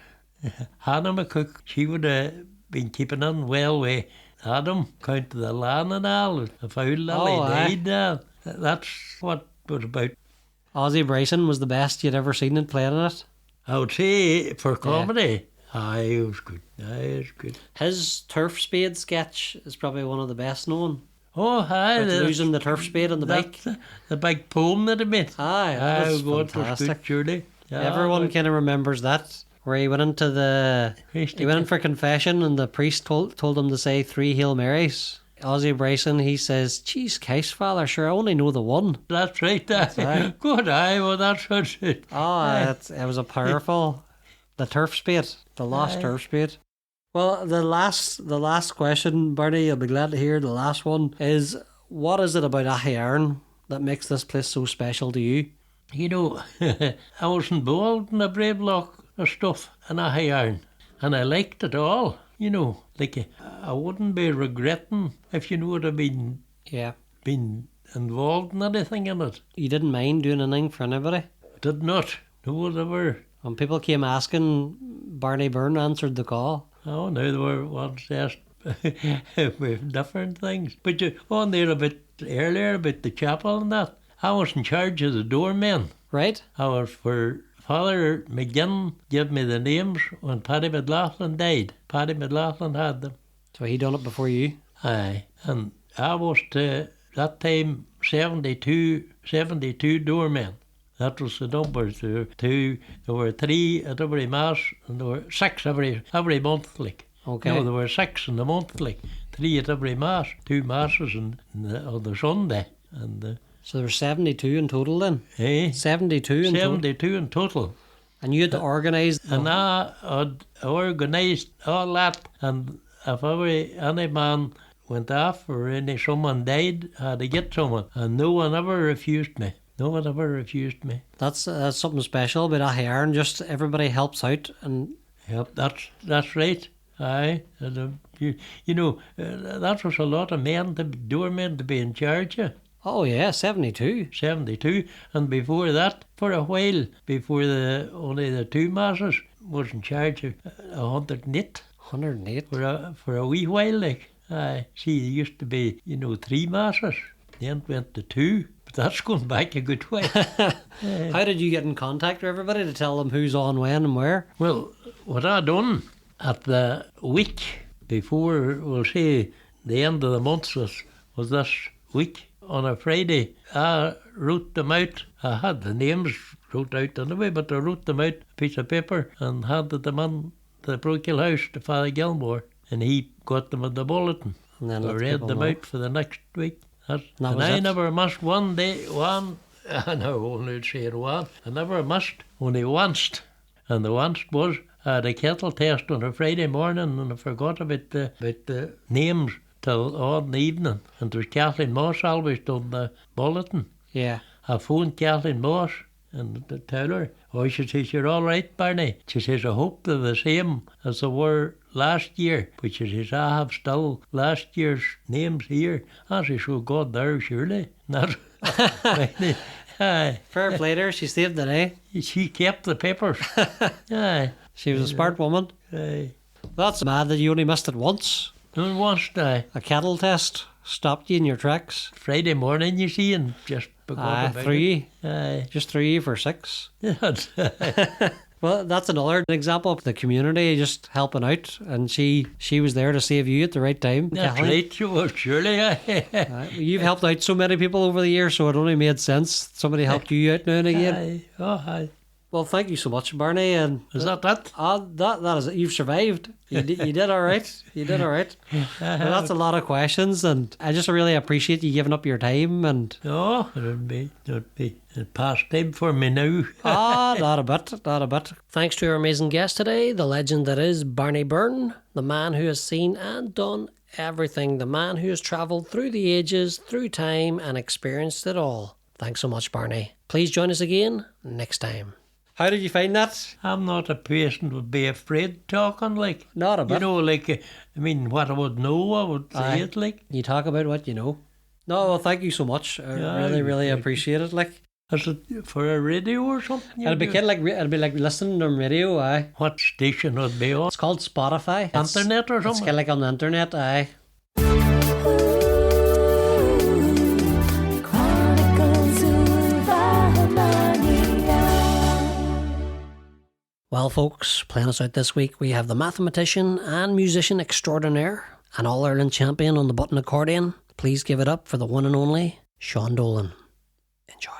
Hannah McCook, she would have been keeping on well with Adam, counting the land and all. If old Lilly died, that's what it was about. Ossie Bryson was the best you'd ever seen in playing it. I would say for comedy, aye, it was good. Aye, it was good. His turf spade sketch is probably one of the best known. Oh, aye. Losing the turf spade on the bike. The big poem that he made. Aye, that was fantastic. fantastic. Was good, surely. Yeah, everyone kind of remembers that, where he went into he went in for confession and the priest told him to say 3 Hail Marys. Ossie Bryson, he says, "Jeez, Christ, Father, sure, I only know the one." That's right. Right. Good, aye, well, that's what it. Oh, it was a powerful, the turf spade, the lost turf spade. Well, the last question, Barney, you'll be glad to hear, the last one is, what is it about Aghyaran that makes this place so special to you? I was involved in a brave lot of stuff in Aghyaran, and I liked it all, like I wouldn't be regretting if would have been involved in anything in it. You didn't mind doing anything for anybody? I did not. No one ever. When people came asking, Barney Byrne answered the call. Oh, no, they were once asked with different things. But you on there a bit earlier about the chapel and that. I was in charge of the doormen. Right. I was for Father McGinn gave me the names when Paddy McLaughlin died. Paddy McLaughlin had them. So he done it before you? Aye. And I was that time 72 doormen. That was the number. There were 3 at every mass, and there were 6 every month. Like. Okay. No, there were 6 in the month. Like. 3 at every mass, 2 masses on the Sunday, and. So there were 72 in total then? Eh? 72 in total? 72 in total. And you had to organise... And I had organised all that, and if any man went off or someone died, I had to get someone, and no one ever refused me. That's something special about Aghyaran, just everybody helps out. And yep, that's right. Aye. And, that was a lot of doormen to be in charge of. Oh yeah, 72. 72, and before that, for a while, before only the 2 masses, was in charge of 108. 108? For a wee while, like. Aye. See, there used to be, 3 masses, then went to 2, but that's going back a good way. How did you get in contact with everybody to tell them who's on when and where? Well, what I done at the week before, we'll say, the end of the month was this week. On a Friday, I wrote them out. I had the names wrote out anyway, but I wrote them out, a piece of paper, and handed them in the parochial house to Father Gilmore, and he got them in the bulletin. And then I read them out for the next week. And I never missed one day, I only say one. I never missed, only once. And the once was, I had a kettle test on a Friday morning, and I forgot about the names. till on the evening, and there was Kathleen Moss always done the bulletin. Yeah. I phoned Kathleen Moss and to tell her, oh, she says, you're all right, Barney. She says, I hope they're the same as they were last year. But she says, I have still last year's names here. I says, oh, God, there, surely. Not Aye. Fair play to her. She saved the day. She kept the papers. Aye. She was a smart woman. Aye. That's mad that you only missed it once. No once I A cattle test stopped you in your tracks. Friday morning, you see, and just forgot about Three. it. Aye. Just 3 for 6. That's Well, that's another example of the community just helping out, and she was there to save you at the right time. Kathleen. right, you were surely. You've helped out so many people over the years, so it only made sense. Somebody helped you out now and again. Aye. Oh, aye. Well, thank you so much, Barney. And Is that that? that is it. You've survived. You did all right. You did all right. Well, that's a lot of questions, and I just really appreciate you giving up your time. And No, it would be a pastime for me now. not a bit. Thanks to our amazing guest today, the legend that is Barney Byrne, the man who has seen and done everything, the man who has travelled through the ages, through time, and experienced it all. Thanks so much, Barney. Please join us again next time. How did you find that? I'm not a person who would be afraid talking, like. Not a bit. You know, like, I mean, what I would know, I would say Aye. it, like. You talk about what you know. No, well, thank you so much. I really appreciate it. Like, Is it for a radio or something? it'd be like listening on radio. Aye, What station would be on? it's called Spotify. Internet or It's something? kind of like on the internet. Aye. Chronicles of AghyNarnia. Well, folks, playing us out this week, we have the mathematician and musician extraordinaire, an All-Ireland champion on the button accordion. Please give it up for the one and only Sean Dolan. Enjoy.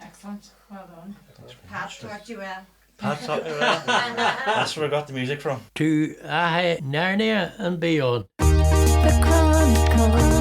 Excellent. Well done. Pat, what you That's where I got the music from. To AghyNarnia and beyond. The Chronicles